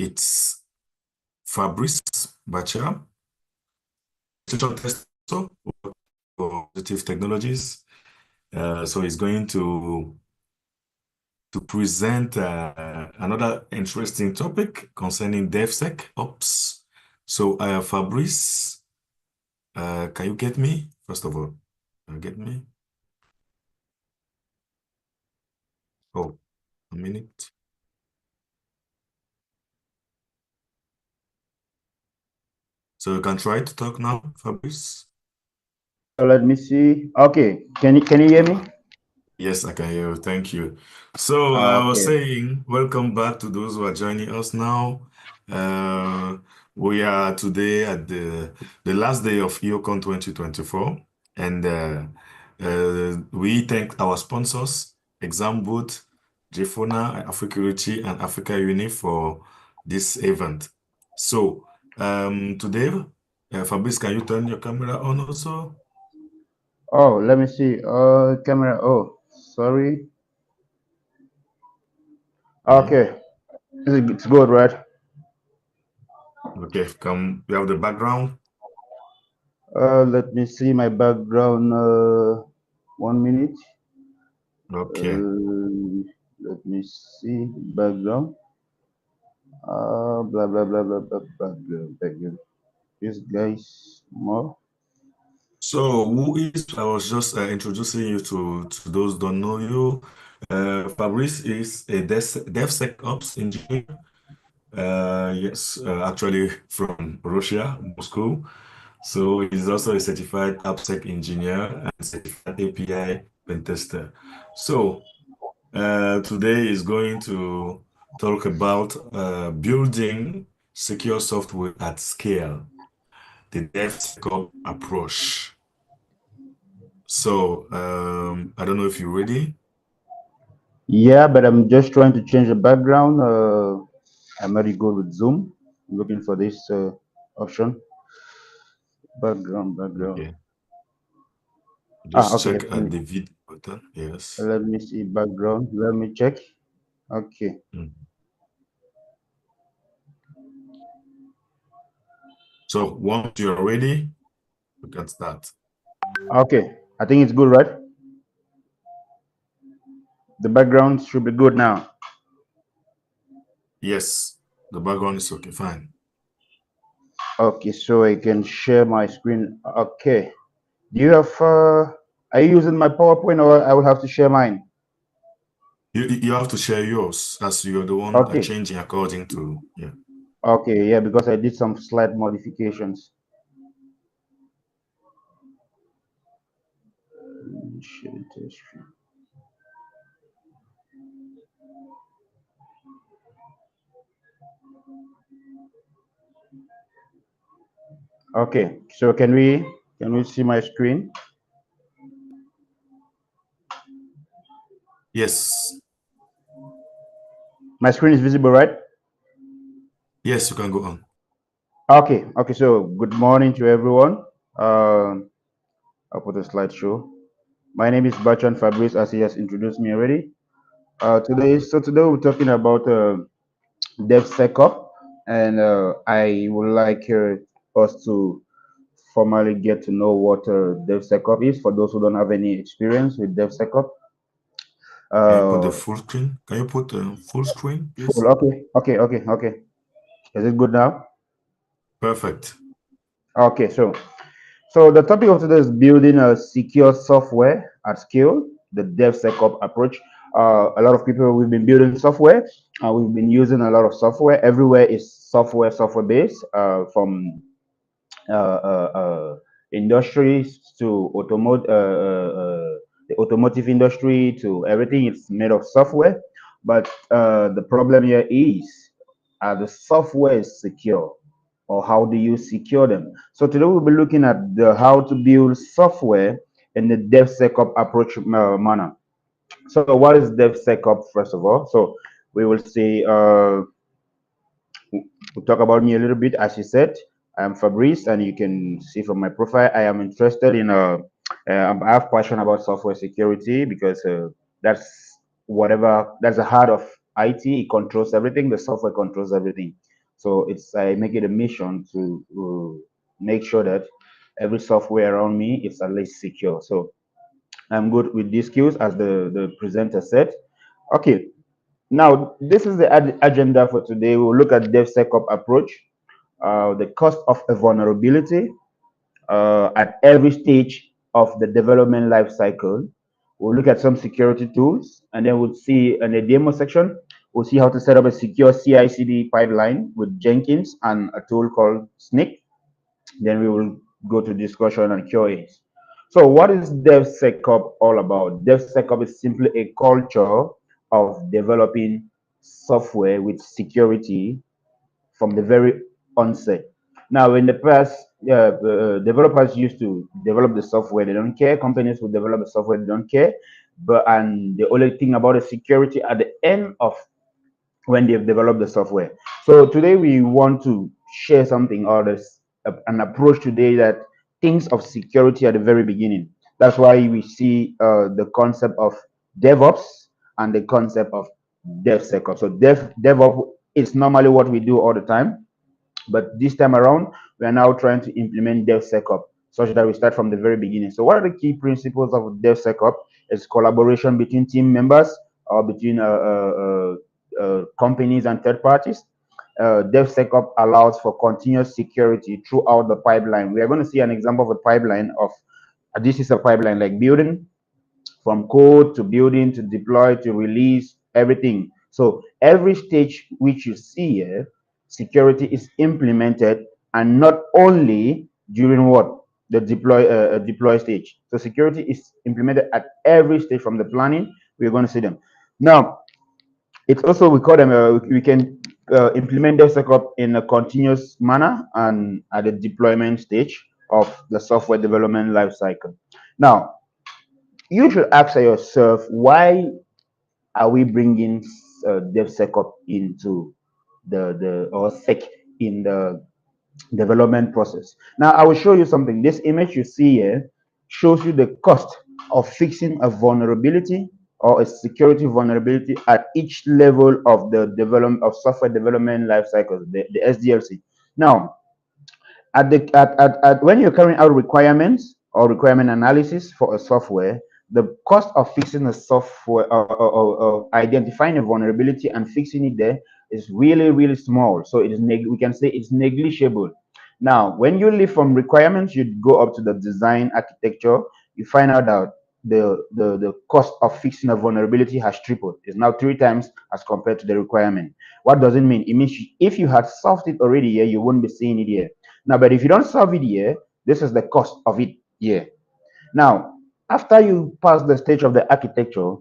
it's Fabrice Bacha, station tester for Positive Technologies. So he's going to present another interesting topic concerning DevSecOps. So Fabrice, can you get me? First of all, can you get me? Oh, a minute. So you can try to talk now, Fabrice. So let me see. Okay, can you hear me? Yes, I can hear you. Thank you. So I was Okay. saying, welcome back to those who are joining us now. Uh, we are today at the last day of EOCON 2024, and we thank our sponsors, Exam Boot, Jfona, Africurity, and Africa Uni for this event. So today, Fabrice, can you turn your camera on also? Oh, let me see. Camera. Oh, sorry. Mhm. Okay, it's good, right? Okay, come. We have the background. Let me see my background. 1 minute. Okay. Uh, Let me see background. Blah blah blah blah blah background. This guy's more. So, who is? I was just introducing you to those who don't know you. Fabrice is a DevSecOps engineer. Yes, actually from Russia, Moscow. So he's also a certified AppSec engineer and certified API pen tester. So today is going to talk about building secure software at scale, the DevSecOps approach. So, I don't know if you're ready. Yeah, but I'm just trying to change the background. I'm very good with Zoom. I'm looking for this option. Background. Okay. Just Okay. check at the video button. Yes. Let me see background. Let me check. Okay. Mm. So once you're ready, we can start. Okay. I think it's good, right? The background should be good now. Yes, the background is okay, fine. Okay, so I can share my screen. Okay. Do you have are you using my PowerPoint or I will have to share mine? You have to share yours as you're the one Okay. changing according to, yeah. Okay, yeah, because I did some slight modifications. Share the screen. Okay, so can we see my screen? Yes, My screen is visible, right? yes, you can go on. Okay, so good morning to everyone. Um, I'll put a slideshow. My name is Bachan Fabrice, as he has introduced me already. Today we're talking about DevSecOps, and I would like us to formally get to know what DevSecOps is for those who don't have any experience with DevSecOps. Can you put the Uh, full screen? Can you put full screen, full. please? Okay. Is it good now? Perfect. Okay, so the topic of today is building a secure software at scale, the DevSecOps approach. A lot of people we've been building software. We've been using a lot of software. Everywhere is software based, from industries to the automotive industry to everything. It's made of software, but the problem here is, the software is secure, or how do you secure them? So today we'll be looking at the how to build software in the DevSecOps approach manner. So what is DevSecOps first of all? So we will see. We'll talk about me a little bit. As you said, I am Fabrice, and you can see from my profile, I am interested in. I have passion about software security because that's the heart of IT. It controls everything. The software controls everything. So it's I make it a mission to make sure that every software around me is at least secure. So I'm good with these skills, as the presenter said. Okay, now this is the agenda for today. We'll look at DevSecOps approach, the cost of a vulnerability at every stage of the development life cycle. We'll look at some security tools, and then we'll see in the demo section, we'll see how to set up a secure CI/CD pipeline with Jenkins and a tool called Snyk. Then we will go to discussion and QAs. So what is DevSecOps all about? DevSecOps is simply a culture of developing software with security from the very onset. Now, in the past, developers used to develop the software; they don't care. Companies will develop the software; they don't care. And the only thing about the security at the end of when they've developed the software. So today we want to share something, or this an approach today that thinks of security at the very beginning. That's why we see the concept of DevOps and the concept of DevSecOps. So DevOps is normally what we do all the time, but this time around, we are now trying to implement DevSecOps such that we start from the very beginning. So what are the key principles of DevSecOps? It's collaboration between team members or between companies and third parties. DevSecOps allows for continuous security throughout the pipeline. We are going to see an example of a pipeline of this is a pipeline like building, from code to building to deploy to release, everything. So every stage which you see here, security is implemented, and not only during what the deploy stage. So security is implemented at every stage from the planning. We're going to see them now. It's also, we call them we can implement DevSecOps in a continuous manner and at the deployment stage of the software development lifecycle. Now, you should ask yourself, why are we bringing DevSecOps into the or sec in the development process? Now, I will show you something. This image you see here shows you the cost of fixing a vulnerability or a security vulnerability at each level of the development of software development life cycle, the SDLC. Now, when you're carrying out requirements or requirement analysis for a software, the cost of fixing a software or identifying a vulnerability and fixing it there is really small. So it is we can say it's negligible. Now, when you leave from requirements, you go up to the design architecture, you find out that the cost of fixing a vulnerability has tripled. It's now 3 times as compared to the requirement. What does it mean? It means if you had solved it already here, you wouldn't be seeing it here. Now, but if you don't solve it here, this is the cost of it here. Now, after you pass the stage of the architecture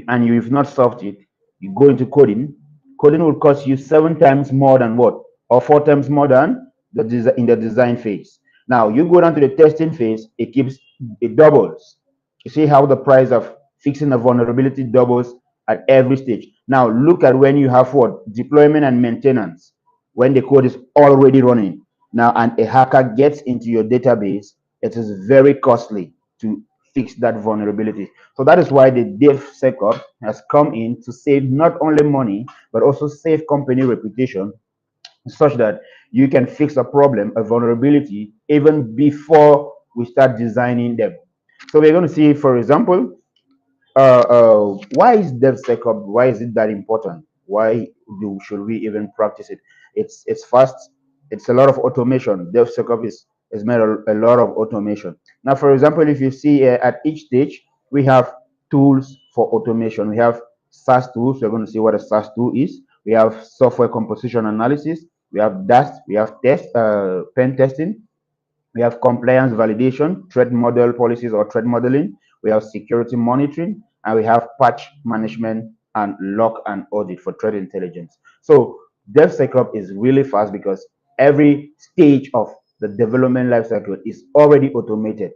and you've not solved it, you go into coding. Coding will cost you 7 times more than what? Or 4 times more than in the design phase. Now, you go down to the testing phase, it doubles. You see how the price of fixing a vulnerability doubles at every stage. Now, look at when you have what? Deployment and maintenance, when the code is already running. Now, and a hacker gets into your database, it is very costly to fix that vulnerability. So that is why the DevSecOps has come in to save not only money, but also save company reputation, such that you can fix a problem, a vulnerability, even before we start designing them. So we're going to see, for example, why is DevSecOps? Why is it that important? Why should we even practice it? It's fast. It's a lot of automation. DevSecOps is made a lot of automation. Now, for example, if you see at each stage, we have tools for automation. We have SaaS tools. We're going to see what a SaaS tool is. We have software composition analysis. We have DAST. We have pen testing. We have compliance validation, threat model policies or threat modeling. We have security monitoring, and we have patch management and log and audit for threat intelligence. So DevSecOps is really fast because every stage of the development lifecycle is already automated.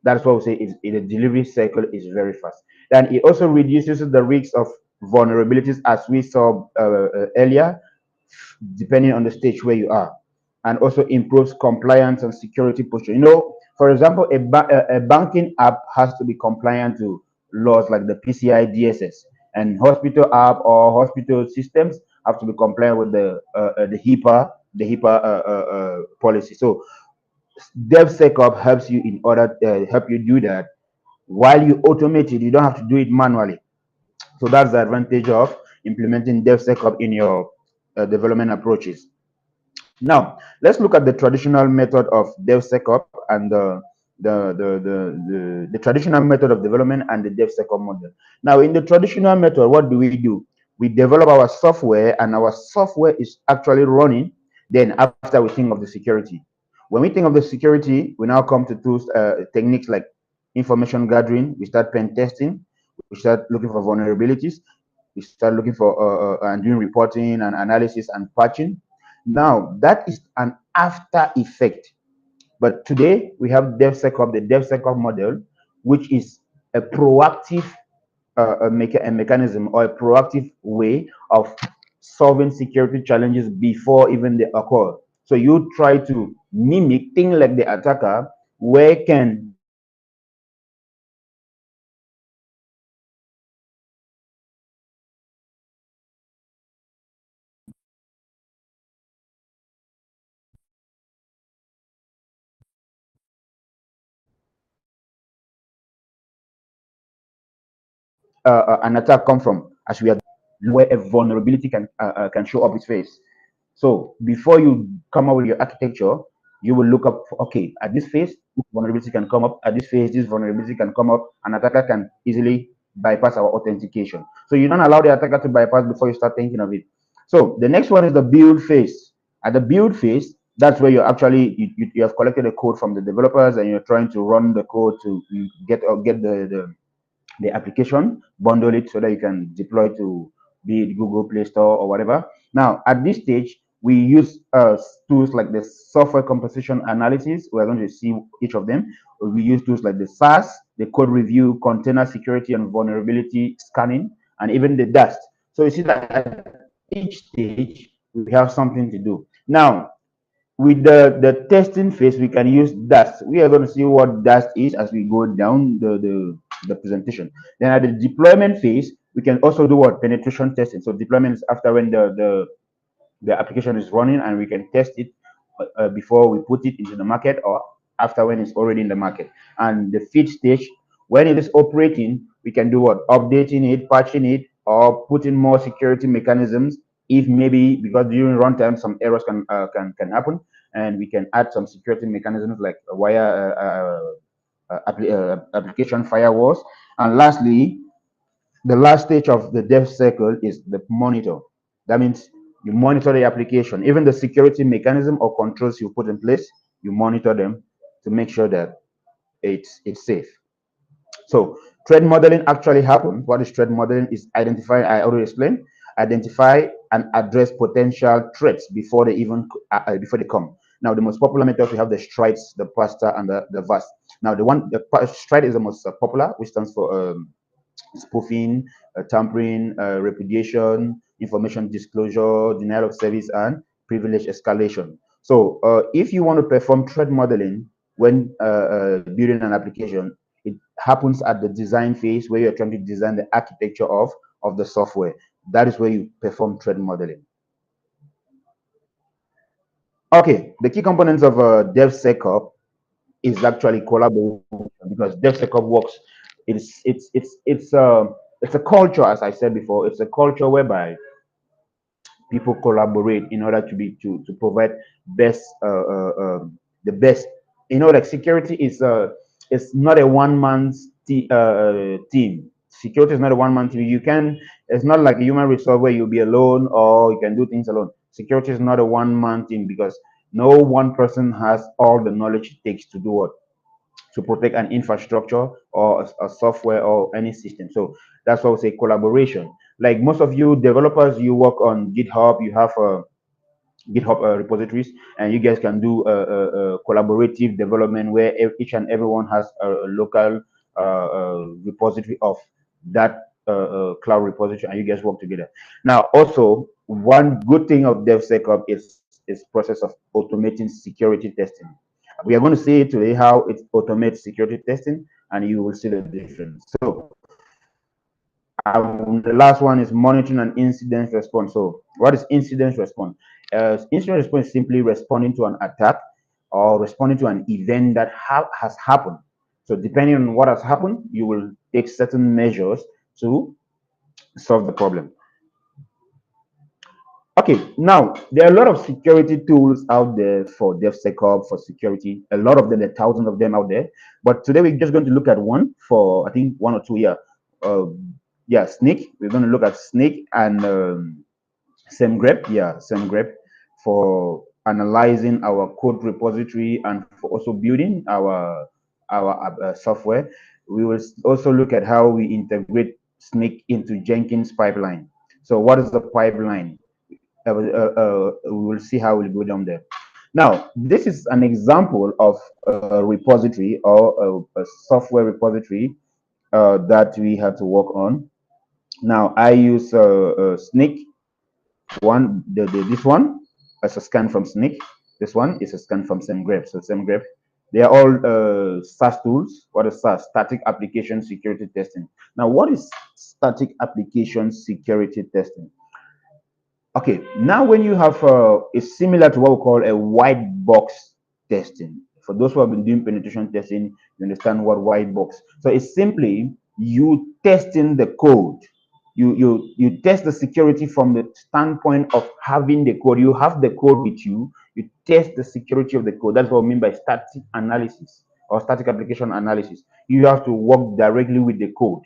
That's what we say is the delivery cycle is very fast. And it also reduces the risks of vulnerabilities, as we saw earlier, depending on the stage where you are, and also improves compliance and security posture. For example, a banking app has to be compliant to laws like the PCI DSS, and hospital app or hospital systems have to be compliant with the HIPAA policy. So DevSecOps helps you in order help you do that. While you automate it, you don't have to do it manually. So that's the advantage of implementing DevSecOps in your development approaches. Now, let's look at the traditional method of DevSecOps and the traditional method of development and the DevSecOps model. Now, in the traditional method, what do? We develop our software, and our software is actually running. Then, after we think of the security, when we think of the security, we now come to tools, techniques like information gathering. We start pen testing. We start looking for vulnerabilities. We start looking for and doing reporting and analysis and patching. Now, that is an after effect. But today we have DevSecOps, the DevSecOps model, which is a proactive a mechanism or a proactive way of solving security challenges before even they occur. So you try to mimic things like the attacker, where can an attack come from, as we are where a vulnerability can show up its face. So before you come up with your architecture, you will look up, okay, at this phase, this vulnerability can come up. At this phase, this vulnerability can come up. An attacker can easily bypass our authentication. So you don't allow the attacker to bypass before you start thinking of it. So the next one is the build phase. At the build phase, that's where you're actually you have collected the code from the developers, and you're trying to run the code to get the application, bundle it so that you can deploy to be it Google Play Store or whatever. Now, at this stage, we use tools like the software composition analysis. We're going to see each of them. We use tools like the SAS, the code review, container security and vulnerability scanning, and even the dust. So you see that at each stage, we have something to do. Now, with the testing phase, we can use dust. We are going to see what dust is as we go down the presentation. Then at the deployment phase, we can also do what? Penetration testing. So deployment is after when the application is running, and we can test it before we put it into the market, or after when it's already in the market. And the feed stage, when it is operating, we can do what? Updating it, patching it, or putting more security mechanisms. If maybe because during runtime some errors can happen, and we can add some security mechanisms like wire application firewalls. And lastly, the last stage of the dev cycle is the monitor. That means you monitor the application, even the security mechanism or controls you put in place. You monitor them to make sure that it's safe. So threat modeling actually happens. What is threat modeling? Is identify. I already explained. Identify and address potential threats before they even before they come. Now, the most popular methods we have the strides, the pasta, and the VAST. Now, the stride is the most popular, which stands for spoofing, tampering, repudiation, information disclosure, denial of service, and privilege escalation. So if you want to perform threat modeling when building an application, it happens at the design phase where you're trying to design the architecture of the software. That is where you perform threat modeling. Okay, the key components of DevSecOps is actually collaboration, because DevSecOps works. It's a culture, as I said before. It's a culture whereby people collaborate in order to provide best the best. Like security is it's not a team. Security is not a one-man team. It's not like a human resource where you'll be alone or you can do things alone. Security is not a one-man team, because no one person has all the knowledge it takes to do what, to protect an infrastructure or a software or any system. So that's why we say collaboration. Like most of you developers, you work on GitHub, you have GitHub repositories, and you guys can do collaborative development where each and everyone has a local repository of that cloud repository, and you guys work together. Now, also, one good thing of DevSecOps is process of automating security testing. We are going to see today how it automates security testing, and you will see the difference. So The last one is monitoring and incident response. So, what is incident response? Incident response is simply responding to an attack or responding to an event that has happened. So, depending on what has happened, you will take certain measures to solve the problem. Okay, now there are a lot of security tools out there for DevSecOps, for security. A lot of them, there are thousands of them out there. But today we're just going to look at one for, I think, one or two. Yeah, Snake. We're going to look at Snake and SameGrep. Yeah, SameGrep for analyzing our code repository and for also building our software. We will also look at how we integrate Snake into Jenkins pipeline. So, what is the pipeline? We will see how we'll go down there. Now, this is an example of a repository or a software repository that we had to work on. Now, I use Snake this one as a scan from Snake. This one is a scan from SameGrep. So SameGrep, they are all SaaS tools. What is SaaS? Static Application Security Testing. Now, what is static application security testing? Okay, now when you have it's similar to what we call a white box testing. For those who have been doing penetration testing, you understand what white box. So it's simply you testing the code. You test the security from the standpoint of having the code. You have the code with you. You test the security of the code. That's what I mean by static analysis or static application analysis. You have to work directly with the code,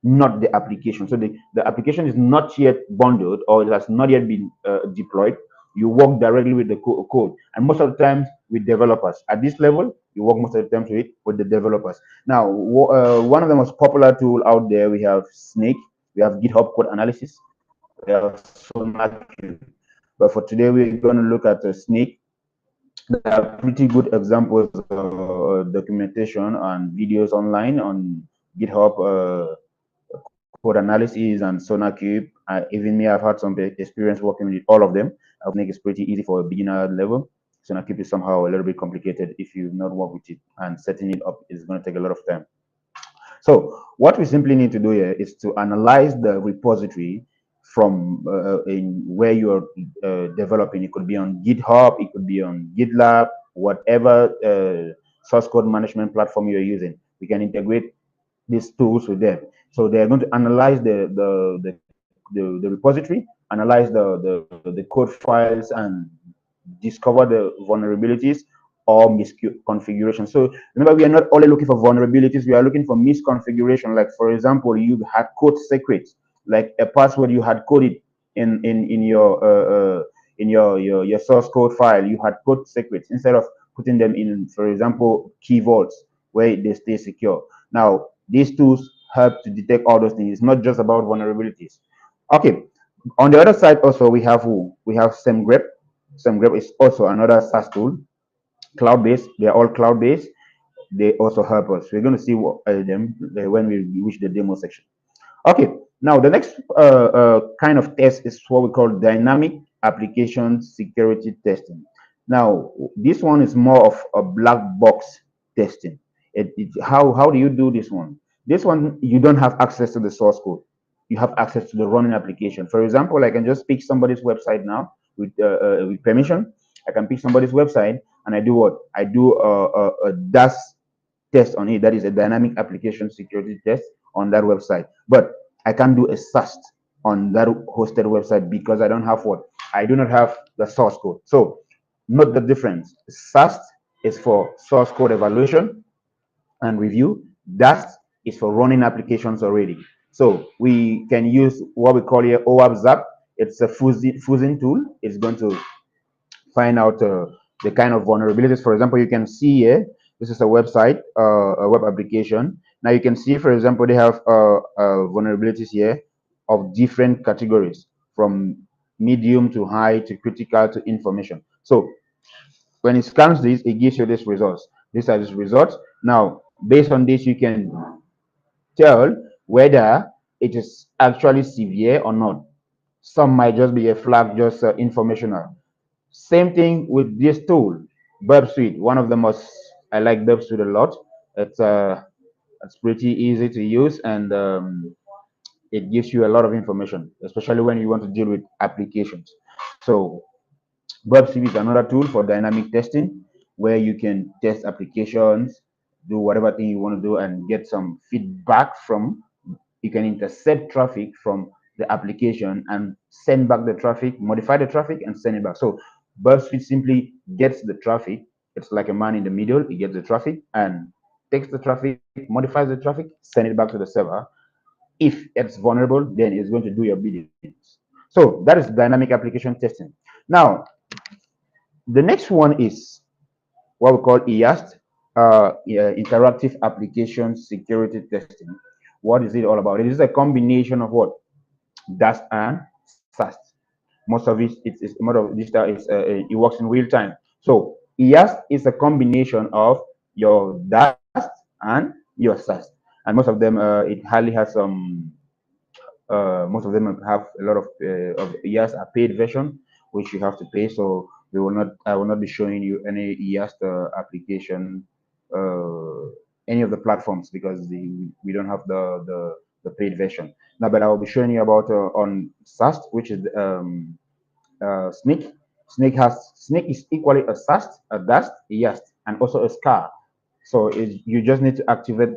not the application. So the application is not yet bundled or it has not yet been deployed. You work directly with the code. And most of the times with developers. At this level, you work most of the time with the developers. Now, one of the most popular tool out there, we have Snake, we have GitHub code analysis, we have SonarQube. But for today, we're going to look at Snake. There are pretty good examples of documentation and videos online on GitHub code analysis and SonarQube. Even me, I've had some experience working with all of them. I think it's pretty easy for a beginner level. SonarQube is somehow a little bit complicated if you've not worked with it, and setting it up is going to take a lot of time. So what we simply need to do here is to analyze the repository from in where you're developing. It could be on GitHub, it could be on GitLab, whatever source code management platform you're using. We can integrate these tools with them. So they're going to analyze the repository, analyze the code files, and discover the vulnerabilities or misconfiguration. So remember, we are not only looking for vulnerabilities, we are looking for misconfiguration. Like for example, you had code secrets, like a password you had coded in your source code file. You had code secrets instead of putting them in, for example, key vaults where they stay secure. Now, these tools help to detect all those things. It's not just about vulnerabilities. Okay. On the other side, also we have who? We have SameGrep. SameGrep is also another SaaS tool, cloud-based. They are all cloud-based. They also help us. We're going to see them when we reach the demo section. Okay. Now the next kind of test is what we call dynamic application security testing. Now this one is more of a black box testing. How do you do this one? This one, you don't have access to the source code. You have access to the running application. For example, I can just pick somebody's website now with permission. I can pick somebody's website and I do what? I do a DAS test on it. That is a dynamic application security test on that website. But I can't do a SAST on that hosted website because I don't have what? I do not have the source code. So note the difference. SAST is for source code evaluation and review. DAST is for running applications already. So we can use what we call here OWASP Zap. It's a fuzzing tool. It's going to find out the kind of vulnerabilities. For example, you can see here, this is a website, a web application. Now you can see, for example, they have vulnerabilities here of different categories, from medium to high to critical to information. So when it scans this, it gives you these results. These are these results. Now, based on this, you can tell whether it is actually severe or not. Some might just be a flag, just informational. Same thing with this tool, Burp Suite. One of the most, I like Burp Suite a lot. It's pretty easy to use, and it gives you a lot of information, especially when you want to deal with applications. So WebCV is another tool for dynamic testing where you can test applications, do whatever thing you want to do, and get some feedback from. You can intercept traffic from the application and send back the traffic, modify the traffic, and send it back. So BuzzFeed simply gets the traffic. It's like a man in the middle. It gets the traffic and takes the traffic, modifies the traffic, send it back to the server. If it's vulnerable, then it's going to do your biddings. So that is dynamic application testing. Now, the next one is what we call EAST, Interactive Application Security Testing. What is it all about? It is a combination of what? DAST and SAST. Most of it's more of digital. It works in real time. So EAST is a combination of your DAST and your SAST, and most of them it hardly has some most of them have a lot of EAS a paid version, which you have to pay. So we will not, I will not be showing you any EAS application, any of the platforms because we don't have the paid version. Now, but I will be showing you about on SAST, which is Snake. Snake is equally a SAST, a DAST, a YAST, and also a SCAR. So you just need to activate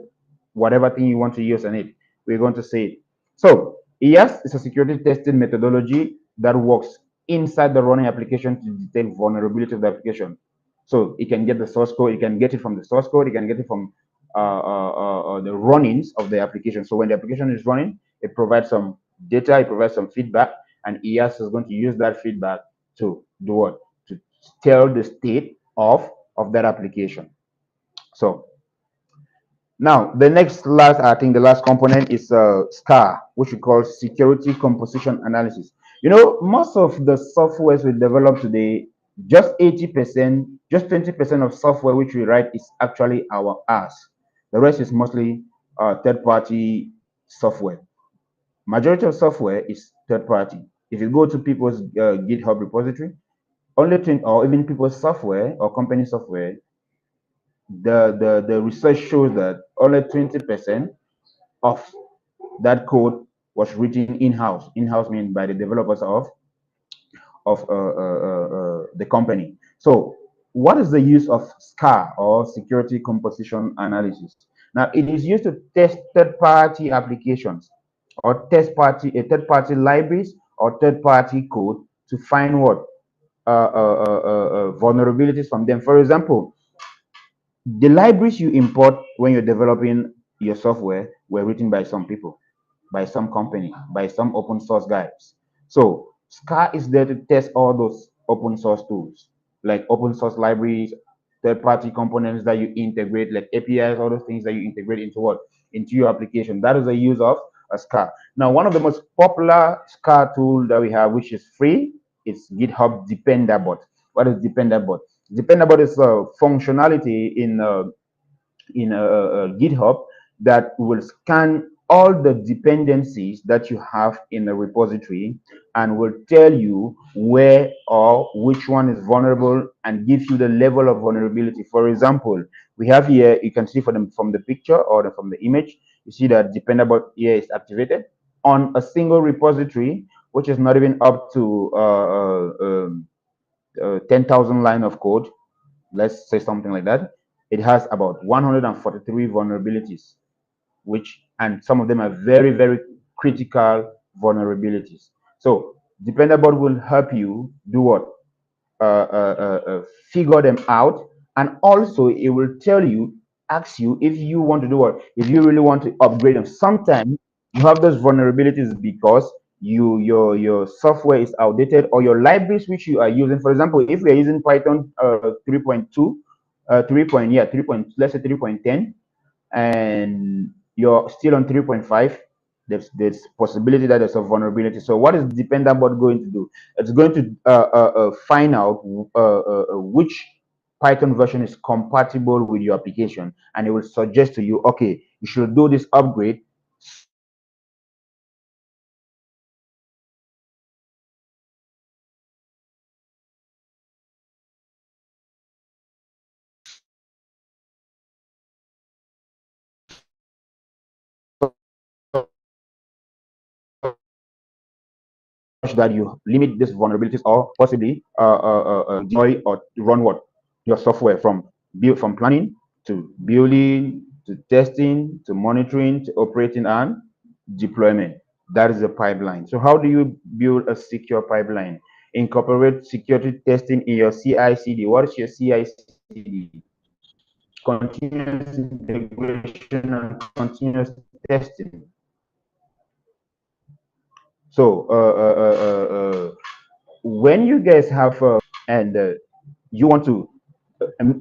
whatever thing you want to use on it. We're going to say so. EAST is a security testing methodology that works inside the running application to detect vulnerability of the application. So it can get the source code, you can get it from the source code, you can get it from the runnings of the application. So when the application is running, it provides some data, it provides some feedback, and EAS is going to use that feedback to do what? To tell the state of that application. So now the I think the last component is SCAR, which we call Security Composition Analysis. You know, most of the softwares we develop today, just 80%, just 20% of software which we write is actually ours. The rest is mostly third-party software. Majority of software is third party. If you go to people's GitHub repository, only thing, or even people's software or company software, the research shows that only 20% of that code was written in-house. In-house means by the developers of the company. So what is the use of SCAR or security composition analysis? Now it is used to test third-party applications or third-party libraries or third-party code to find what vulnerabilities from them. For example, the libraries you import when you're developing your software were written by some people, by some company, by some open source guys. So SCAR is there to test all those open source tools, like open source libraries, third-party components that you integrate, like APIs, all those things that you integrate into what? Into your application. That is the use of a SCAR. Now, one of the most popular SCAR tool that we have, which is free, is GitHub Dependabot. What is Dependabot? Dependabot is a functionality in GitHub that will scan all the dependencies that you have in a repository and will tell you where or which one is vulnerable and give you the level of vulnerability. For example, we have here, you can see from the picture or from the image, you see that Dependable here is activated on a single repository, which is not even up to 10,000 line of code. Let's say something like that. It has about 143 vulnerabilities, and some of them are very, very critical vulnerabilities. So Dependable will help you do what? Figure them out, and also it will ask you if you want to do what? If you really want to upgrade them. Sometimes you have those vulnerabilities because your software is outdated or your libraries which you are using. For example, if we are using Python 3.2, 3. Let's say 3.10, and you're still on 3.5, there's possibility that there's a vulnerability. So what is Dependable going to do? It's going to find out which Python version is compatible with your application, and it will suggest to you, okay, you should do this upgrade so that that you limit these vulnerabilities or possibly deploy or run what your software from planning to building to testing to monitoring to operating and deployment. That is a pipeline. So how do you build a secure pipeline? Incorporate security testing in your CI/CD. What is your CI/CD? Continuous integration and continuous testing. So when you guys have and you want to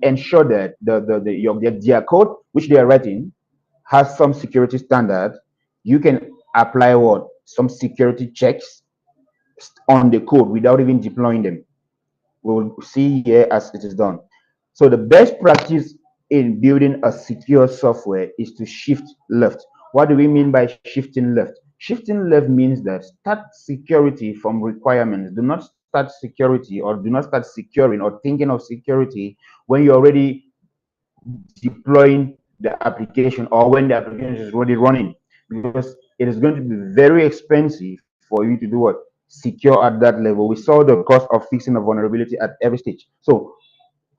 ensure that their code which they are writing has some security standard, you can apply what some security checks on the code without even deploying them. We'll see here as it is done. So the best practice in building a secure software is to shift left. What do we mean by shifting left? Shifting left means that start security from requirements. Do not start security or do not start securing or thinking of security when you're already deploying the application or when the application is already running, because it is going to be very expensive for you to do what secure at that level. We saw the cost of fixing a vulnerability at every stage. So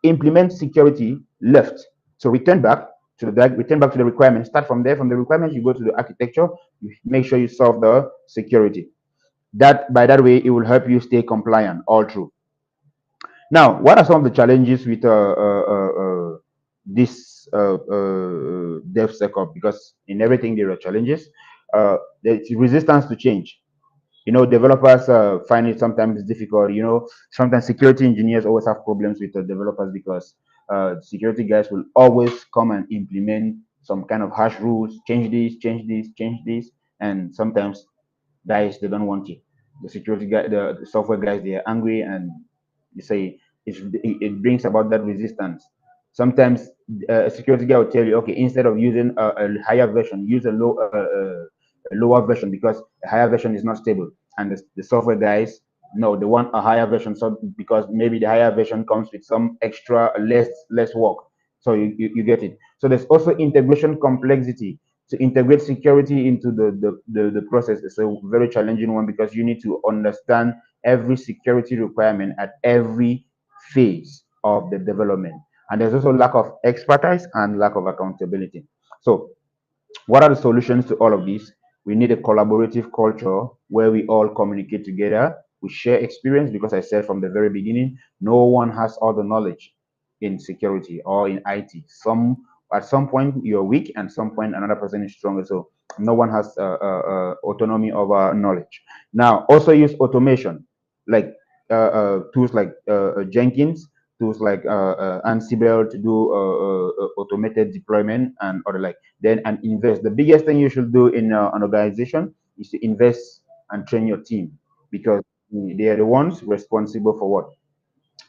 implement security left. So return back to the requirements. Start from there. From the requirements, you go to the architecture. You make sure you solve the security. That by that way, it will help you stay compliant all through. Now, what are some of the challenges with this DevSecOps? Because in everything there are challenges. There's resistance to change. Developers find it sometimes difficult. Sometimes security engineers always have problems with the developers because security guys will always come and implement some kind of harsh rules, change this, change this, change this, and sometimes guys they don't want it. The security guy, the software guys, they are angry and you say it brings about that resistance. Sometimes a security guy will tell you, okay, instead of using a higher version, use a lower version because a higher version is not stable. And the software guys, no, they want a higher version, so because maybe the higher version comes with some extra less work. So you get it. So there's also integration complexity. To integrate security into the process is a very challenging one because you need to understand every security requirement at every phase of the development. And there's also lack of expertise and lack of accountability. So what are the solutions to all of this? We need a collaborative culture where we all communicate together. We share experience because I said from the very beginning, no one has all the knowledge in security or in IT. At some point you're weak, and some point another person is stronger. So no one has autonomy over knowledge. Now, also use automation, like tools like Jenkins, tools like Ansible to do automated deployment and other like. Then and invest. The biggest thing you should do in an organization is to invest and train your team, because they are the ones responsible for what?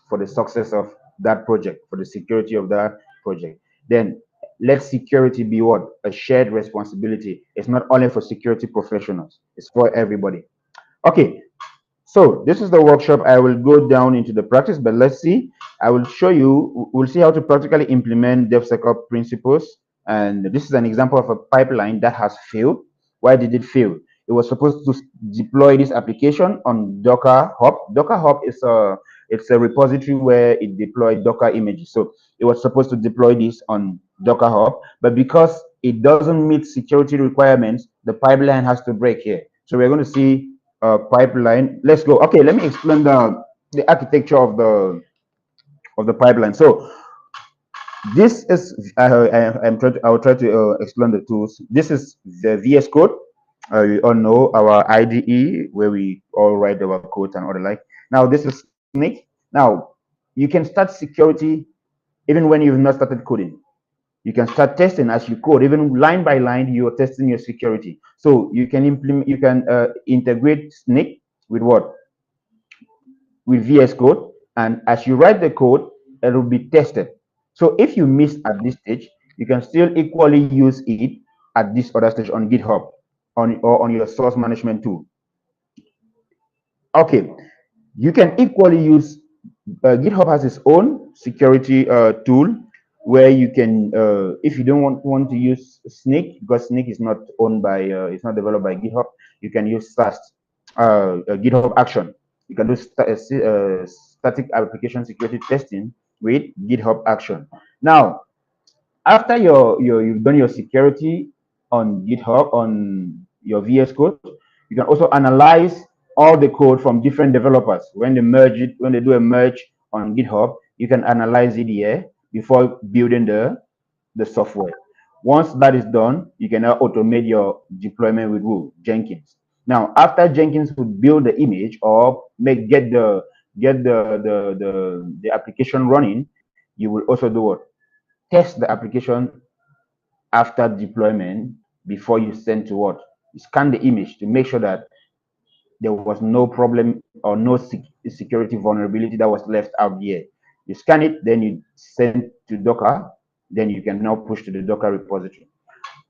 For the success of that project, for the security of that project. Then let security be what? A shared responsibility. It's not only for security professionals, it's for everybody. Okay, so this is the workshop. I will go down into the practice, but let's see. I will show you, we'll see how to practically implement DevSecOps principles. And this is an example of a pipeline that has failed. Why did it fail? It was supposed to deploy this application on Docker Hub. Docker Hub is it's a repository where it deployed Docker images. So it was supposed to deploy this on Docker Hub, but because it doesn't meet security requirements, the pipeline has to break here. So we're going to see pipeline. Let's go. Okay, let me explain the architecture of the pipeline. So this is I will try to explain the tools. This is the VS Code. You all know our IDE where we all write our codes and other like. Now this is Snake. Now you can start security even when you've not started coding. You can start testing as you code, even line by line. You are testing your security. So you can implement, you can integrate Snake with what? With VS Code, and as you write the code, it will be tested. So if you miss at this stage, you can still equally use it at this other stage on GitHub, or on your source management tool. Okay, you can equally use GitHub has its own security tool where you can, if you don't want to use Snake, because Snake is not owned by, it's not developed by GitHub, you can use SAST. GitHub action. You can do static application security testing with GitHub action. Now, after you've done your security on GitHub on your VS Code, you can also analyze all the code from different developers. When they merge it, when they do a merge on GitHub, you can analyze it here before building the software. Once that is done, you can now automate your deployment with Jenkins. Now, after Jenkins would build the image or get the application running, you will also do what? Test the application after deployment before you send to what? You scan the image to make sure that there was no problem or no security vulnerability that was left out here. You scan it, then you send to Docker, then you can now push to the Docker repository.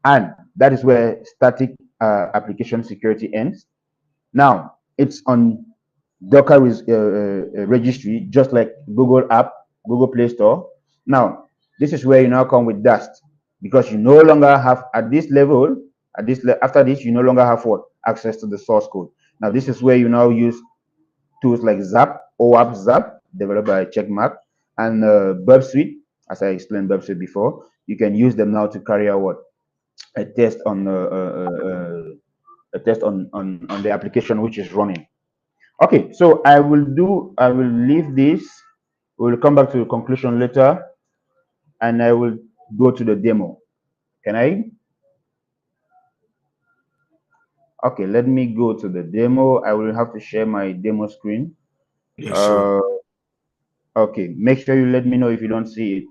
And that is where static application security ends. Now, it's on Docker registry, just like Google app, Google Play Store. Now, this is where you now come with Dust, because you no longer have at this level, after this, you no longer have what? Access to the source code. Now, this is where you now use tools like Zap, OAuth Zap, developed by Checkmark, and Burp Suite, as I explained Burp Suite before. You can use them now to carry out what? A test on on the application which is running. Okay, so I will leave this. We'll come back to the conclusion later, and I will go to the demo. Can I? Okay, let me go to the demo. I will have to share my demo screen. Yes, sure. Okay, make sure you let me know if you don't see it.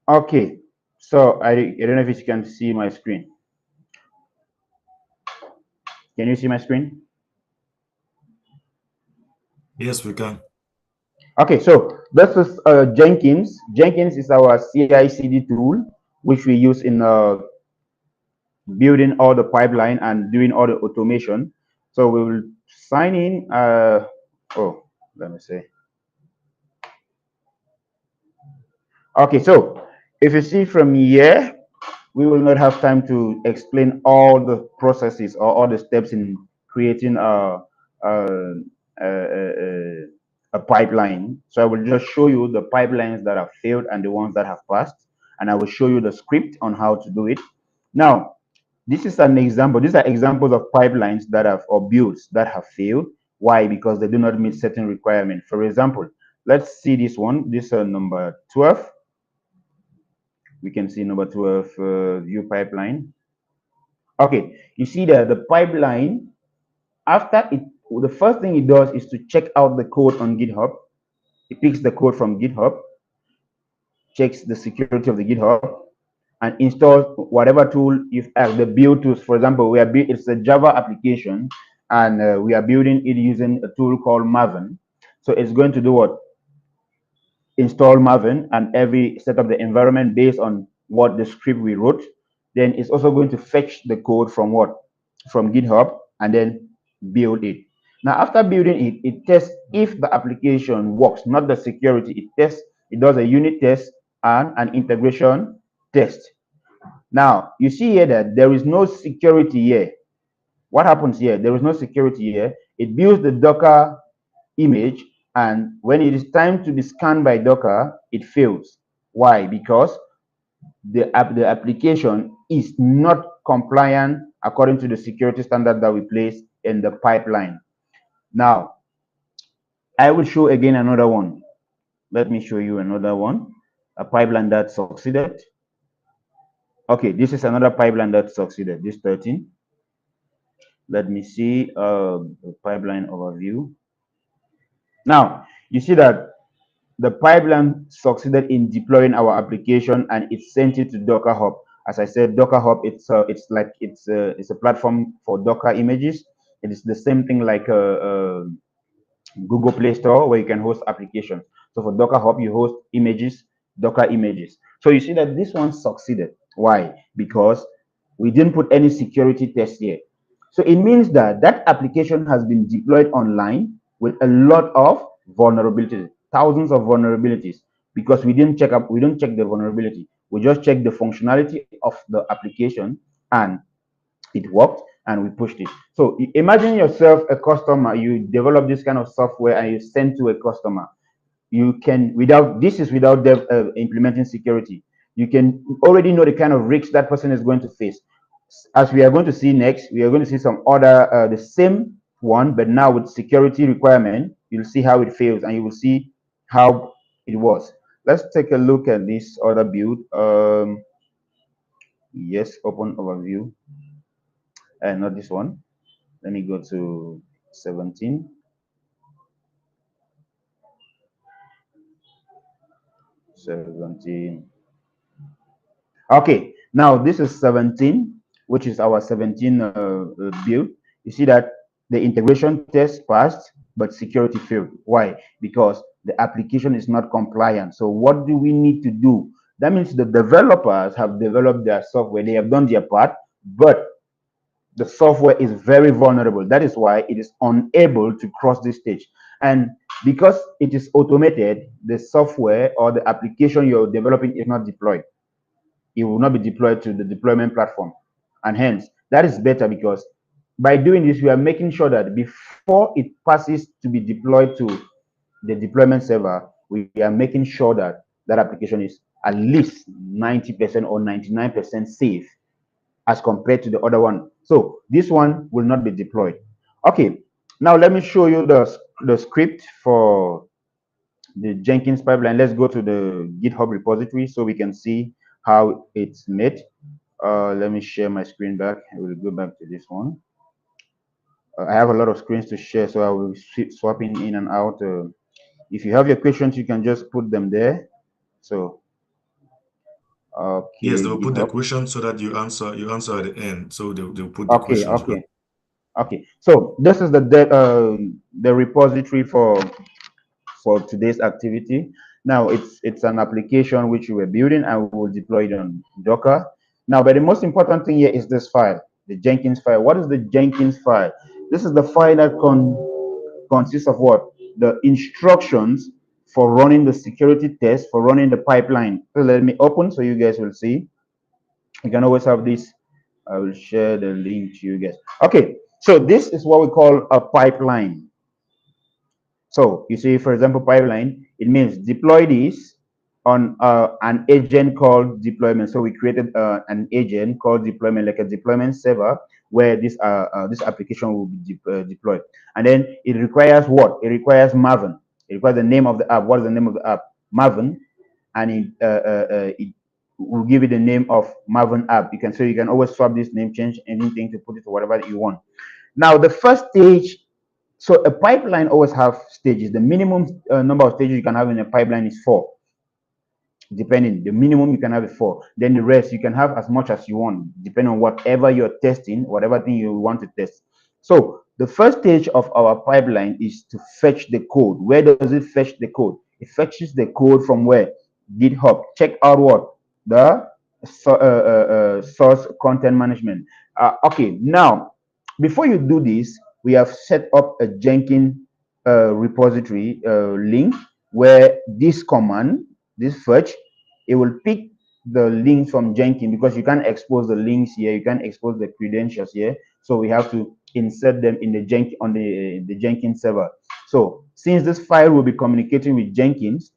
Okay, so I don't know if you can see my screen. Can you see my screen? Yes, we can. Okay, so this is Jenkins. Jenkins is our CI/CD tool, which we use in building all the pipeline and doing all the automation. So we will sign in. Let me see. Okay, so if you see from here, we will not have time to explain all the processes or all the steps in creating a pipeline. So I will just show you the pipelines that have failed and the ones that have passed, and I will show you the script on how to do it. Now, this is an example. These are examples of pipelines that have or builds that have failed. Why? Because they do not meet certain requirements. For example, let's see this one. This number 12. We can see number 12 view pipeline. Okay, you see that the pipeline, after it, the first thing it does is to check out the code on GitHub. It picks the code from GitHub, checks the security of the GitHub, and installs whatever tool you've the build tools. For example, it's a Java application, and we are building it using a tool called Maven. So it's going to do what? Install Maven and every set of the environment based on what the script we wrote. Then it's also going to fetch the code from what? From GitHub and then build it. Now, after building it, it tests if the application works, not the security. It does a unit test and an integration test. Now, you see here that there is no security here. What happens here? There is no security here. It builds the Docker image, and when it is time to be scanned by Docker, it fails. Why? Because the application is not compliant according to the security standard that we place in the pipeline. Now, I will show again another one. Let me show you another one, a pipeline that succeeded. Okay, this is another pipeline that succeeded, this 13. Let me see the pipeline overview. Now, you see that the pipeline succeeded in deploying our application and it sent it to Docker Hub. As I said, Docker Hub, it's a platform for Docker images. It is the same thing like Google Play Store where you can host applications. So for Docker Hub, you host images, Docker images. So you see that this one succeeded. Why? Because we didn't put any security test here. So it means that that application has been deployed online with a lot of vulnerabilities, thousands of vulnerabilities, because we don't check the vulnerability. We just check the functionality of the application, and it worked, and we pushed it. So imagine yourself a customer, you develop this kind of software and you send to a customer. You can, without this is without implementing security, you can already know the kind of risks that person is going to face. As we are going to see next, we are going to see some other the same one, but now with security requirement. You'll see how it fails, and you will see how it was. Let's take a look at this other build. Yes, open overview, and not this one. Let me go to 17. 17. Okay, now this is 17, which is our 17 build. You see that the integration test passed, but security failed. Why? Because the application is not compliant. So what do we need to do? That means the developers have developed their software, they have done their part, but the software is very vulnerable. That is why it is unable to cross this stage. And because it is automated, the software or the application you're developing is not deployed. It will not be deployed to the deployment platform. And hence, that is better, because by doing this, we are making sure that before it passes to be deployed to the deployment server, we are making sure that that application is at least 90% or 99% safe as compared to the other one. So this one will not be deployed. Okay, now let me show you the script for the Jenkins pipeline. Let's go to the GitHub repository so we can see how it's made. Let me share my screen back. I will go back to this one. I have a lot of screens to share, so I will swapping in and out. If you have your questions, you can just put them there. So, Yes, okay, they will put the GitHub. question so that you answer at the end. So they'll put the Okay, questions back. okay, okay. So this is the repository for today's activity. Now it's an application which we were building, and we will deploy it on Docker. Now, but the most important thing here is this file, the Jenkins file. What is the Jenkins file? This is the file that consists of what? The instructions for running the security test, for running the pipeline. So let me open so you guys will see. You can always have this. I will share the link to you guys. Okay, so this is what we call a pipeline. So you see, for example, pipeline, it means deploy this on an agent called deployment. So we created an agent called deployment, like a deployment server, where this application will be deployed. And then it requires what? It requires Maven. It requires the name of the app. What is the name of the app? Maven, and it will give it the name of Maven app. You can always swap this name, change anything to put it to whatever you want. Now the first stage, so a pipeline always have stages. The minimum number of stages you can have in a pipeline is 4. Depending, the minimum you can have is 4. Then the rest you can have as much as you want, depending on whatever you're testing, whatever thing you want to test. So the first stage of our pipeline is to fetch the code. Where does it fetch the code? It fetches the code from where? GitHub. Check out what? The source content management. Okay, now before you do this, we have set up a Jenkins repository link, where this command, this fetch, it will pick the links from Jenkins, because you can't expose the links here, you can't expose the credentials here. So we have to insert them in the the Jenkins server. So since this file will be communicating with Jenkins,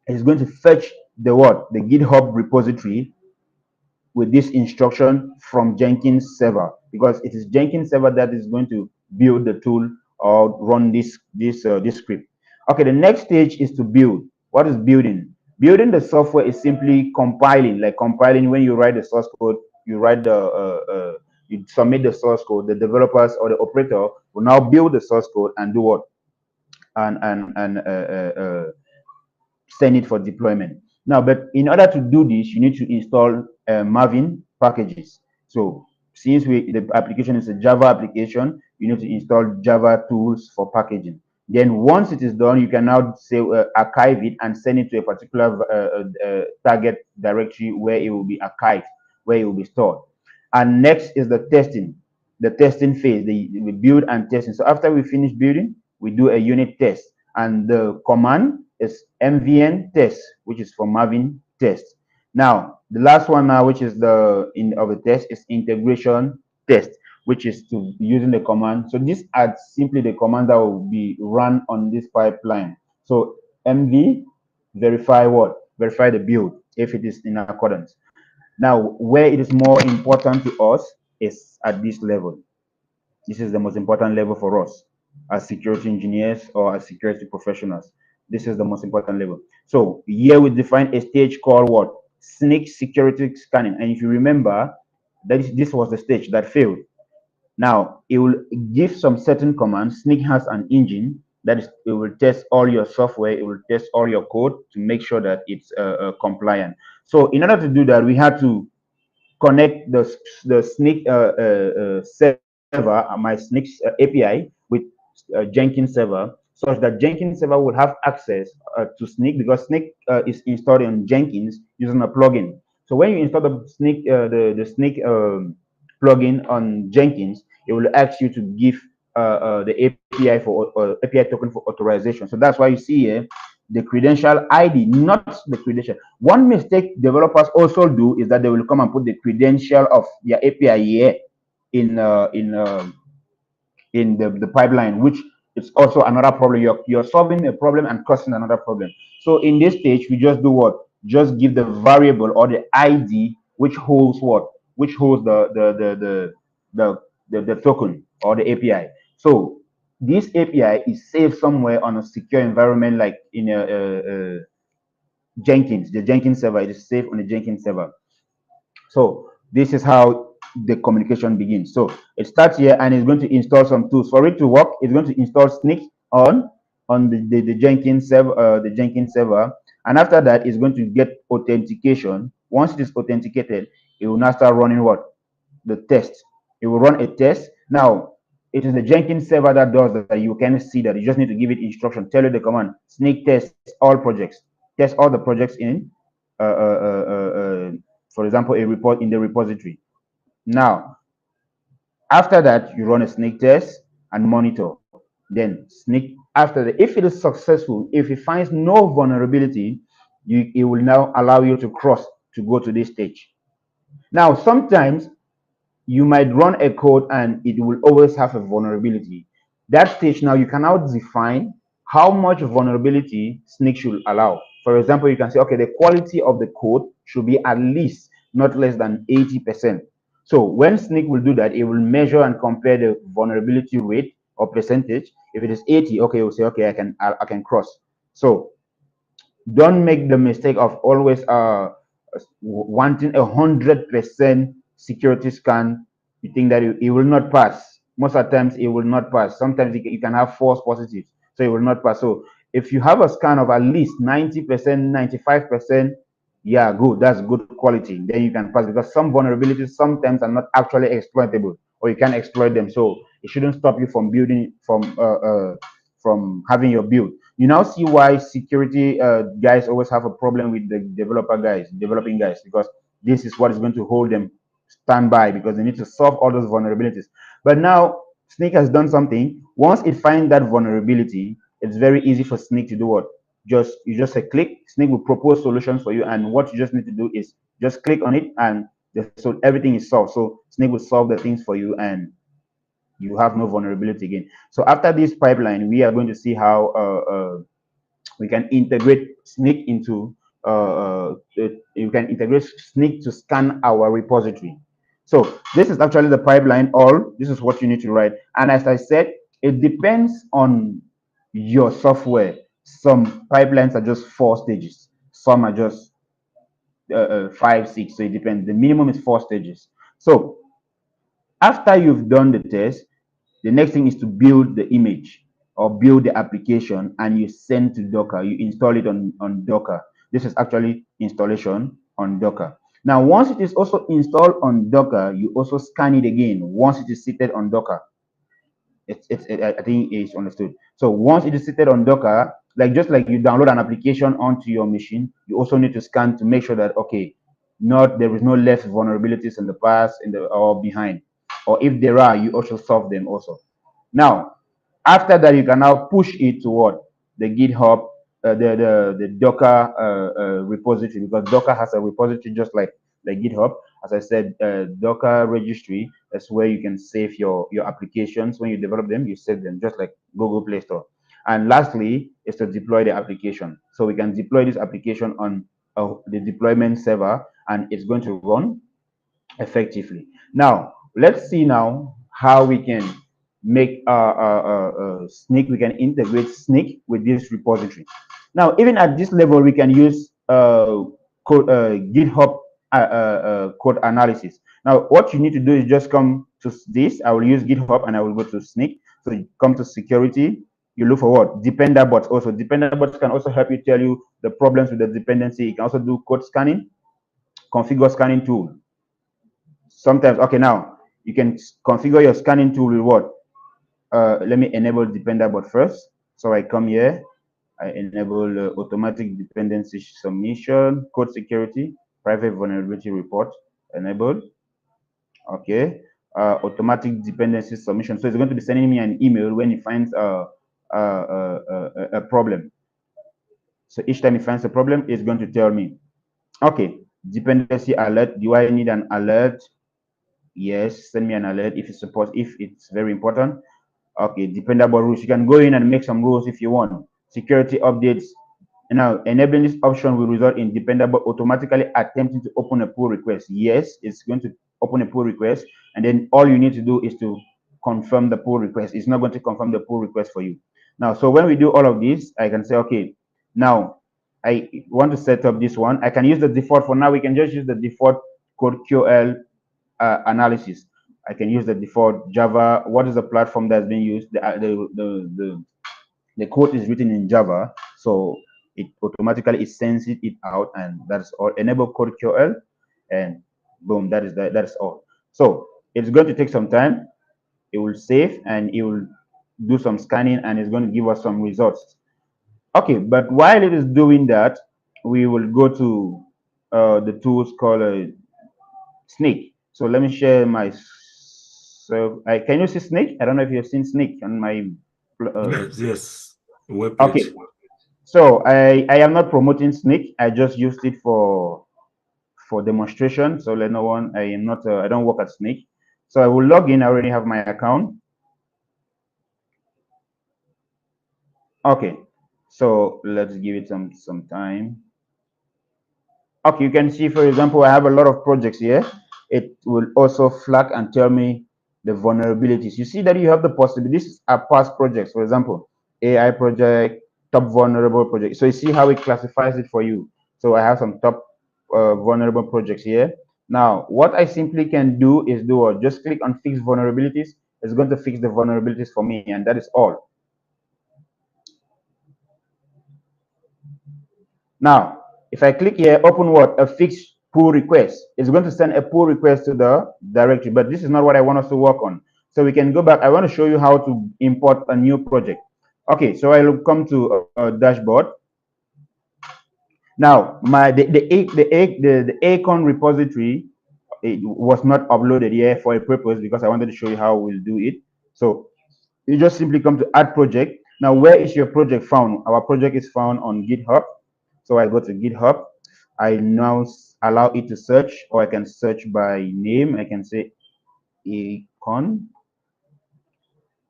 it's going to fetch the what? The GitHub repository with this instruction from Jenkins server, because it is Jenkins server that is going to build the tool or run this script. Okay, the next stage is to build. What is building? Building the software is simply compiling, like compiling. When you write the source code, you write you submit the source code. The developers or the operator will now build the source code and do what? And send it for deployment. Now, but in order to do this, you need to install Maven packages. So since the application is a Java application, you need to install Java tools for packaging. Then once it is done, you can now say archive it and send it to a particular target directory where it will be archived, where it will be stored. And next is the testing phase, the build and testing. So after we finish building, we do a unit test, and the command is mvn test, which is for Marvin test. Now, the last one now, which is the in of the test, is integration test, which is to using the command. So these are simply the commands that will be run on this pipeline. So mv verify what? Verify the build if it is in accordance. Now, where it is more important to us is at this level. This is the most important level for us as security engineers or as security professionals. This is the most important level. So here we define a stage called what? Sneak security scanning. And if you remember, this was the stage that failed. Now, it will give some certain commands. Sneak has an engine that is, it will test all your software, it will test all your code to make sure that it's compliant. So in order to do that, we had to connect the Snyk server, my Snyk API with Jenkins server, such that Jenkins server will have access to Snyk, because Snyk is installed on Jenkins using a plugin. So when you install the Snyk the Snyk plugin on Jenkins, it will ask you to give the API for API token for authorization. So that's why you see here the credential ID, not the credential. One mistake developers also do is that they will come and put the credential of their API here in the pipeline, which is also another problem. You're solving a problem and causing another problem. So in this stage, we just do what? Just give the variable or the ID which holds what? Which holds the token or the API. So this API is saved somewhere on a secure environment, like in a Jenkins. The Jenkins server, it is saved on the Jenkins server. So this is how the communication begins. So it starts here and it's going to install some tools. For it to work, it's going to install Snyk on the Jenkins server, and after that, it's going to get authentication. Once it is authenticated, it will now start running what? The test. It will run a test. Now, it is the Jenkins server that does that. You can see that. You just need to give it instruction. Tell it the command: Snyk test all projects. Test all the projects in, for example, a report in the repository. Now, after that, you run a Snyk test and monitor. Then Snyk, after that, if it is successful, if it finds no vulnerability, it will now allow you to cross to go to this stage. Now, sometimes you might run a code and it will always have a vulnerability. That stage now, you can now define how much vulnerability Snyk should allow. For example, you can say, okay, the quality of the code should be at least not less than 80%. So when Snyk will do that, it will measure and compare the vulnerability rate or percentage. If it is 80, okay, it will say, okay, I can cross. So don't make the mistake of always wanting 100% security scan. You think that it will not pass. Most of the times it will not pass. Sometimes you can have false positives, so it will not pass. So if you have a scan of at least 90%, 95%, yeah, good, that's good quality, then you can pass, because some vulnerabilities sometimes are not actually exploitable, or you can exploit them. So it shouldn't stop you from building, from having your build. You now see why security guys always have a problem with the developing guys, because this is what is going to hold them standby, because they need to solve all those vulnerabilities. But now Snyk has done something. Once it finds that vulnerability, it's very easy for Snyk to do what? You just say click. Snyk will propose solutions for you, and what you just need to do is just click on it, and so everything is solved. So Snyk will solve the things for you, and you have no vulnerability again. So after this pipeline, we are going to see how we can integrate Snyk into you can integrate Snyk to scan our repository. So this is actually the pipeline. This is what you need to write. And as I said, it depends on your software. Some pipelines are just 4 stages. Some are just 5, 6. So it depends. The minimum is 4 stages. So after you've done the test, the next thing is to build the image or build the application, and you send to Docker. You install it on Docker. This is actually installation on Docker. Now, once it is also installed on Docker, you also scan it again once it is seated on Docker. I think it's understood. So once it is seated on Docker, just like you download an application onto your machine, you also need to scan to make sure that, okay, there is no left vulnerabilities in the past or behind, or if there are, you also solve them also. Now, After that, you can now push it to what? The GitHub, the Docker repository, because Docker has a repository just like GitHub. As I said, Docker registry is where you can save your applications. When you develop them, you save them just like Google Play Store. And lastly is to deploy the application. So we can deploy this application on the deployment server, and it's going to run effectively. Now, let's see now how we can make Snyk. We can integrate Snyk with this repository. Now, even at this level, we can use GitHub code analysis. Now, what you need to do is just come to this. I will use GitHub and I will go to Snyk. So you come to security. You look for what? Depender bots. Also, depender bots can also help you tell you the problems with the dependency. You can also do code scanning, configure scanning tool. Sometimes, okay, now you can configure your scanning tool with what? Let me enable depender bot first. So I come here, I enable automatic dependency submission, code security, private vulnerability report, enabled. Okay, automatic dependency submission. So it's going to be sending me an email when it finds a problem. So each time it finds a problem, it's going to tell me, okay, dependency alert. Do I need an alert? Yes, send me an alert if it's very important. Okay, dependable rules. You can go in and make some rules if you want. Security updates. Now, enabling this option will result in dependable automatically attempting to open a pull request. Yes, it's going to open a pull request, and then all you need to do is to confirm the pull request. It's not going to confirm the pull request for you. Now, so when we do all of this, I can say, okay, now I want to set up this one. I can use the default for now. We can just use the default code QL analysis. I can use the default Java. What is the platform that's being used? The code is written in Java, so it automatically sends it out, and that's all. Enable code QL, and boom, that is all. So it's going to take some time. It will save and it will do some scanning, and it's going to give us some results. Okay, but while it is doing that, we will go to the tools called Snyk. So let me share my. So can you see Snyk? I don't know if you've seen Snyk on my. Yes, web Okay, page. so I am not promoting Snyk. I just used it for demonstration. So let no one. I am not. I don't work at Snyk. So I will log in. I already have my account. Okay, so let's give it some time. Okay, you can see, for example, I have a lot of projects here. It will also flag and tell me the vulnerabilities. You see that you have the possibility. These are past projects, for example, AI project, top vulnerable project. So you see how it classifies it for you. So I have some top vulnerable projects here. Now, what I simply can do is just click on fix vulnerabilities. It's going to fix the vulnerabilities for me, and that is all. Now, if I click here, open what? A fixed pull request. It's going to send a pull request to the directory, but this is not what I want us to work on. So we can go back. I want to show you how to import a new project. Okay, so I will come to a dashboard. Now, the EOCON repository, it was not uploaded here for a purpose because I wanted to show you how we'll do it. So you just simply come to add project. Now, where is your project found? Our project is found on GitHub. So I go to GitHub. I now allow it to search, or I can search by name. I can say EOCON,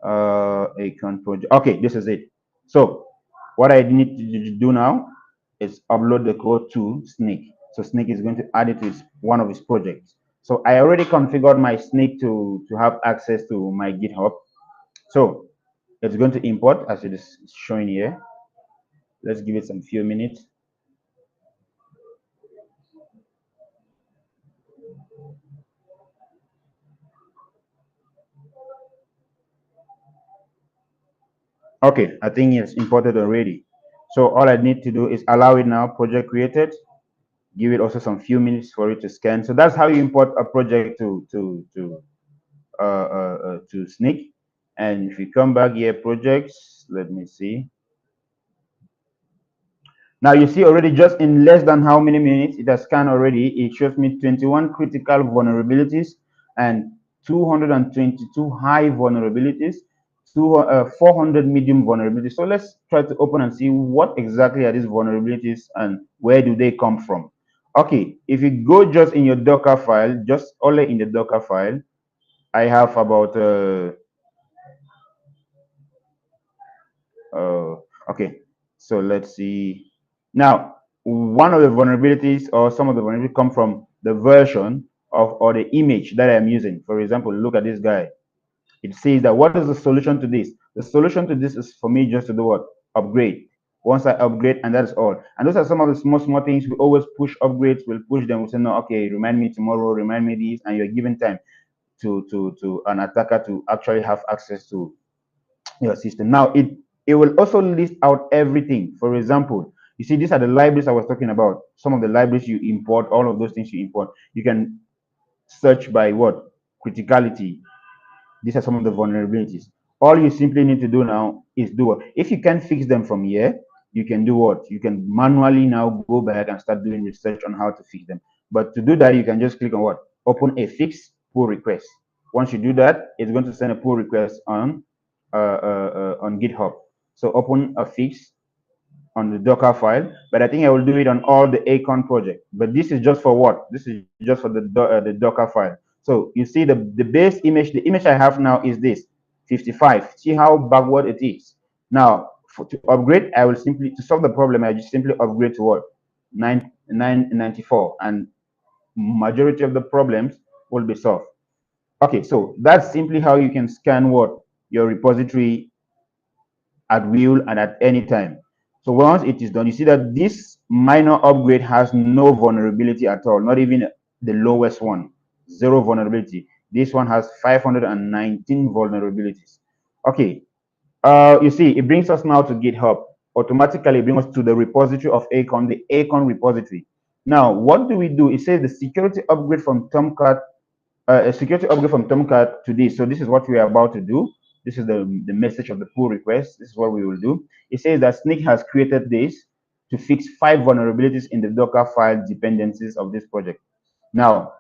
EOCON project. Okay, this is it. So what I need to do now is upload the code to Snyk. So Snyk is going to add it to one of his projects. So I already configured my Snyk to have access to my GitHub. So it's going to import as it is showing here. Let's give it some few minutes. Okay, I think it's imported already. So all I need to do is allow it now, project created, give it also some few minutes for it to scan. So that's how you import a project to Snyk. And if you come back here, projects, let me see. Now you see already just in less than how many minutes it has scanned already. It shows me 21 critical vulnerabilities and 222 high vulnerabilities. 400 medium vulnerabilities. So let's try to open and see what exactly are these vulnerabilities and where do they come from. Okay, if you go just in your Docker file, just only in the Docker file, I have about okay, so let's see. Now, one of the vulnerabilities or some of the vulnerabilities come from the version of or the image that I'm using. For example, look at this guy. It says that what is the solution to this? The solution to this is for me just to do what? Upgrade. Once I upgrade, and that's all. And those are some of the small things. We always push upgrades. We'll push them. We'll say, no, okay, remind me tomorrow, remind me this, and you're given time to an attacker to actually have access to your system. Now it will also list out everything. For example, you see, these are the libraries I was talking about. Some of the libraries you import, all of those things you import. You can search by what? Criticality. These are some of the vulnerabilities. All you simply need to do now is do what? If you can fix them from here, you can do what? You can manually now go back and start doing research on how to fix them. But to do that, you can just click on what? Open a fix pull request. Once you do that, it's going to send a pull request on GitHub. So open a fix on the Docker file, but I think I will do it on all the EOCON project. But this is just for what? This is just for the Docker file. So you see the base image, the image I have now is this 55. See how backward it is. Now to upgrade, I will simply to solve the problem. I just simply upgrade to what 994, and majority of the problems will be solved. Okay, so that's simply how you can scan what your repository at will and at any time. So once it is done, you see that this minor upgrade has no vulnerability at all, not even the lowest one, zero vulnerability. This one has 519 vulnerabilities. Okay, you see, it brings us now to GitHub. Automatically, it brings us to the repository of EOCON, the EOCON repository. Now, what do we do? It says the security upgrade from Tomcat, a security upgrade from Tomcat to this. So this is what we are about to do. This is the message of the pull request. This is what we will do. It says that Sneak has created this to fix 5 vulnerabilities in the Docker file dependencies of this project. Now,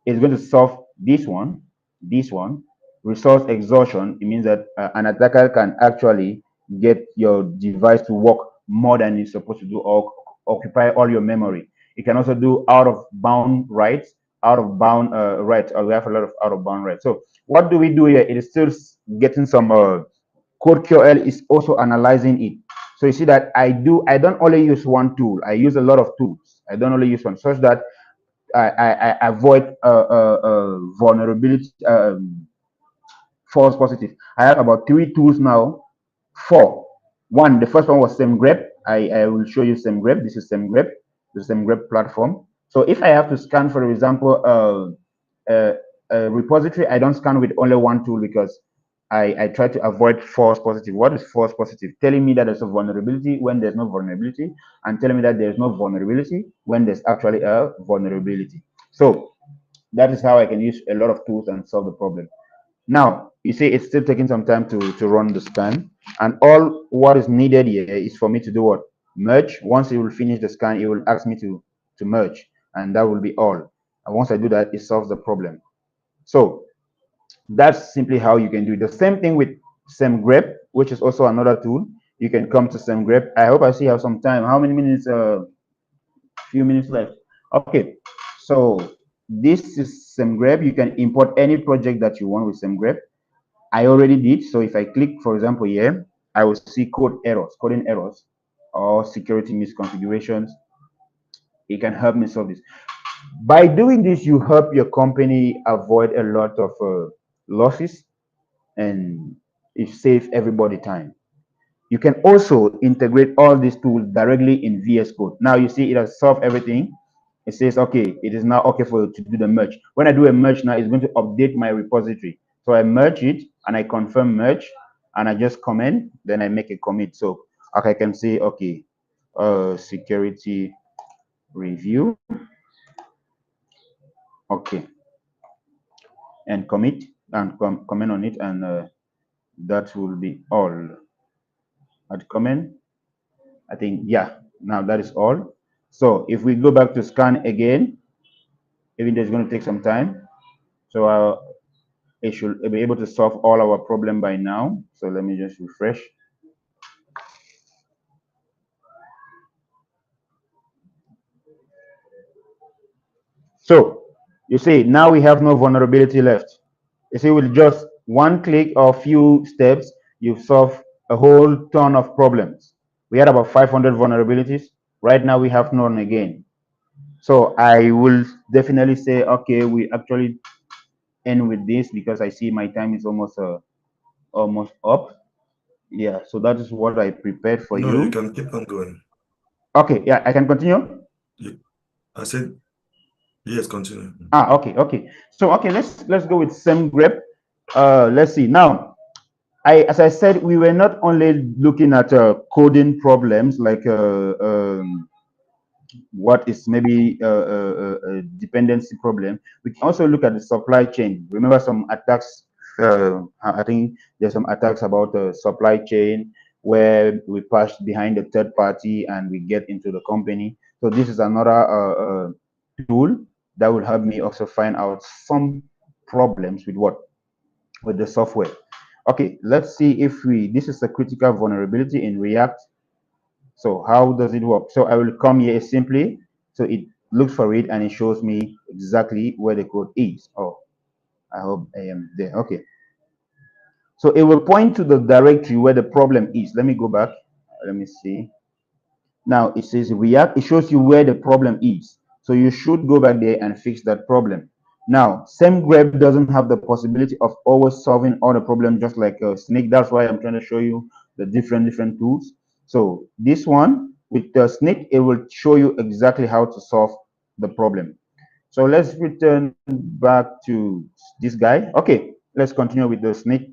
it's going to solve this one, resource exhaustion. It means that an attacker can actually get your device to work more than it's supposed to do or occupy all your memory. It can also do out of bound writes, writes. We have a lot of out of bound writes. So what do we do here? It is still getting some CodeQL is also analyzing it. So you see that I don't only use one tool. I use a lot of tools. I don't only use one, such that I avoid vulnerability, false positive. I have about 3 tools now. 4. One, the first one was SameGrep. I will show you SameGrep. This is SameGrep, the SameGrep platform. So if I have to scan, for example, a repository, I don't scan with only one tool because I try to avoid false positive. What is false positive? Telling me that there's a vulnerability when there's no vulnerability, and telling me that there's no vulnerability when there's actually a vulnerability. So that is how I can use a lot of tools and solve the problem. Now, you see, it's still taking some time to run the scan, and all what is needed here is for me to do what? Merge. Once it will finish the scan, it will ask me to merge, and that will be all. And once I do that, it solves the problem. So that's simply how you can do it. The same thing with SameGrep, which is also another tool. You can come to SameGrep. I hope I see have some time. How many minutes? Few minutes left. Okay, so this is SameGrep. You can import any project that you want with SameGrep. I already did. So if I click, for example, here, I will see coding errors, or security misconfigurations. It can help me solve this. By doing this, you help your company avoid a lot of losses, and it saves everybody time. You can also integrate all these tools directly in VS Code. Now you see it has solved everything. It says, okay, it is now okay for you to do the merge. When I do a merge now, it's going to update my repository. So I merge it and I confirm merge, and I just comment, then I make a commit. So okay, I can say, okay, security review, okay, and commit and comment on it, and that will be all. I'd comment. I think, yeah, now that is all. So if we go back to scan again, even though it's going to take some time. So it should be able to solve all our problem by now. So let me just refresh. So you see, now we have no vulnerability left. You see, with just one click or few steps, you've solved a whole ton of problems. We had about 500 vulnerabilities. Right now, we have none again. So I will definitely say, okay, we actually end with this because I see my time is almost up. Yeah, so that is what I prepared for No, you you. can keep on going. Okay, yeah, I can continue. I said yes, continue. Okay. So okay, let's go with same grep. Let's see now. As I said, we were not only looking at coding problems like what is maybe a dependency problem. We can also look at the supply chain. Remember some attacks. I think there's some attacks about the supply chain where we pass behind the third party and we get into the company. So this is another tool that will help me also find out some problems with what with the software. Okay, let's see if we this is a critical vulnerability in React. So how does it work? So I will come here simply. So it looks for it and it shows me exactly where the code is. Oh, I hope I am there. Okay. So it will point to the directory where the problem is. Let me go back. Let me see. Now it says React. It shows you where the problem is. So you should go back there and fix that problem. Now, SameGrep doesn't have the possibility of always solving all the problems just like Snake. That's why I'm trying to show you the different tools. So this one with the Snake, it will show you exactly how to solve the problem. So let's return back to this guy. Okay, let's continue with the Snake.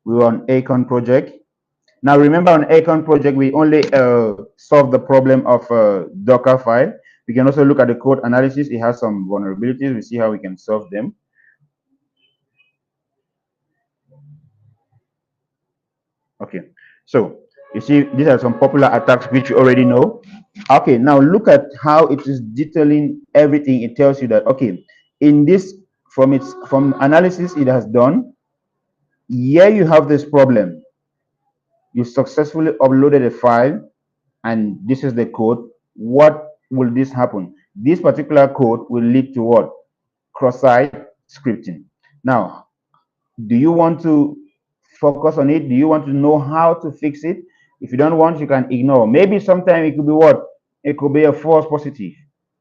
We were on EOCON project. Now remember on EOCON project, we only solve the problem of Docker file. We can also look at the code analysis. It has some vulnerabilities. We see how we can solve them. Okay, so you see these are some popular attacks which you already know. Okay, now look at how it is detailing everything. It tells you that okay, in this from analysis it has done. Here you have this problem. You successfully uploaded a file and this is the code. What will this happen? This particular code will lead to what? Cross-site scripting. Now, do you want to focus on it? Do you want to know how to fix it? If you don't want, you can ignore. Maybe sometime it could be what? It could be a false positive,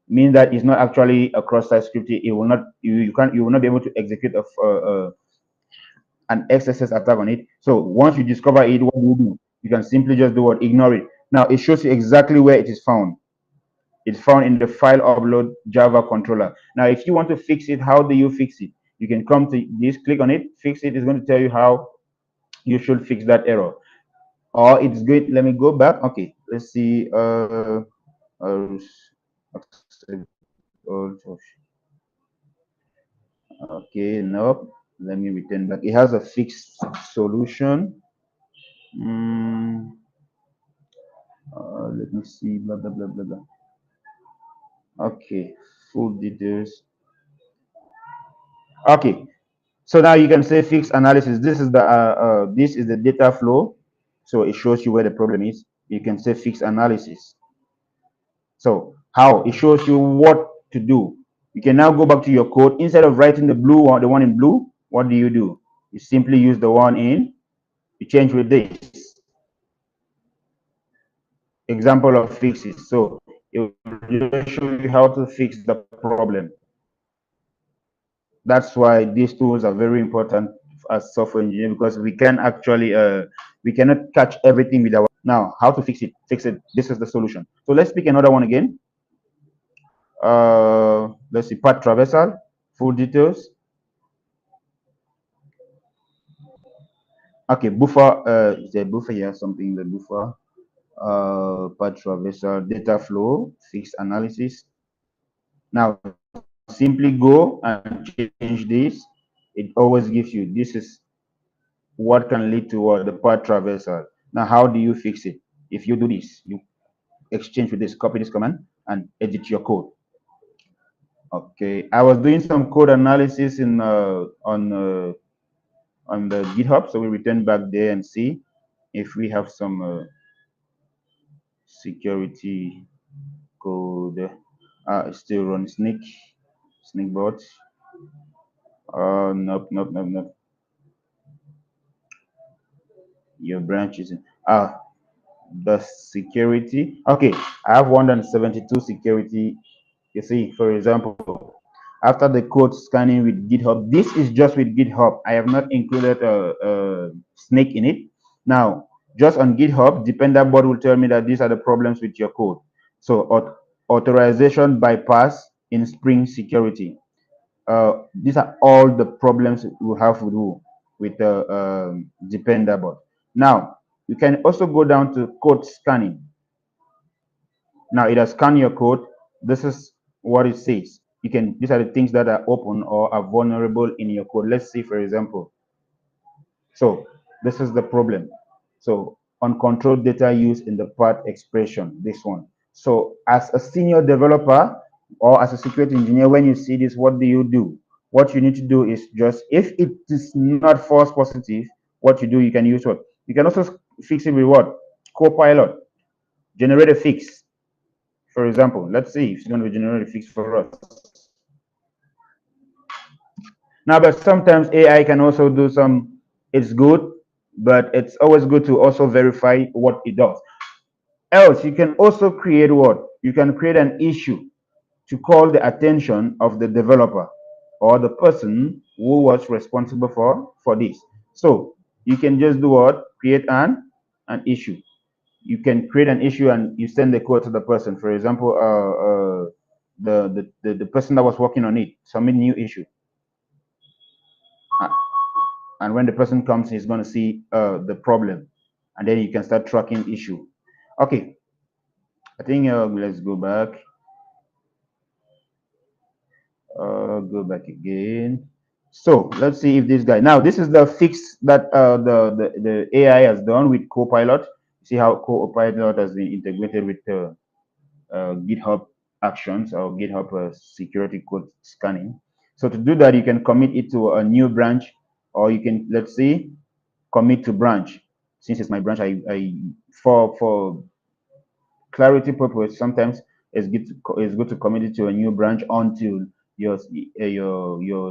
means that it's not actually a cross-site scripting. It will not. You will not be able to execute an XSS attack on it. So once you discover it, what do you do? You can simply just do what? Ignore it. Now it shows you exactly where it is found. It's found in the file upload Java controller. Now, if you want to fix it, how do you fix it? You can come to this, click on it, fix it. It's going to tell you how you should fix that error. Or it's good. Let me go back. Okay, let's see. Okay, nope. Let me return back. It has a fixed solution. Let me see. Blah blah blah blah blah. Okay, full details. Okay, so now you can say fix analysis. This is the data flow, so it shows you where the problem is. You can say fix analysis. So how it shows you what to do. You can now go back to your code instead of writing the blue one, the one in blue. What do? You simply use the one in. You change with this example of fixes. So it will just show you how to fix the problem. That's why these tools are very important as software engineer because we can actually we cannot catch everything with our now how to fix it. This is the solution. So let's pick another one again. Let's see, path traversal, full details. Okay, buffer, is there buffer here? Something in the buffer. Path traversal, data flow, fix analysis. Now simply go and change this. It always gives you this is what can lead to the path traversal. Now, how do you fix it? If you do this, you exchange with this, copy this command, and edit your code. Okay, I was doing some code analysis in on the GitHub, so we return back there and see if we have some security code. Still run snake bot. Nope, nope, nope, nope. Your branch is in, the security. Okay, I have 172 security. You see, for example, after the code scanning with GitHub, this is just with GitHub. I have not included a snake in it. Now, just on GitHub, Dependabot will tell me that these are the problems with your code. So, authorization bypass in Spring Security. These are all the problems we have to do with the Dependabot. Now, you can also go down to code scanning. Now it has scanned your code. This is what it says. You can, these are the things that are open or are vulnerable in your code. Let's see, for example. So this is the problem. So uncontrolled data use in the path expression, this one. So as a senior developer or as a security engineer, when you see this, what do? What you need to do is just, if it is not false positive, what you do, you can use what? You can also fix it with what? Copilot. Generate a fix. For example, let's see if it's going to generate a fix for us. Now, but sometimes AI can also do some, it's good, but it's always good to also verify what it does. Else, you can also create what? You can create an issue to call the attention of the developer or the person who was responsible for this. So you can just do what? Create an issue. You can create an issue and you send the code to the person. For example, the person that was working on it, submit new issue. And when the person comes, he's going to see the problem. And then you can start tracking issue. Okay, I think let's go back. Go back again. So let's see if this guy, now this is the fix that the AI has done with Copilot. See how Copilot has been integrated with GitHub Actions or GitHub security code scanning. So to do that, you can commit it to a new branch, or you can, let's say, commit to branch. Since it's my branch, I for clarity purpose, sometimes it's good to commit it to a new branch until your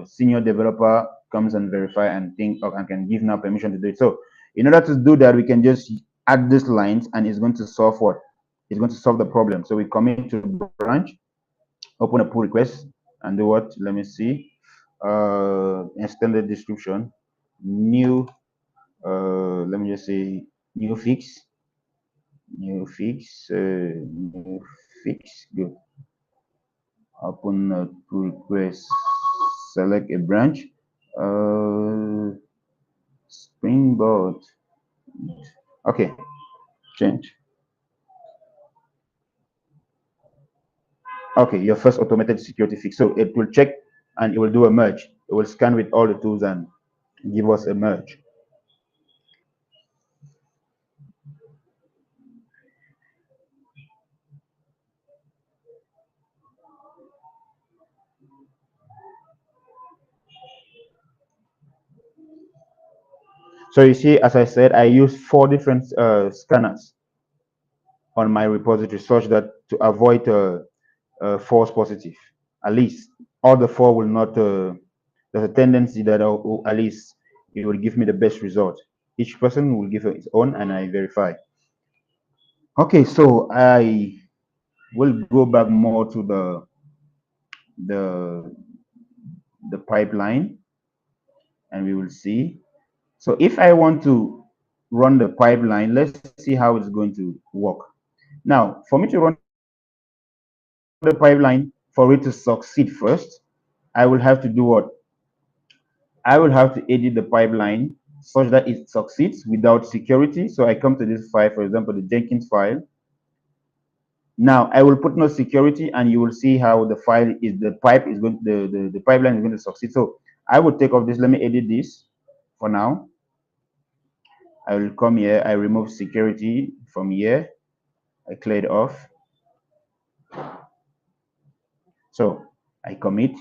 senior developer comes and verify and think and can give now permission to do it. So in order to do that, we can just add these lines and it's going to solve what? It's going to solve the problem. So we commit to branch, open a pull request and do what? Let me see. Extended description, new, let me just say new fix, new fix, new fix, good. Open a pull request, select a branch, Springboard. Okay, change. Okay, your first automated security fix. So it will check and it will do a merge. It will scan with all the tools and give us a merge. So you see, as I said, I use 4 different scanners on my repository such that to avoid false positive. At least all the 4 will not, there's a tendency that at least it will give me the best result. Each person will give its own and I verify. Okay, so I will go back more to the the pipeline and we will see. So if I want to run the pipeline, let's see how it's going to work. Now, for me to run the pipeline, for it to succeed first, I will have to do what? I will have to edit the pipeline such that it succeeds without security. So I come to this file, for example, the Jenkins file. Now I will put no security and you will see how the file is, the pipeline is going to succeed. So I will take off this. Let me edit this for now. I will come here. I remove security from here. I clear it off. So I commit.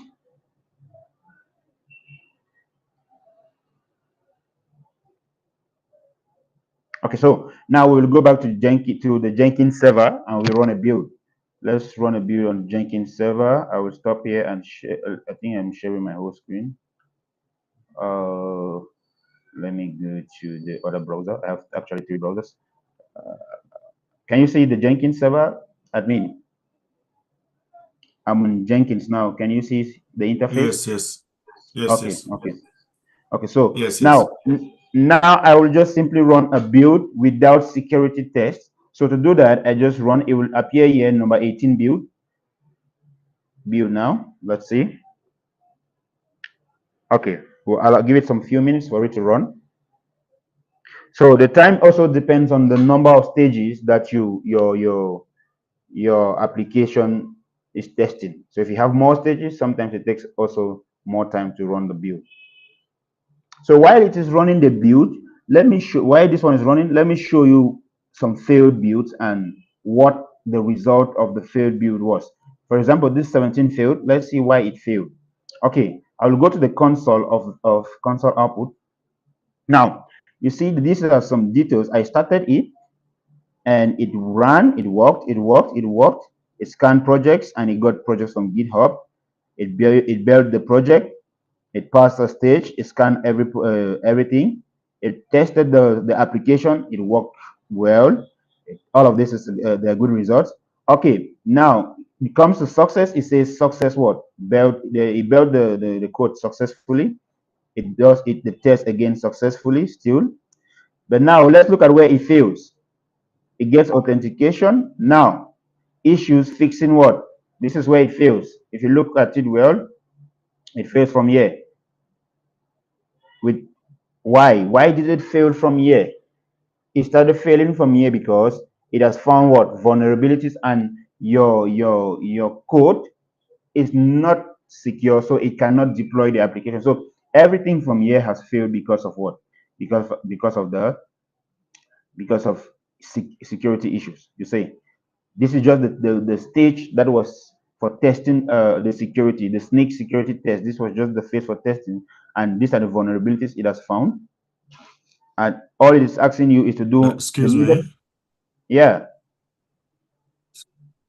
Okay, so now we'll go back to the Jenkins server and we run a build. Let's run a build on Jenkins server. I will stop here and share. I think I'm sharing my whole screen. Let me go to the other browser. I have actually three browsers. Can you see the Jenkins server? Admin, I'm on Jenkins now. Can you see the interface? Yes, yes, yes, Okay, yes, okay, okay. So yes, now, yes. now I will just simply run a build without security test. So to do that, I just run. It will appear here, number 18 build. Build now. Let's see. Okay, well, I'll give it some few minutes for it to run. So the time also depends on the number of stages that your application is testing. So if you have more stages, sometimes it takes also more time to run the build. So while it is running the build, let me show why this one is running. Let me show you some failed builds and what the result of the failed build was. For example, this 17 failed. Let's see why it failed. Okay, I will go to the console of console output. Now, you see, these are some details. I started it and it ran, it worked, it worked, it worked. It scanned projects and it got projects from GitHub. It built the project. It passed a stage. It scanned everything. It tested the application. It worked well. All of this is the good results. Okay, now it comes to success. It says success what? It built the code successfully. It does it the test again successfully still. But now let's look at where it fails. It gets authentication. Now, issues fixing what? This is where it fails. If you look at it well, it fails from here. With why? Why did it fail from here? It started failing from here because it has found what? Vulnerabilities, and your code is not secure, so it cannot deploy the application. So everything from here has failed because of what? Because of security issues. You say this is just the stage that was for testing the security, the snake security test. This was just the phase for testing, and these are the vulnerabilities it has found. And all it is asking you is to do the Excuse needed. me. Yeah.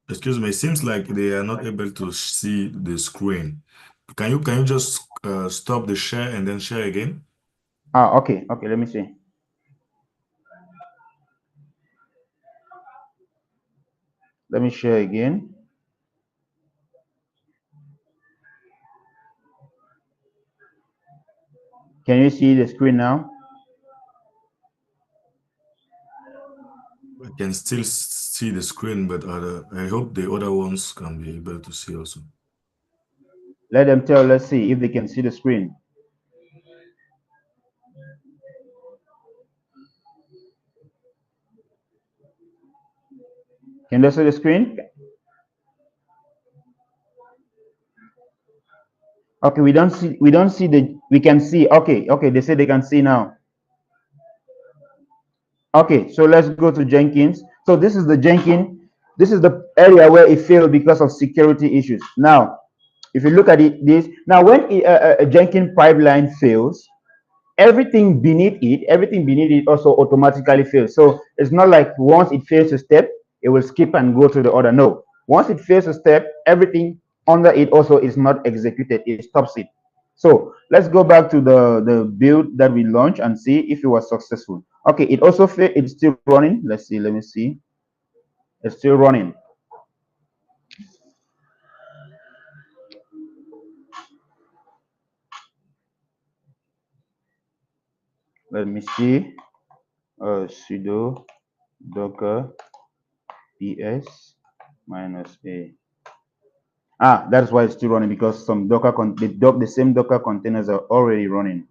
Excuse me. It seems like they are not able to see the screen. Can you just stop the share and then share again? Ah, okay. Okay. Let me see. Let me share again. Can you see the screen now? I can still see the screen, but I hope the other ones can be able to see also. Let them tell. Let's see if they can see the screen. Can they see the screen? Okay. We don't see. We don't see the. We can see. Okay. Okay. They say they can see now. Okay, so let's go to Jenkins. So this is the Jenkins. This is the area where it failed because of security issues. Now, if you look at it, this now when a Jenkins pipeline fails, everything beneath it also automatically fails. So it's not like once it fails a step, it will skip and go to the other. No, once it fails a step, everything under it also is not executed. It stops it. So let's go back to the build that we launched and see if it was successful. Okay, it also failed. It's still running. Let's see. Let me see. It's still running. Let me see. Sudo docker ps minus a. Ah, that's why it's still running, because some the same Docker containers are already running.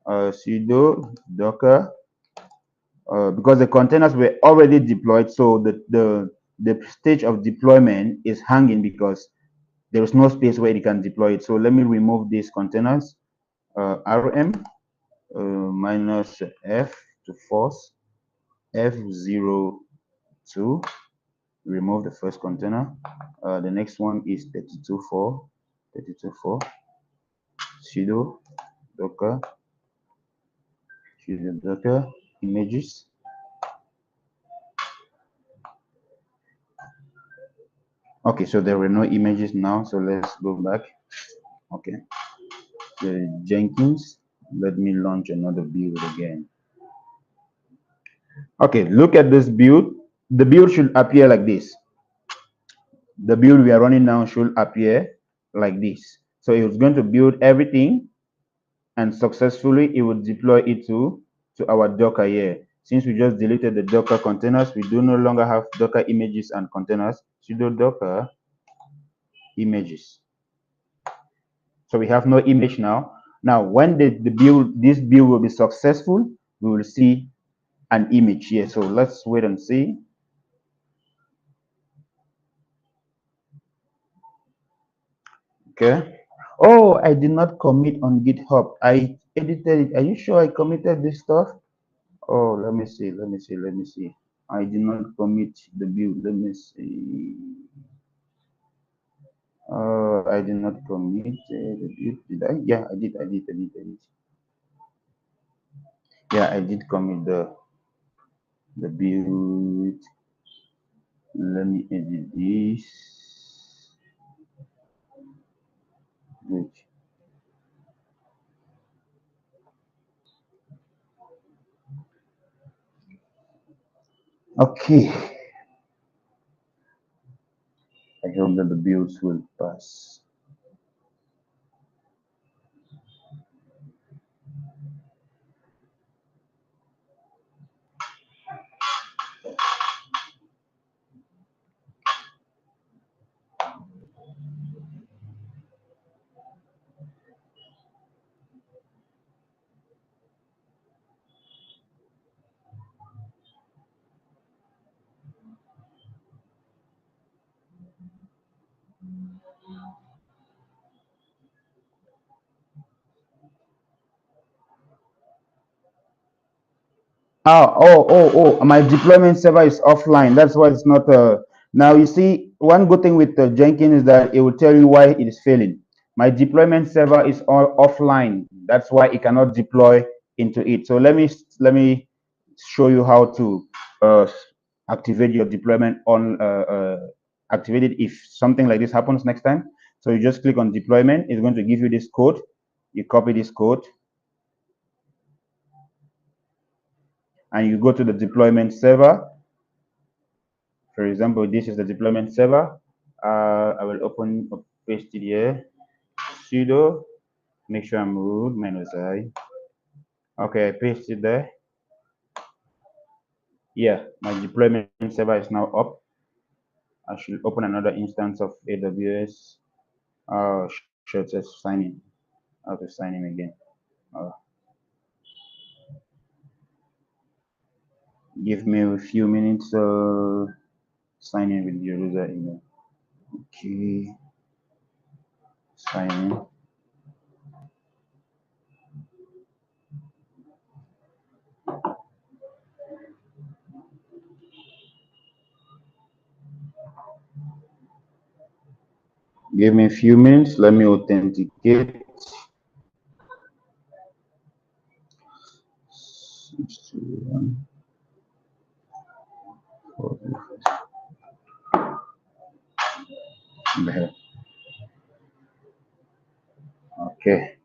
Sudo docker, because the containers were already deployed, so the stage of deployment is hanging because there is no space where it can deploy it. So let me remove these containers. Rm minus f to force f02. Remove the first container. The next one is 32.4. 32.4 sudo docker images. Okay, so there were no images now, so let's go back. Okay, the Jenkins, let me launch another build again. Okay, look at this build. The build should appear like this. The build we are running now should appear like this. So it was going to build everything, and successfully it would deploy it to our Docker here. Since we just deleted the Docker containers, we do no longer have Docker images and containers. Sudo docker images. So we have no image now. Now, when this build will be successful, we will see an image here. So let's wait and see. Okay. Oh, I did not commit on GitHub. I edited it. Are you sure I committed this stuff? Oh, let me see. I did not commit the build. Let me see. I did not commit the build. Did I? Yeah, I did. Yeah, I did commit the build. Let me edit this. Wait. Okay. I hope that the builds will pass. My deployment server is offline. That's why it's not. Now you see, one good thing with Jenkins is that it will tell you why it is failing. My deployment server is all offline. That's why it cannot deploy into it. So let me show you how to activate your deployment on activate it if something like this happens next time. So you just click on deployment. It's going to give you this code. You copy this code and you go to the deployment server. For example, this is the deployment server. I will paste it here. Sudo, make sure I'm root -I. Okay, I paste it there. Yeah, my deployment server is now up. I should open another instance of AWS. Should just sign in. I have to sign in again. Give me a few minutes. Sign in with your user email. Okay, sign in. Give me a few minutes. Let me authenticate. Okay.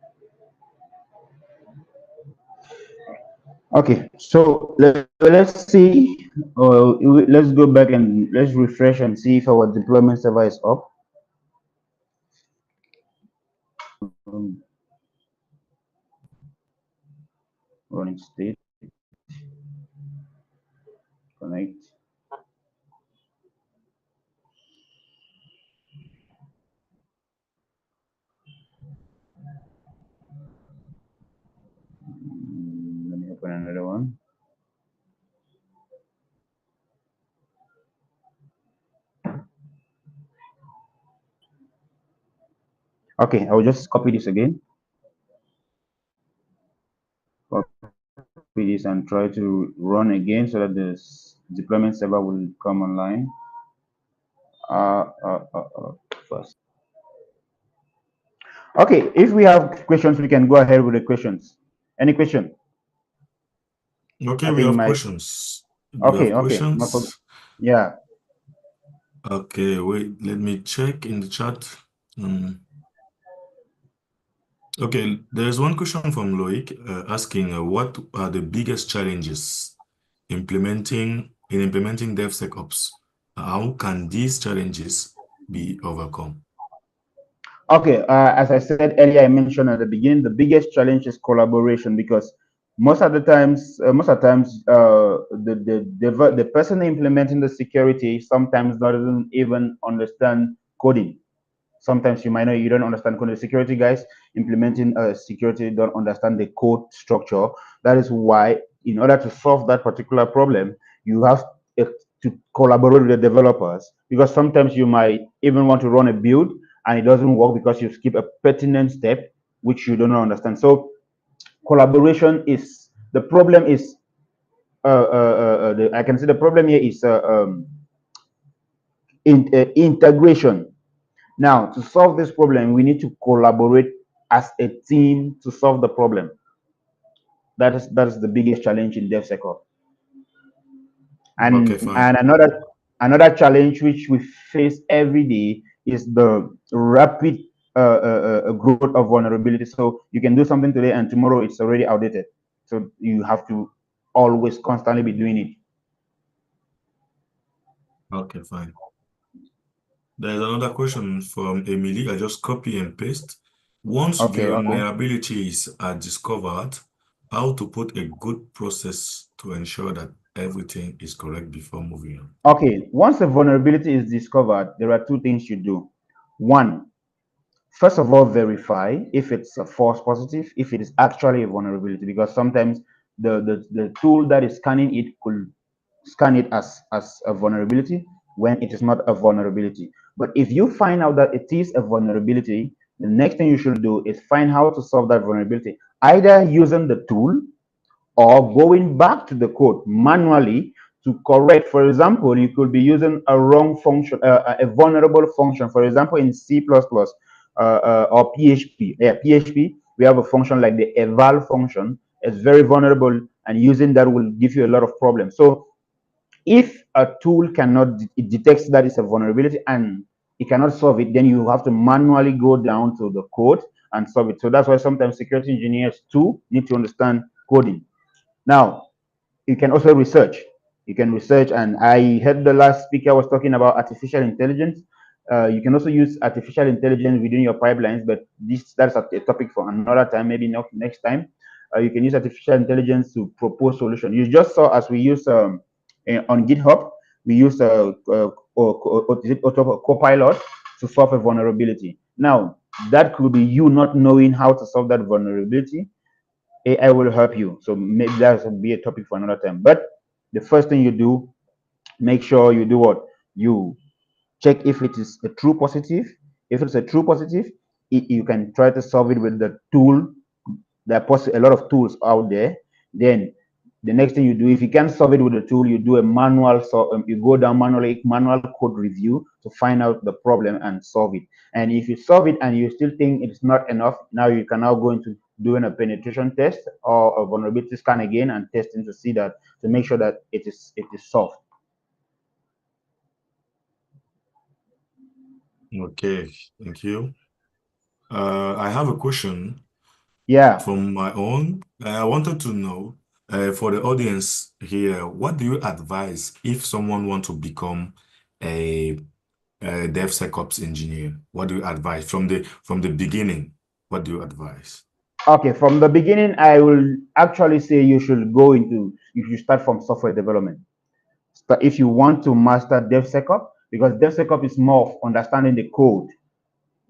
Okay, so let's see. Let's go back and let's refresh and see if our deployment server is up. Running state. Connect. Let me open another one. Okay, I will just copy this again. Copy this and try to run again so that the deployment server will come online. First. Okay, if we have questions, we can go ahead with the questions. Any question? Okay, I we think have my questions. We okay, have okay, no problem. questions. Yeah. Okay, wait, let me check in the chat. Hmm. Okay, there's one question from Loic asking what are the biggest challenges implementing DevSecOps? How can these challenges be overcome? Okay, as I said earlier, I mentioned at the beginning, the biggest challenge is collaboration because most of the times, the person implementing the security sometimes doesn't even understand coding. Sometimes you might know you don't understand code. The security guys implementing security don't understand the code structure. That is why, in order to solve that particular problem, you have uh, to collaborate with the developers, because sometimes you might even want to run a build and it doesn't work because you skip a pertinent step which you don't understand. So collaboration is the problem. Is I can say the problem here is integration. Now, to solve this problem, we need to collaborate as a team to solve the problem. That is the biggest challenge in DevSecOps. Okay, And fine. another challenge which we face every day is the rapid growth of vulnerability. So you can do something today and tomorrow it's already outdated. So you have to always constantly be doing it. Okay, fine. There's another question from Emily. I just copy and paste. Once Okay, okay. vulnerabilities are discovered, how to put a good process to ensure that everything is correct before moving on. Okay, once a vulnerability is discovered, there are two things you do. One, first of all, verify if it's a false positive, if it is actually a vulnerability, because sometimes the tool that is scanning it could scan it as a vulnerability when it is not a vulnerability. But if you find out that it is a vulnerability, the next thing you should do is find how to solve that vulnerability, either using the tool or going back to the code manually to correct. For example, you could be using a wrong function, a vulnerable function. For example, in C++ or PHP. Yeah, PHP, we have a function like the eval function. It's very vulnerable, and using that will give you a lot of problems. So if a tool cannot, it detects that it's a vulnerability and it cannot solve it, then you have to manually go down to the code and solve it. So that's why sometimes security engineers too need to understand coding. Now, you can also research. You can research, and I heard the last speaker was talking about artificial intelligence. You can also use artificial intelligence within your pipelines, but that's a topic for another time, maybe not next time. You can use artificial intelligence to propose solutions. You just saw as we use on GitHub, we use Copilot to solve a vulnerability. Now, that could be you not knowing how to solve that vulnerability. AI will help you. So maybe that will be a topic for another time. But the first thing you do, make sure you do what? You check if it is a true positive. If it's a true positive, you can try to solve it with the tool. There are a lot of tools out there. Then the next thing you do, if you can't solve it with the tool, you do a manual. So you go down manually, manual code review to find out the problem and solve it. And if you solve it and you still think it's not enough, now you can now go into doing a penetration test or a vulnerability scan again and testing to see that, to make sure that it is solved. Okay, thank you. I have a question Yeah. from my own. I wanted to know, for the audience here, what do you advise if someone wants to become a, a DevSecOps engineer? What do you advise from the beginning? What do you advise? Okay, from the beginning, I will actually say you should start from software development. If you want to master DevSecOps, because DevSecOps is more of understanding the code.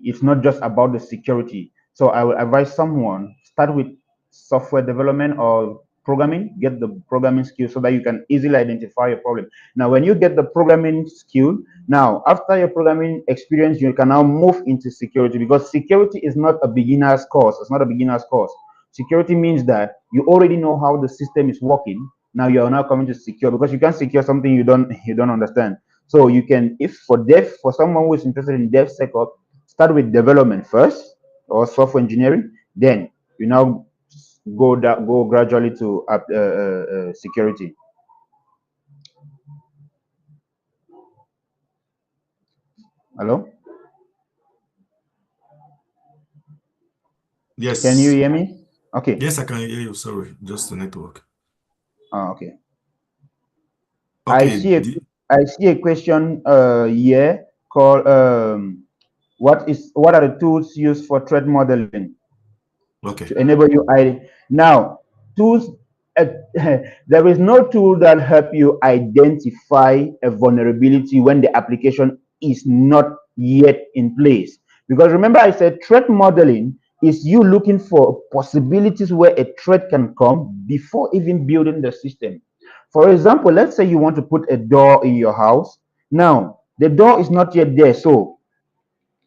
It's not just about the security. So I will advise someone start with software development or programming, get the programming skill so that you can easily identify a problem. Now, when you get the programming skill, now after your programming experience, you can now move into security, because security is not a beginner's course. It's not a beginner's course. Security means that you already know how the system is working. Now you are now coming to secure, because you can't secure something you don't understand. So you can, if for someone who is interested in DevSecOps, start with development first. or software engineering, then you now go gradually to security. Hello? Can you Yes. hear me? Okay. Yes, I can hear you. Sorry, just the network. Okay. I Okay. see a I see a question here called what are the tools used for threat modeling Okay. to enable you now tools uh, there is no tool that help you identify a vulnerability when the application is not yet in place, because remember I said threat modeling is you looking for possibilities where a threat can come before even building the system. For example, let's say you want to put a door in your house. Now the door is not yet there, so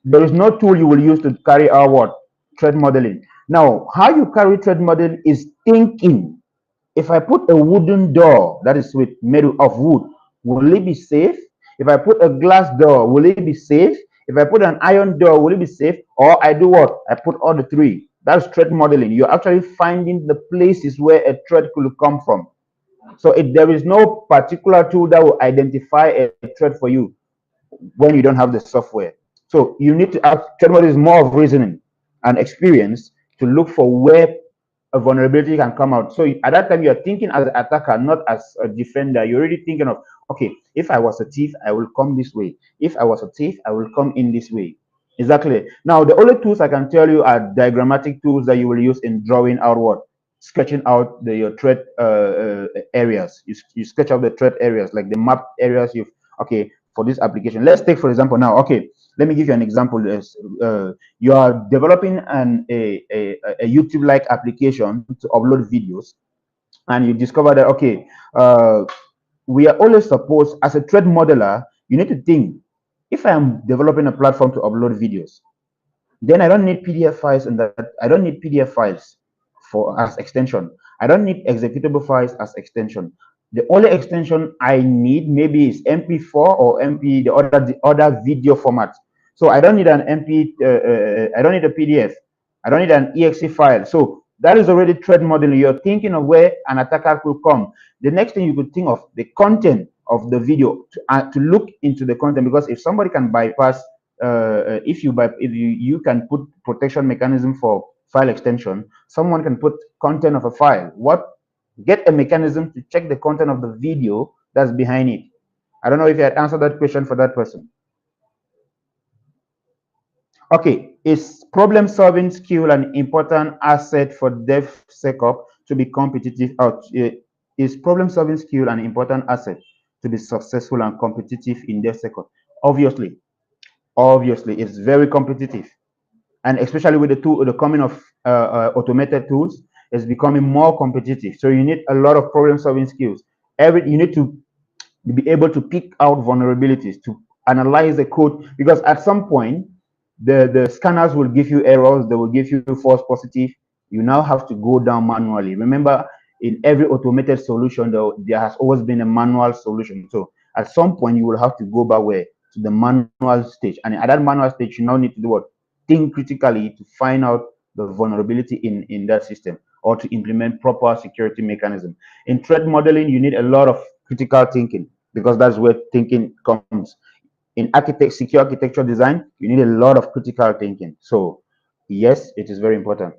there is no tool you will use to carry out what? Threat modeling. Now, how you carry threat modeling is thinking. If I put a wooden door that is made of wood, will it be safe? If I put a glass door, will it be safe? If I put an iron door, will it be safe? Or I do what? I put all the three. That's threat modeling. You're actually finding the places where a threat could come from. So there is no particular tool that will identify a threat for you when you don't have the software. So you need to ask, Tremor is more of reasoning and experience to look for where a vulnerability can come out. So at that time, you're thinking as an attacker, not as a defender. You're already thinking of, okay, if I was a thief, I will come this way. If I was a thief, I will come in this way. Exactly. Now, the only tools I can tell you are diagrammatic tools that you will use in drawing out what? Sketching out your threat areas. You sketch out the threat areas, like the map areas you've, okay, for this application. Let's take, for example, now, okay, let me give you an example. You are developing a YouTube-like application to upload videos, and you discover that, okay, we are always supposed, as a threat modeler, you need to think, if I am developing a platform to upload videos, then I don't need PDF files, and that I don't need PDF files for as extension. I don't need executable files as extension. The only extension I need maybe is MP4 or MP, the other video format. So I don't need an MP. I don't need a PDF. I don't need an exe file. So that is already threat modeling. You're thinking of where an attacker could come. The next thing you could think of the content of the video to look into the content, because if somebody can bypass if you can put protection mechanism for file extension, someone can put content of a file. Get a mechanism to check the content of the video that's behind it. I don't know if you had answered that question for that person. Okay, is problem solving skill an important asset for DevSecOps to be competitive? Is problem solving skill an important asset to be successful and competitive in DevSecOps? Obviously, it's very competitive, and especially with the coming of automated tools, it's becoming more competitive. So you need a lot of problem solving skills. You need to be able to pick out vulnerabilities, to analyze the code, because at some point the scanners will give you errors, they will give you false positive. You now have to go down manually. Remember, in every automated solution, there has always been a manual solution. So at some point you will have to go back where to the manual stage, and at that manual stage you now need to do what? Think critically to find out the vulnerability in that system, or to implement proper security mechanism. In threat modeling, you need a lot of critical thinking, because that's where thinking comes. In secure architecture design, you need a lot of critical thinking. So yes, it is very important.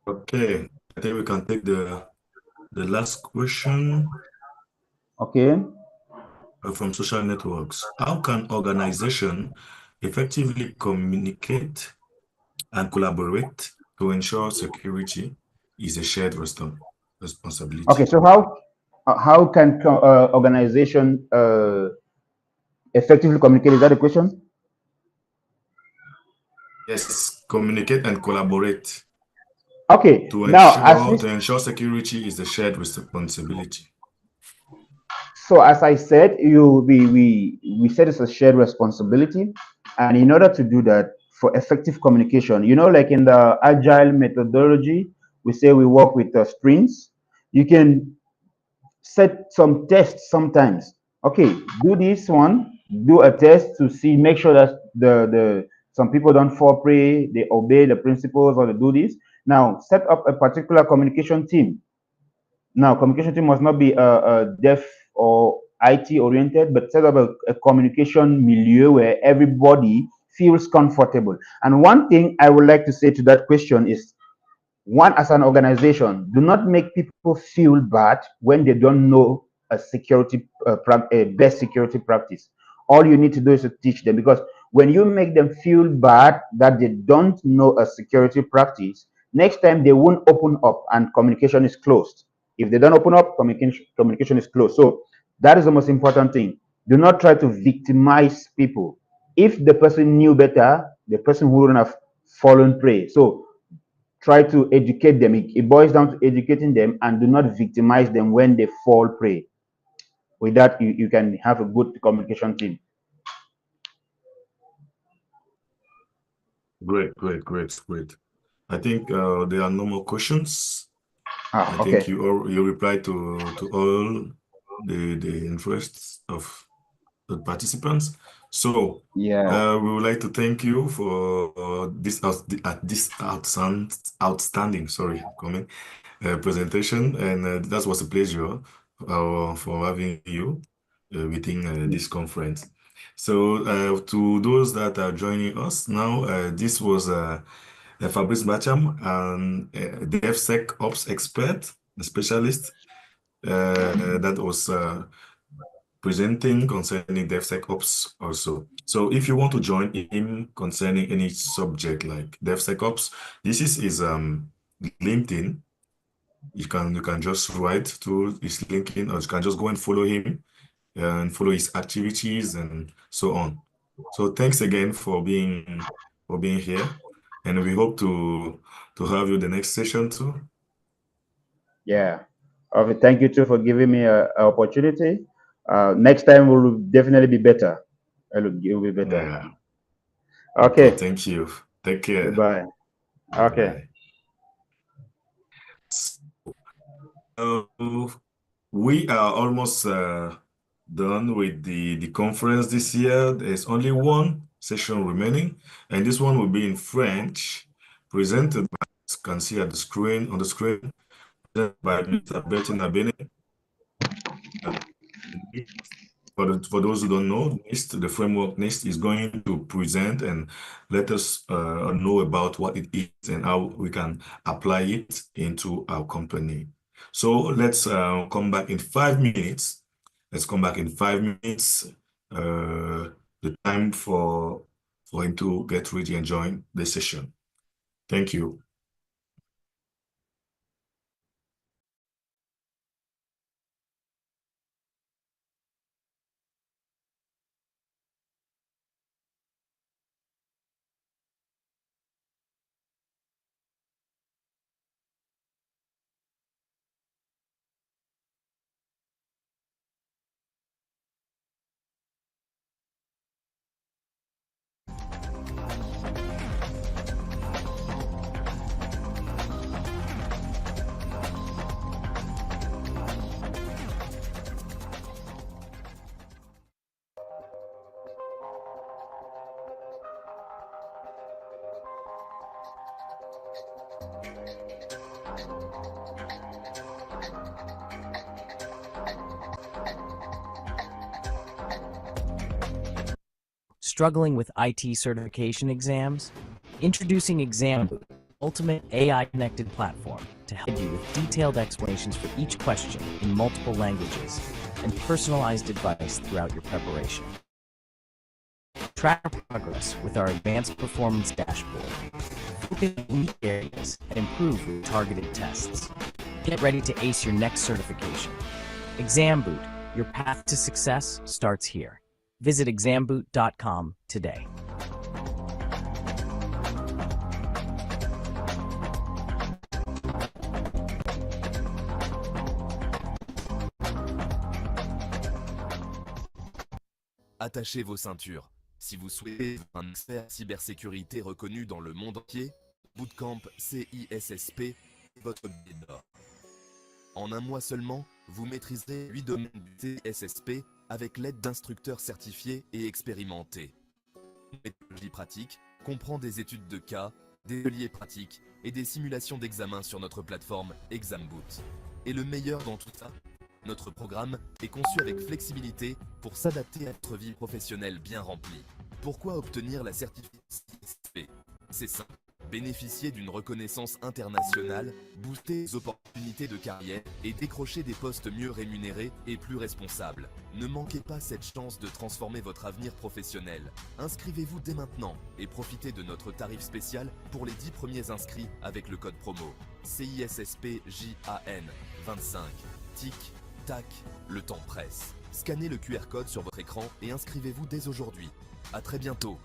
Okay. I think we can take the last question Okay. from social networks. How can organization effectively communicate and collaborate to ensure security is a shared Okay. responsibility? So how can organization effectively communicate? Is that the question? Yes, communicate and collaborate Okay. to Now, ensure security is a shared responsibility. so as I said, we said it's a shared responsibility, and in order to do that, for effective communication, like in the agile methodology, we say we work with sprints. You can set some tests sometimes. Okay, do this one, do a test to see, make sure that the some people don't fall prey, they obey the principles or they do this. Now, set up a particular communication team. Now, communication team must not be a deaf or IT oriented, but set up a communication milieu where everybody feels comfortable. And one thing I would like to say to that question is, one, as an organization, do not make people feel bad when they don't know a best security practice. All you need to do is to teach them, because when you make them feel bad that they don't know a security practice, next time they won't open up and communication is closed. If they don't open up, communication is closed. So that is the most important thing. Do not try to victimize people. If the person knew better, the person wouldn't have fallen prey. So try to educate them. It boils down to educating them, and do not victimize them when they fall prey. With that, you can have a good communication team. Great, great, great, great. I think there are no more questions. I think Okay. you replied to all the interests of the participants. So Yeah. we would like to thank you for this outstanding, sorry, comment presentation, and that was a pleasure for having you within this conference. So to those that are joining us now, this was Fabrice Bacham, a DevSecOps expert, a specialist that was presenting concerning DevSecOps also. So if you want to join him concerning any subject like DevSecOps, this is his LinkedIn. You can just write to his LinkedIn, or you can just go and follow him and follow his activities and so on. So thanks again for being here, and we hope to have you the next session too. Yeah. Okay. Thank you too for giving me a opportunity. Next time will definitely be better. It will be better. Yeah. Okay. Okay. Thank you. Take care. Goodbye. Okay. Bye. Uh, we are almost done with the conference this year. There's only one session remaining, and this one will be in French, presented by, as you can see at the screen, presented by Mr. Bettina Bene. For those who don't know, NIST, the framework NIST is going to present and let us know about what it is and how we can apply it into our company. So let's come back in 5 minutes. Let's come back in 5 minutes. The time for him to get ready and join the session. Thank you. Struggling with IT certification exams? Introducing ExamBoot, ultimate AI-connected platform to help you with detailed explanations for each question in multiple languages and personalized advice throughout your preparation. Track progress with our advanced performance dashboard. Focus on unique areas and improve with targeted tests. Get ready to ace your next certification. ExamBoot, your path to success starts here. Visit examboot.com today. Attachez vos ceintures. Si vous souhaitez un expert cybersécurité reconnu dans le monde entier, Bootcamp CISSP est votre billet d'or. En un mois seulement, vous maîtriserez 8 domaines du CISSP avec l'aide d'instructeurs certifiés et expérimentés. Une méthodologie pratique comprend des études de cas, des ateliers pratiques et des simulations d'examen sur notre plateforme ExamBoot. Et le meilleur dans tout ça, notre programme est conçu avec flexibilité pour s'adapter à votre vie professionnelle bien remplie. Pourquoi obtenir la certification CISP? C'est simple. Bénéficier d'une reconnaissance internationale, booster les opportunités de carrière et décrocher des postes mieux rémunérés et plus responsables. Ne manquez pas cette chance de transformer votre avenir professionnel. Inscrivez-vous dès maintenant et profitez de notre tarif spécial pour les 10 premiers inscrits avec le code promo CISSPJAN 25. Tic, tac, le temps presse. Scannez le QR code sur votre écran et inscrivez-vous dès aujourd'hui. À très bientôt.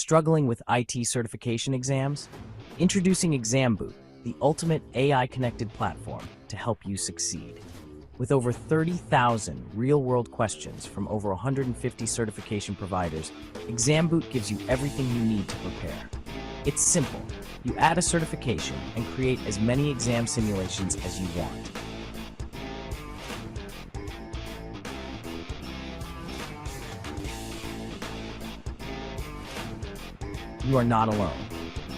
Struggling with IT certification exams? Introducing ExamBoot, the ultimate AI-connected platform to help you succeed. With over 30,000 real-world questions from over 150 certification providers, ExamBoot gives you everything you need to prepare. It's simple. You add a certification and create as many exam simulations as you want. You are not alone.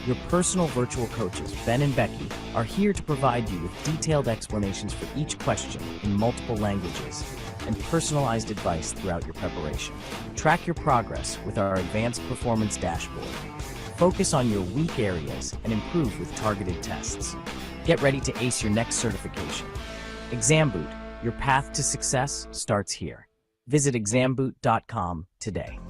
Your personal virtual coaches, Ben and Becky, are here to provide you with detailed explanations for each question in multiple languages and personalized advice throughout your preparation. Track your progress with our advanced performance dashboard. Focus on your weak areas and improve with targeted tests. Get ready to ace your next certification. ExamBoot, your path to success starts here. Visit examboot.com today.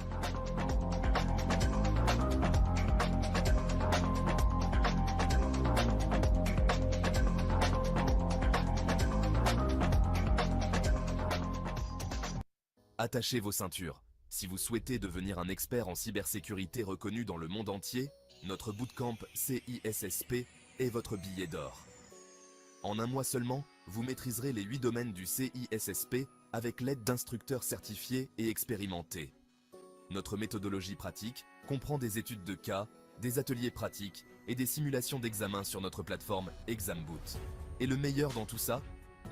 Attachez vos ceintures. Si vous souhaitez devenir un expert en cybersécurité reconnu dans le monde entier, notre bootcamp CISSP est votre billet d'or. En un mois seulement, vous maîtriserez les 8 domaines du CISSP avec l'aide d'instructeurs certifiés et expérimentés. Notre méthodologie pratique comprend des études de cas, des ateliers pratiques et des simulations d'examen sur notre plateforme ExamBoot. Et le meilleur dans tout ça,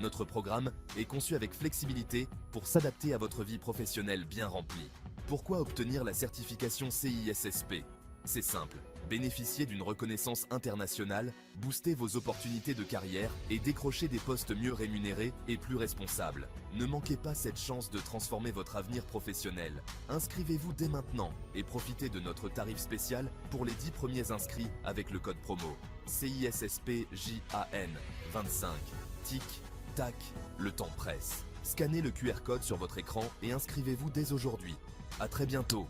notre programme est conçu avec flexibilité pour s'adapter à votre vie professionnelle bien remplie. Pourquoi obtenir la certification CISSP? C'est simple. Bénéficiez d'une reconnaissance internationale, boostez vos opportunités de carrière et décrochez des postes mieux rémunérés et plus responsables. Ne manquez pas cette chance de transformer votre avenir professionnel. Inscrivez-vous dès maintenant et profitez de notre tarif spécial pour les 10 premiers inscrits avec le code promo CISSPJAN 25. Tic, tac, le temps presse. Scannez le QR code sur votre écran et inscrivez-vous dès aujourd'hui. À très bientôt.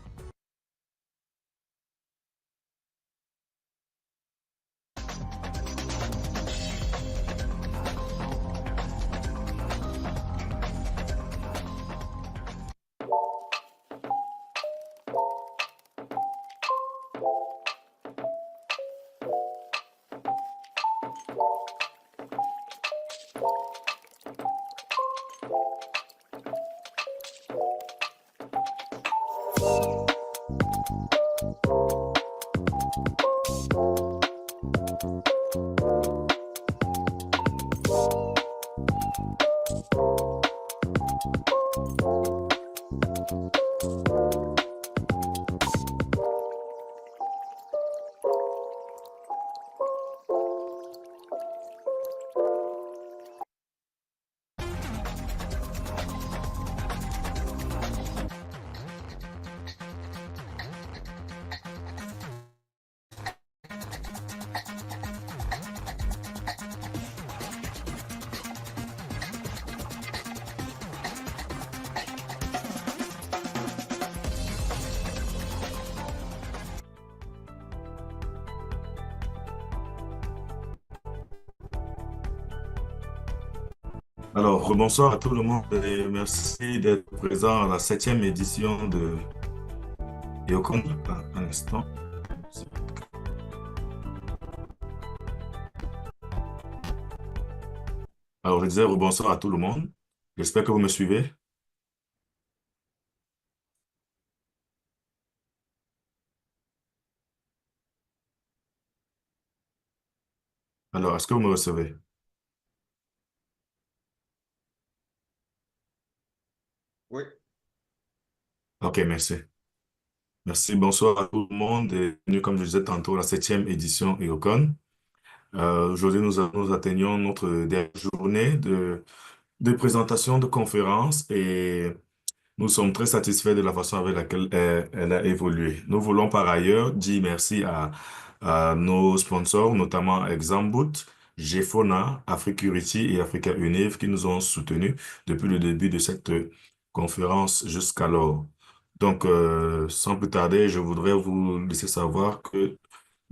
Alors, bonsoir à tout le monde et merci d'être présent à la septième édition de EOCON. Un instant. Alors, je disais bonsoir à tout le monde. J'espère que vous me suivez. Alors, est-ce que vous me recevez? Oui, Ok, merci. Merci, bonsoir à tout le monde et bienvenue, comme je disais tantôt, à la septième édition EOCON. Aujourd'hui, nous atteignons notre dernière journée de présentation de conférences et nous sommes très satisfaits de la façon avec laquelle elle a évolué. Nous voulons par ailleurs dire merci à nos sponsors, notamment Examboot, GFONA, Africurity et Africa Univ qui nous ont soutenus depuis le début de cette conférence jusqu'alors. Donc, sans plus tarder, je voudrais vous laisser savoir que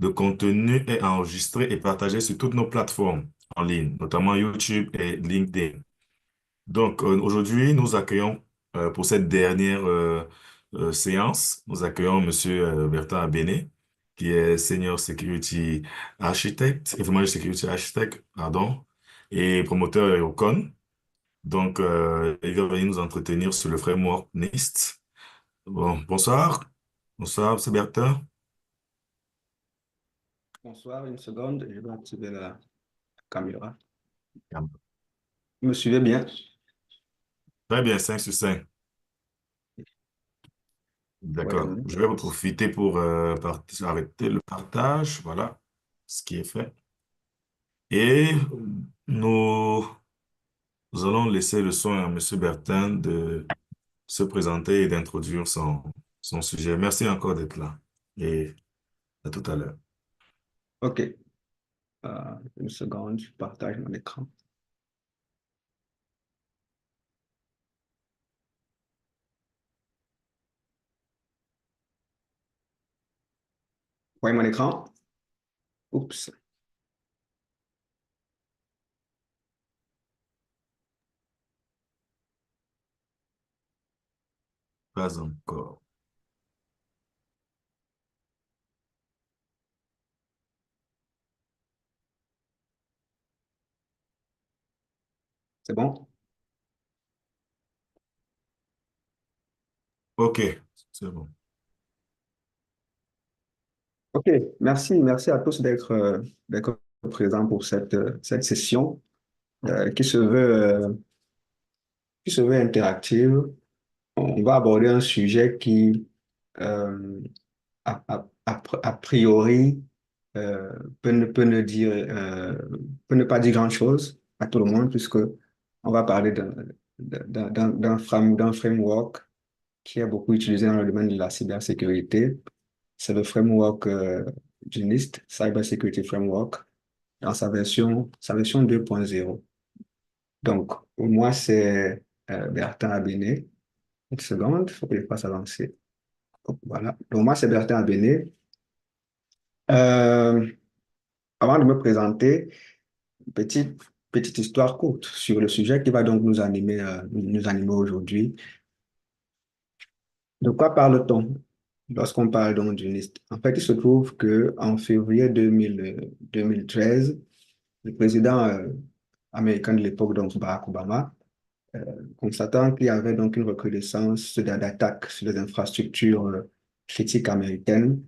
le contenu est enregistré et partagé sur toutes nos plateformes en ligne, notamment YouTube et LinkedIn. Donc, aujourd'hui, nous accueillons pour cette dernière séance, nous accueillons Monsieur Bertrand Abéné, qui est Senior Security Architect, Information Security Architect, pardon, et promoteur EOCON. Donc, il va venir nous entretenir sur le framework NIST. Bon, bonsoir. Bonsoir, Monsieur Bertrand. bonsoir, une seconde, je vais activer la caméra. Vous me suivez bien? Très bien, 5 sur 5. Voilà. D'accord. Je vais en profiter pour arrêter le partage. Voilà ce qui est fait. Et nous, nous allons laisser le soin à Monsieur Bertin de se présenter et d'introduire son sujet. Merci encore d'être là et à tout à l'heure. OK. Une seconde, je partage mon écran. Vous voyez mon écran? Oups. Pas encore. C'est bon? OK, c'est bon. OK. Merci à tous d'être présents pour cette session qui qui se veut interactive. On va aborder un sujet qui, euh, a priori, peut ne pas dire grand-chose à tout le monde, puisque on va parler d'un framework qui est beaucoup utilisé dans le domaine de la cybersécurité. C'est le framework du NIST, Cyber Security Framework, dans sa version 2.0. Donc, moi, c'est Bertin Abené. Une seconde, il faut que je fasse avancer. Donc, voilà. Donc, moi, c'est Bertin Abené. Euh, Avant de me présenter, petite histoire courte sur le sujet qui va donc nous animer aujourd'hui. De quoi parle-t-on lorsqu'on parle donc du NIST? En fait, il se trouve qu'en février 2013, le président américain de l'époque, donc Barack Obama, constatant qu'il y avait donc une recrudescence d'attaques sur les infrastructures critiques américaines,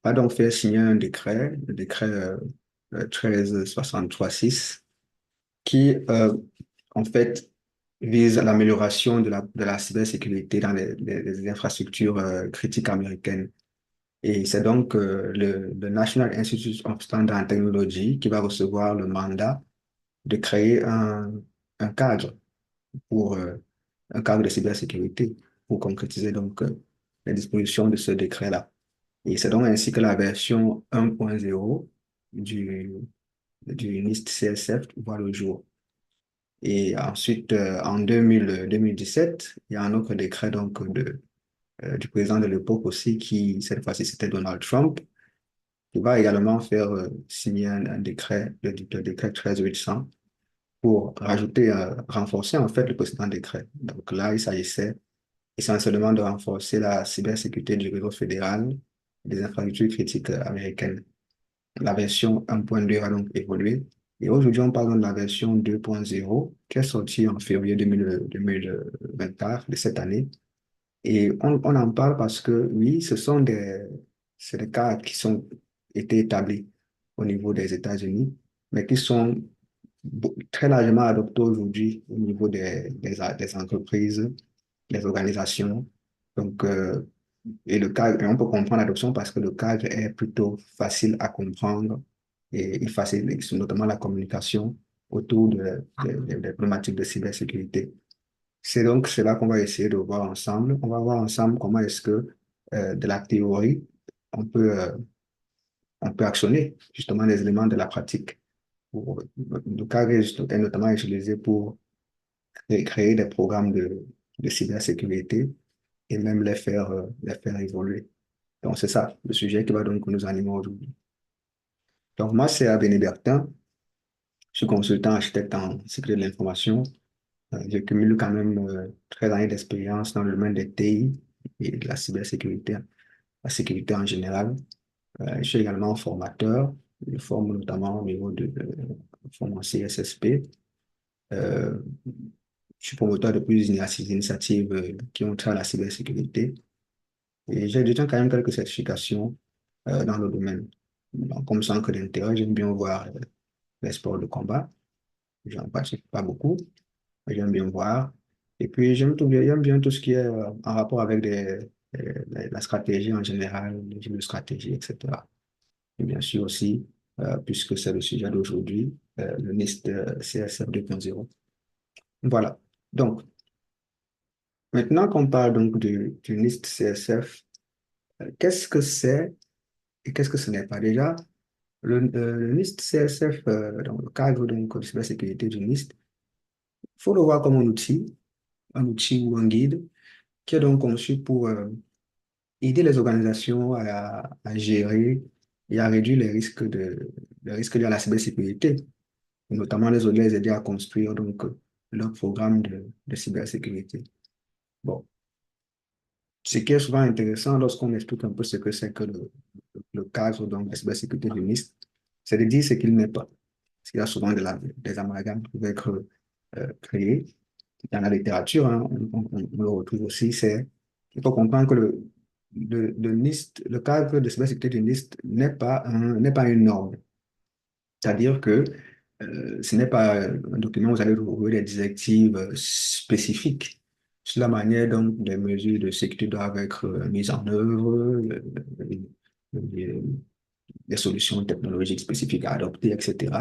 a donc fait signer un décret, le décret 1363-6, qui en fait vise à l'amélioration de la cybersécurité dans les infrastructures critiques américaines. Et c'est donc le National Institute of Standard and Technology qui va recevoir le mandat de créer un cadre pour un cadre de cybersécurité pour concrétiser donc les dispositions de ce décret-là. Et c'est donc ainsi que la version 1.0 du, du NIST CSF voit le jour. Et ensuite, en 2017, il y a un autre décret donc, du président de l'époque aussi, qui cette fois-ci c'était Donald Trump, qui va également faire signer un décret, le décret 13800, pour rajouter, renforcer en fait le précédent décret. Donc là, il s'agissait essentiellement de renforcer la cybersécurité du réseau fédéral des infrastructures critiques américaines. La version 1.2 a donc évolué. Et aujourd'hui, on parle de la version 2.0 qui est sortie en février 2024 de cette année. Et on en parle parce que, oui, c'est des cas qui sont été établis au niveau des États-Unis, mais qui sont très largement adoptés aujourd'hui au niveau des entreprises, des organisations. Donc, et le cadre, et on peut comprendre l'adoption parce que le cadre est plutôt facile à comprendre et il facilite notamment la communication autour des problématiques de cybersécurité. C'est donc cela qu'on va essayer de voir ensemble. On va voir ensemble comment est-ce que de la théorie, on peut, euh, on peut actionner justement les éléments de la pratique. Le cadre est notamment utilisé pour créer des programmes de cybersécurité et même les faire évoluer. Donc, c'est ça, le sujet qui va donc nous animer aujourd'hui. Donc, moi, c'est Abéné Bertin. Je suis consultant architecte en sécurité de l'information. Je cumule quand même 13 années d'expérience dans le domaine des TI et de la cybersécurité, la sécurité en général. Je suis également formateur. Je forme notamment au niveau de forme en CSSP. Euh, je suis promoteur de plusieurs initiatives qui ont trait à la cybersécurité. Et j'ai déjà quand même quelques certifications dans le domaine. Donc, comme centre d'intérêt, j'aime bien voir les sports de combat. J'en pratique pas beaucoup, mais j'aime bien voir. Et puis, j'aime bien tout ce qui est en rapport avec la stratégie en général, les jeux de stratégie, etc. Et bien sûr aussi, puisque c'est le sujet d'aujourd'hui, le NIST CSF 2.0. Voilà. Donc, maintenant qu'on parle donc du NIST CSF, qu'est-ce que c'est et qu'est-ce que ce n'est pas? Déjà, le NIST CSF, dans le cadre donc, de cybersécurité du NIST, il faut le voir comme un outil ou un guide qui est donc conçu pour aider les organisations à gérer et à réduire les risques liés à la cybersécurité, et notamment les aider à construire donc, leur programme de cybersécurité. Bon, ce qui est souvent intéressant lorsqu'on explique un peu ce que c'est que le cadre donc, de la cybersécurité du NIST, c'est de dire ce qu'il n'est pas. Parce qu'il y a souvent des amalgames qui peuvent être créés. Dans la littérature, hein, on le retrouve aussi, il faut comprendre que le NIST, le cadre de cybersécurité du NIST n'est pas une norme. C'est-à-dire que ce n'est pas un document où vous allez trouver des directives spécifiques sur la manière dont les mesures de sécurité doivent être mises en œuvre, des, des solutions technologiques spécifiques à adopter, etc.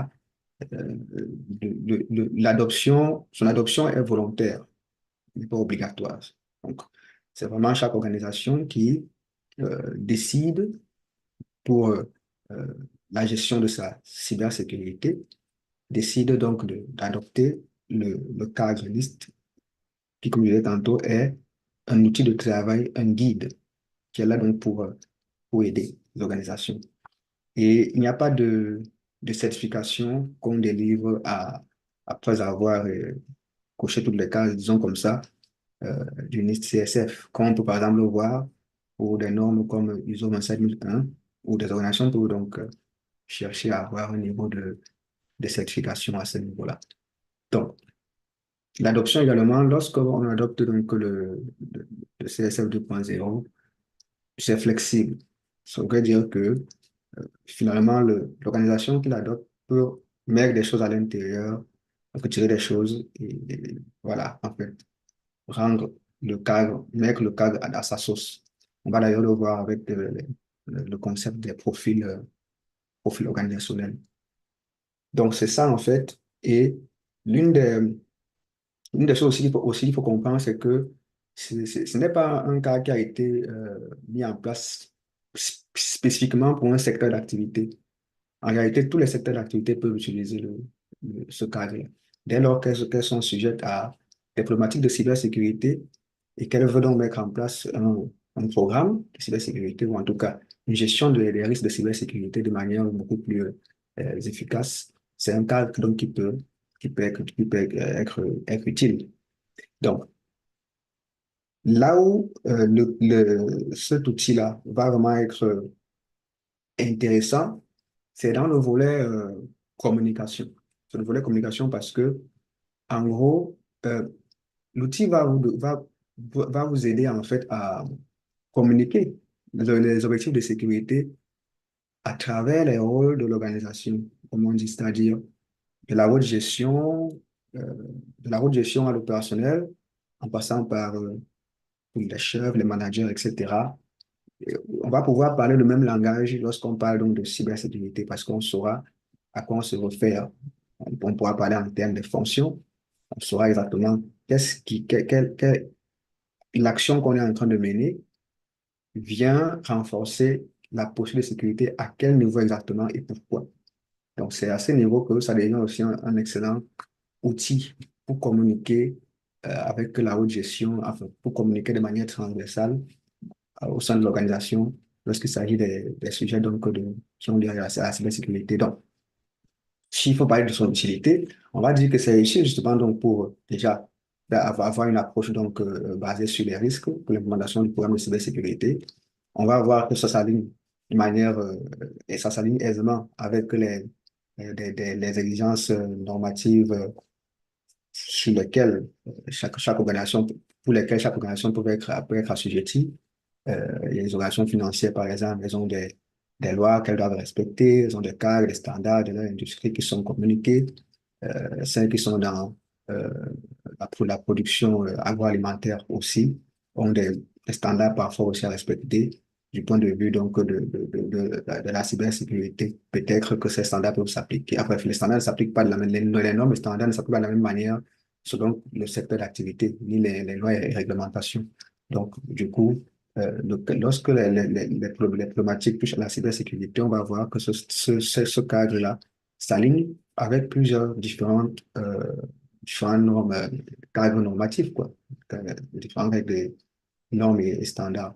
Son adoption est volontaire, n'est pas obligatoire. Donc, c'est vraiment chaque organisation qui décide pour la gestion de sa cybersécurité, décide donc d'adopter le cadre NIST, qui, comme je disais tantôt, est un outil de travail, un guide, qui est là donc pour aider les organisations. Et il n'y a pas de certification qu'on délivre après avoir coché toutes les cases, disons comme ça, du NIST CSF, comme on peut par exemple le voir pour des normes comme ISO 27001, où des organisations peuvent donc chercher à avoir un niveau de certification à ce niveau-là. Donc, l'adoption également, lorsqu'on adopte donc le CSF 2.0, c'est flexible. Ça veut dire que finalement, l'organisation qui l'adopte peut mettre des choses à l'intérieur, retirer des choses et voilà, en fait, rendre mettre le cadre à sa sauce. On va d'ailleurs le voir avec le concept des profils organisationnels. Donc, c'est ça, en fait. Et l'une des, l'une des choses aussi qu'il faut comprendre, c'est que ce n'est pas un cas qui a été mis en place spécifiquement pour un secteur d'activité. En réalité, tous les secteurs d'activité peuvent utiliser ce cadre dès lors qu'elles sont sujettes à des problématiques de cybersécurité et qu'elles veulent donc mettre en place un programme de cybersécurité ou en tout cas une gestion des risques de cybersécurité de manière beaucoup plus efficace. C'est un cadre donc, qui peut être utile. Donc, là où cet outil-là va vraiment être intéressant, c'est dans le volet communication. C'est le volet communication parce que, en gros, l'outil va vous aider en fait à communiquer les objectifs de sécurité à travers les rôles de l'organisation, comme on dit, c'est-à-dire de la haute gestion, de la haute gestion à l'opérationnel, en passant par les chefs, les managers, etc. On va pouvoir parler le même langage lorsqu'on parle donc de cybersécurité parce qu'on saura à quoi on se réfère. On pourra parler en termes de fonctions. On saura exactement l'action qu'on est en train de mener vient renforcer la posture de sécurité, à quel niveau exactement et pourquoi. Donc, c'est à ce niveau que ça devient aussi un excellent outil pour communiquer avec la haute gestion, enfin, pour communiquer de manière transversale au sein de l'organisation lorsqu'il s'agit des sujets donc, qui ont lié à la cybersécurité. Donc, s'il faut parler de son utilité, on va dire que c'est utile justement donc, pour déjà avoir une approche donc, basée sur les risques pour l'implémentation du programme de cybersécurité. On va voir que ça s'aligne de manière, et ça s'aligne aisément avec les exigences normatives sur lesquelles chaque organisation, pour lesquelles chaque organisation peut être assujettie. Les organisations financières, par exemple, elles ont des lois qu'elles doivent respecter, elles ont des cadres, des standards de leur industrie qui sont communiqués. Celles qui sont dans euh, la production agroalimentaire aussi ont des standards parfois aussi à respecter du point de vue donc de la cybersécurité. Peut-être que ces standards peuvent s'appliquer. Enfin, les standards ne s'appliquent pas de la même, les normes et standards ne s'appliquent pas de la même manière selon le secteur d'activité, ni les lois et réglementations. Donc, du coup, lorsque les problématiques touchent à la cybersécurité, on va voir que ce cadre-là s'aligne avec plusieurs différentes normes, cadres normatifs, quoi, différentes règles, normes et standards.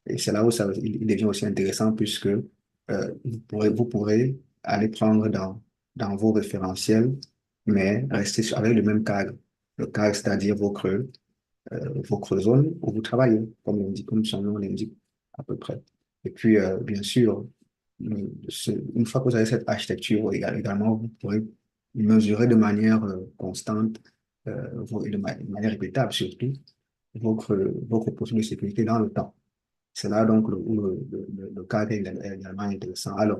Et c'est là où il devient aussi intéressant puisque vous pourrez aller prendre dans vos référentiels, mais rester avec le même cadre. Le cadre, c'est-à-dire vos zones où vous travaillez, comme son nom l'indique à peu près. Et puis, bien sûr, une fois que vous avez cette architecture, également, vous pourrez mesurer de manière constante et de manière répétable surtout votre posture de sécurité dans le temps. C'est là donc où le cadre est également intéressant. Alors,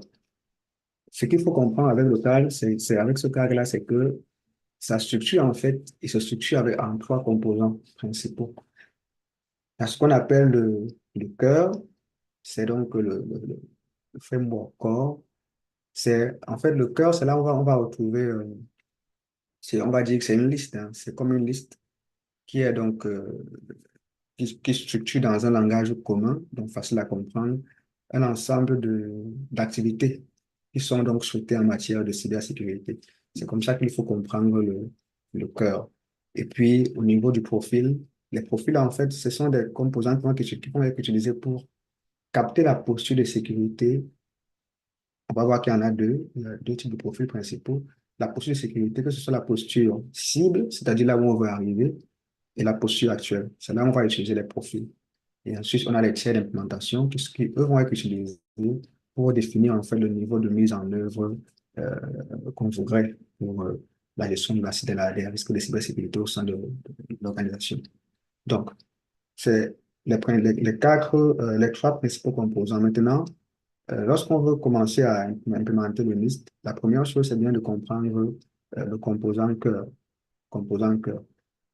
ce qu'il faut comprendre avec le cadre, c'est avec ce cadre-là, c'est que sa structure, en fait, il se structure en trois composants principaux. Il y a ce qu'on appelle le cœur, c'est donc framework core, c'est en fait le cœur, c'est là où on va retrouver, on va dire que c'est une liste, hein. C'est comme une liste qui est donc qui structure dans un langage commun, donc facile à comprendre, un ensemble d'activités qui sont donc souhaitées en matière de cybersécurité. C'est comme ça qu'il faut comprendre le cœur. Et puis, au niveau du profil, les profils, en fait, ce sont des composants qui vont être utilisés pour capter la posture de sécurité. On va voir qu'il y en a deux. Il y a deux types de profils principaux. La posture de sécurité, que ce soit la posture cible, c'est-à-dire là où on veut arriver, et la posture actuelle. C'est là où on va utiliser les profils. Et ensuite, on a les tiers d'implémentation, qui, eux, vont être utilisés pour définir en fait le niveau de mise en œuvre qu'on voudrait pour la gestion des risques de cybersécurité au sein de l'organisation. Donc, c'est les quatre, les trois principaux composants. Maintenant, lorsqu'on veut commencer à implémenter le NIST, la première chose, c'est bien de comprendre le composant cœur. Composant cœur.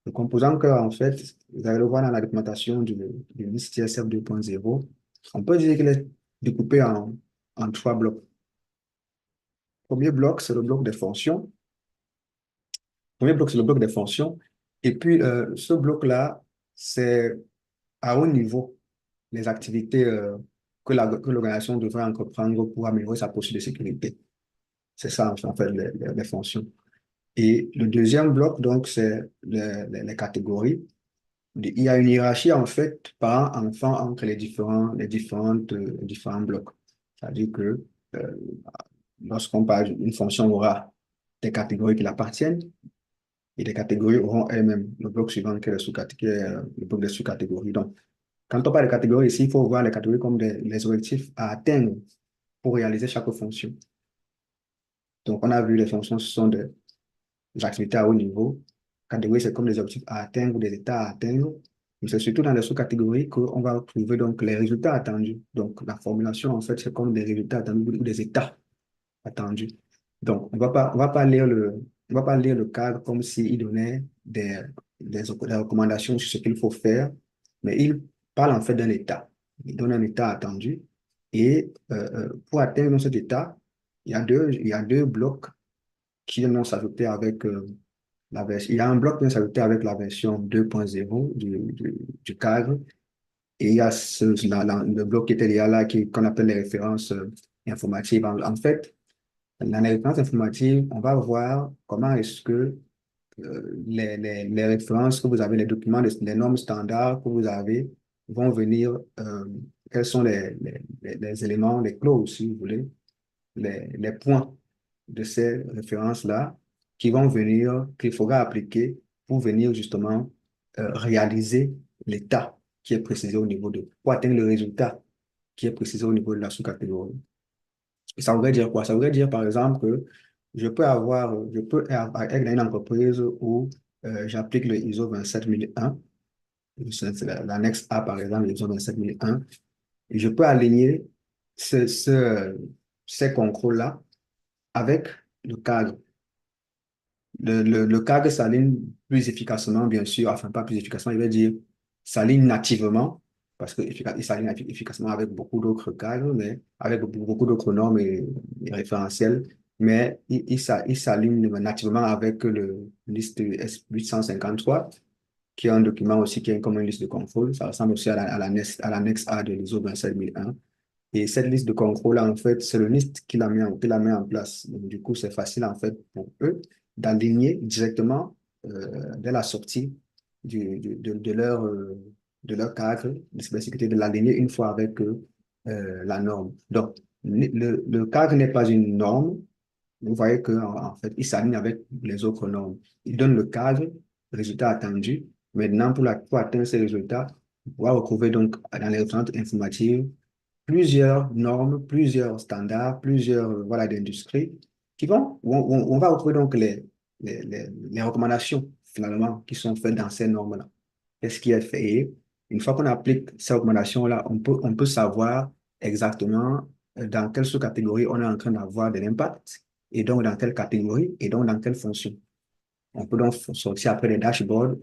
Le composant cœur, en fait, vous allez le voir dans la documentation du NIST TSF 2.0. On peut dire qu'il est découpé en trois blocs. Le premier bloc, c'est le bloc des fonctions. Le premier bloc, c'est le bloc des fonctions. Et puis, ce bloc-là, c'est à haut niveau les activités que l'organisation devrait entreprendre pour améliorer sa posture de sécurité. C'est ça, en fait, les fonctions. Et le deuxième bloc, donc, c'est les catégories. Il y a une hiérarchie, en fait, par enfant entre les différents blocs. C'est-à-dire que euh, lorsqu'on parle d'une fonction, aura des catégories qui l'appartiennent et les catégories auront elles-mêmes le bloc suivant qui est, le bloc des sous-catégories. Donc, quand on parle de catégories ici, il faut voir les catégories comme les objectifs à atteindre pour réaliser chaque fonction. Donc, on a vu les fonctions, ce sont des activités à haut niveau. Catégories, c'est comme des objectifs à atteindre ou des états à atteindre. Mais c'est surtout dans les sous-catégories qu'on va trouver donc les résultats attendus. Donc, la formulation, en fait, c'est comme des résultats attendus ou des états attendus. Donc, on va pas lire le cadre comme s'il donnait des recommandations sur ce qu'il faut faire, mais il parle en fait d'un état. Il donne un état attendu. Et pour atteindre cet état, il y a deux blocs qui vont s'ajouter avec la version. Il y a un bloc qui vient s'ajouter avec la version 2.0 du cadre. Et il y a le bloc qui était là, qu'on appelle les références informatives. En fait, dans les références informatives, on va voir comment est-ce que les références que vous avez, les documents, les normes standards que vous avez vont venir, quels sont les éléments, les clauses, si vous voulez, les points de ces références-là qui vont venir, qu'il faudra appliquer pour venir justement réaliser l'état qui est précisé au niveau pour atteindre le résultat qui est précisé au niveau de la sous-catégorie. Et ça voudrait dire quoi? Ça voudrait dire, par exemple, que je peux être dans une entreprise où j'applique le ISO 27001, c'est l'annexe A, par exemple, l'ISO 27001, et je peux aligner ces contrôles-là avec le cadre. Le cadre s'aligne plus efficacement, bien sûr, enfin pas plus efficacement, il va dire s'aligne nativement, parce qu'il s'aligne efficacement avec beaucoup d'autres cadres, mais avec beaucoup d'autres normes et référentiels, mais il s'aligne nativement avec le liste S853, qui est un document aussi qui est comme une liste de contrôle. Ça ressemble aussi à l'annexe A de l'ISO 27001. Et cette liste de contrôle, en fait, c'est le NIST qui la met en place. Donc, du coup, c'est facile, en fait, pour eux d'aligner directement, dès la sortie de leur cadre de cybersécurité, de l'aligner une fois avec la norme. Donc, le cadre n'est pas une norme. Vous voyez en fait, il s'aligne avec les autres normes. Il donne le cadre, le résultat attendu. Maintenant, pour atteindre ces résultats, on va retrouver donc dans les références informatives plusieurs normes, plusieurs standards, plusieurs voilà, d'industries on va retrouver donc les recommandations finalement qui sont faites dans ces normes-là. Qu'est-ce qui est fait? Et une fois qu'on applique ces recommandations-là, on peut savoir exactement dans quelle sous-catégorie on est en train d'avoir de l'impact et donc dans quelle catégorie et donc dans quelle fonction. On peut donc sortir après des dashboards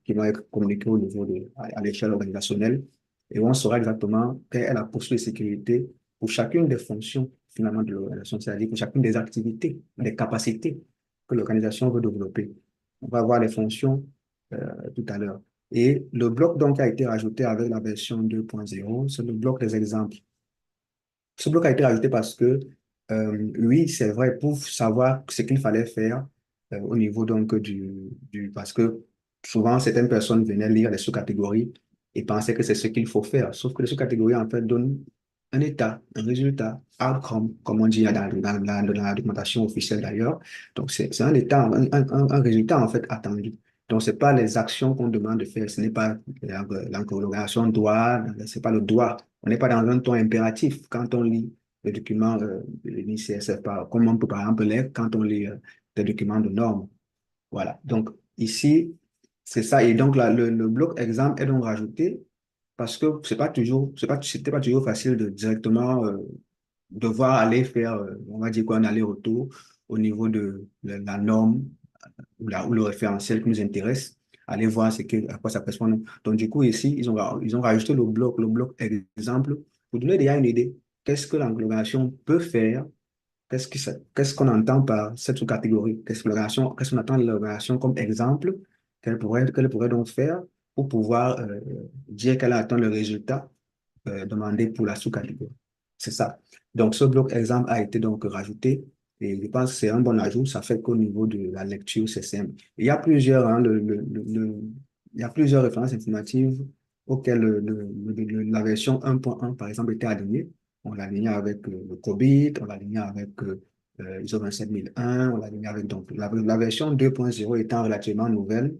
qui vont être communiqués au niveau à l'échelle organisationnelle et on saura exactement quelle est la posture de sécurité pour chacune des fonctions finalement de l'organisation, c'est-à-dire pour chacune des activités, des capacités que l'organisation veut développer. On va voir les fonctions tout à l'heure. Et le bloc donc a été rajouté avec la version 2.0, c'est le bloc des exemples. Ce bloc a été rajouté parce que, oui, c'est vrai, pour savoir ce qu'il fallait faire au niveau donc parce que souvent certaines personnes venaient lire les sous-catégories et pensaient que c'est ce qu'il faut faire. Sauf que les sous-catégories, en fait, donnent un état, un résultat, outcome, comme on dit dans la documentation officielle d'ailleurs. Donc, c'est un état, un résultat, en fait, attendu. Donc, ce n'est pas les actions qu'on demande de faire, ce n'est pas l'organisation doit, ce n'est pas le droit. On n'est pas dans un ton impératif quand on lit le document de l'ICSF, comme on peut par exemple lire quand on lit des documents de normes. Voilà. Donc, ici, c'est ça. Et donc, là, le bloc exemple est donc rajouté parce que c'était pas toujours facile de directement devoir aller faire, on va dire quoi, un aller-retour au niveau de la norme ou le référentiel qui nous intéresse, aller voir à quoi ça correspond. Donc, du coup, ici, ils ont rajouté le bloc exemple, pour donner déjà une idée. Qu'est-ce que l'englomération peut faire? Qu'est-ce qu'on entend par cette sous-catégorie? Qu'est-ce qu'on attend de l'organisation comme exemple qu'elle pourrait donc faire pour pouvoir dire qu'elle attend le résultat demandé pour la sous-catégorie. C'est ça. Donc, ce bloc exemple a été donc rajouté et je pense que c'est un bon ajout. Ça fait qu'au niveau de la lecture, c'est simple. Il y a plusieurs, hein, il y a plusieurs références informatives auxquelles la version 1.1, par exemple, était alignée. On l'a aligné avec le COVID, on l'a aligné avec ISO 27001, on l'a aligné avec donc la version 2.0 étant relativement nouvelle.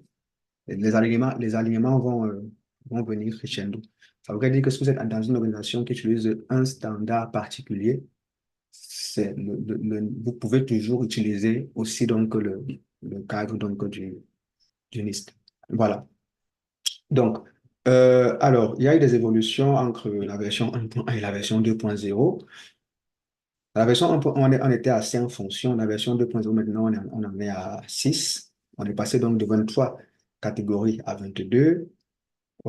Les alignements vont venir crescendo. Ça veut dire que si vous êtes dans une organisation qui utilise un standard particulier, vous pouvez toujours utiliser aussi donc le cadre donc, du NIST. Voilà. Donc, alors, il y a eu des évolutions entre la version 1.1 et la version 2.0. La version 1.1, on était à 5 fonctions. La version 2.0, maintenant, on en est à 6. On est passé donc de 23 catégories à 22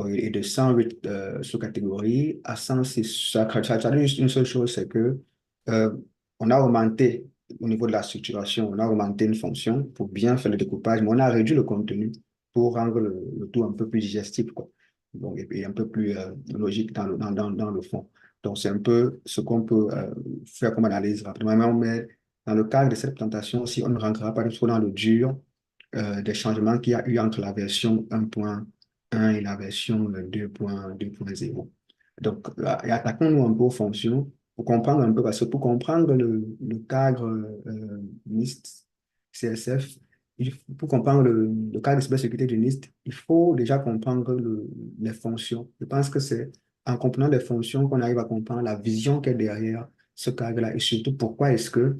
et de 108 sous-catégories à 106. Ça dit juste une seule chose, c'est que euh, on a augmenté au niveau de la structuration, on a augmenté une fonction pour bien faire le découpage, mais on a réduit le contenu pour rendre le tout un peu plus digestible, quoi. Donc, et puis un peu plus logique dans le fond. Donc, c'est un peu ce qu'on peut faire comme analyse rapidement, mais dans le cadre de cette présentation, si on ne rentrera pas trop dans le dur des changements qu'il y a eu entre la version 1.1 et la version 2.0. Donc, et attaquons-nous un peu aux fonctions pour comprendre un peu, parce que pour comprendre le cadre NIST, CSF, pour comprendre le cadre de cybersécurité du NIST, il faut déjà comprendre les fonctions. Je pense que c'est en comprenant les fonctions qu'on arrive à comprendre la vision qui est derrière ce cadre-là et surtout pourquoi est-ce que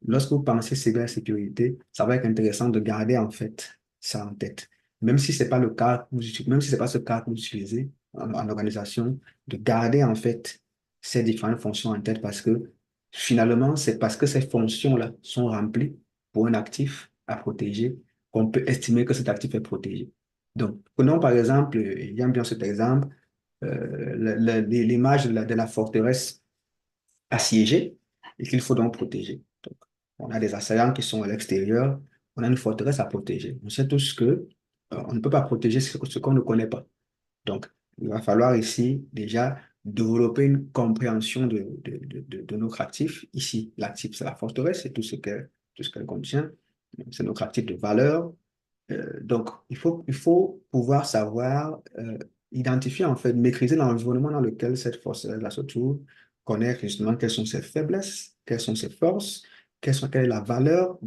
lorsque vous pensez cybersécurité, ça va être intéressant de garder en fait ça en tête. Même si c'est pas le cas, même si c'est pas ce cas que vous utilisez en organisation, de garder en fait ces différentes fonctions en tête parce que finalement, c'est parce que ces fonctions-là sont remplies pour un actif à protéger qu'on peut estimer que cet actif est protégé. Donc, prenons par exemple, il y a bien cet exemple, l'image de la forteresse assiégée et qu'il faut donc protéger. Donc, on a des assaillants qui sont à l'extérieur, on a une forteresse à protéger. On sait tous que on ne peut pas protéger ce qu'on ne connaît pas. Donc, il va falloir ici déjà développer une compréhension de notre actif. Ici, l'actif, c'est la forteresse, c'est tout ce qu'elle contient. C'est notre actif de valeur. Donc, il faut pouvoir savoir identifier, en fait, maîtriser l'environnement dans lequel cette force-là se trouve, connaître justement quelles sont ses faiblesses, quelles sont ses forces, quelle est la valeur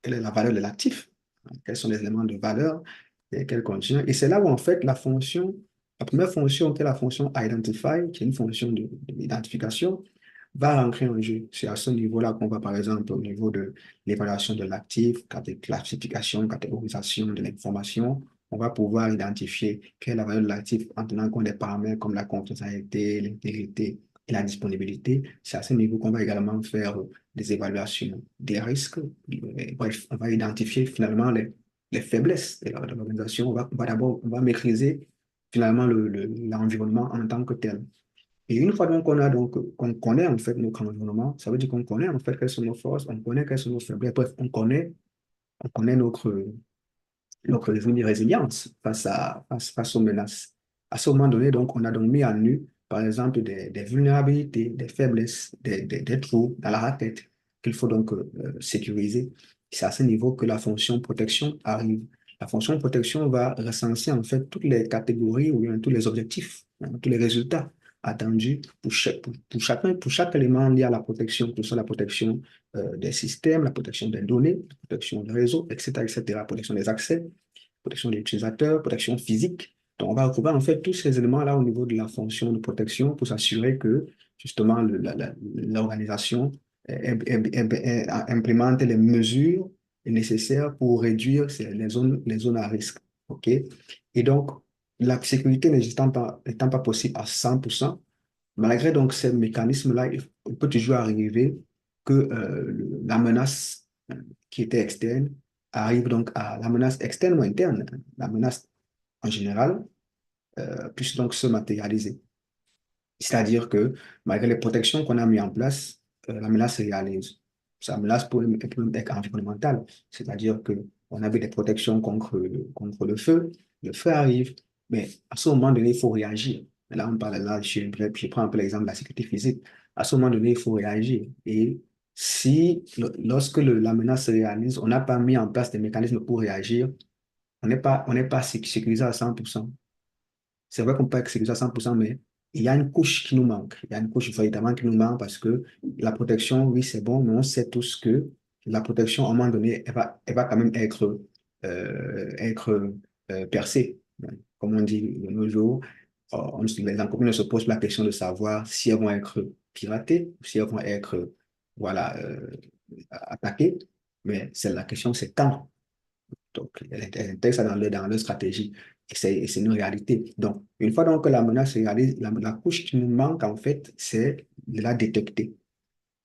quelle est la valeur de l'actif, hein, quels sont les éléments de valeur et qu'elle contient. Et c'est là où, en fait, la première fonction, qui est la fonction identify, qui est une fonction d'identification, va rentrer en jeu. C'est à ce niveau-là qu'on va, par exemple, au niveau de l'évaluation de l'actif, classification, catégorisation de l'information, on va pouvoir identifier quelle est la valeur de l'actif en tenant compte des paramètres comme la confidentialité, l'intégrité et la disponibilité. C'est à ce niveau qu'on va également faire des évaluations des risques. Bref, on va identifier finalement les faiblesses de l'organisation. On va maîtriser finalement l'environnement en tant que tel. Et une fois donc qu'on connaît en fait notre environnement, ça veut dire qu'on connaît en fait quelles sont nos forces, on connaît quelles sont nos faiblesses, bref, on connaît notre résilience face aux menaces. À ce moment donné, donc, on a donc mis à nu, par exemple, des vulnérabilités, des faiblesses, des trous dans la raquette qu'il faut donc sécuriser. C'est à ce niveau que la fonction protection arrive. La fonction protection va recenser en fait toutes les catégories ou bien tous les objectifs, hein, tous les résultats attendus pour chaque élément lié à la protection, que ce soit la protection des systèmes, la protection des données, la protection des réseaux, etc., etc., la protection des accès, protection des utilisateurs, protection physique. Donc, on va retrouver en fait tous ces éléments-là au niveau de la fonction de protection pour s'assurer que justement l'organisation implémente les mesures nécessaires pour réduire les zones à risque. OK? Et donc, la sécurité n'étant pas possible à 100%, malgré donc ces mécanismes-là, il peut toujours arriver que la menace qui était externe arrive donc à la menace externe ou interne, la menace en général, puisse donc se matérialiser. C'est-à-dire que malgré les protections qu'on a mis en place, la menace se réalise. Sa menace peut même être environnementale, c'est-à-dire qu'on avait des protections contre le feu arrive, mais à ce moment donné, il faut réagir. Et là, on parle, là, je prends un peu l'exemple de la sécurité physique. À ce moment donné, il faut réagir. Et si, lorsque la menace se réalise, on n'a pas mis en place des mécanismes pour réagir, on n'est pas sécurisé à 100%. C'est vrai qu'on peut exécuter à 100%, mais il y a une couche qui nous manque. Il y a une couche véritablement qui nous manque parce que la protection, oui, c'est bon, mais on sait tous que la protection, à un moment donné, elle va quand même être percée. Comme on dit de nos jours, les entreprises ne se posent pas la question de savoir si elles vont être piratées, si elles vont être voilà, attaquées, mais c'est la question, c'est quand. Donc, elle intègre ça dans leur stratégie. Et c'est une réalité. Donc, une fois donc que la menace se réalise, la couche qui nous manque, en fait, c'est de la détecter.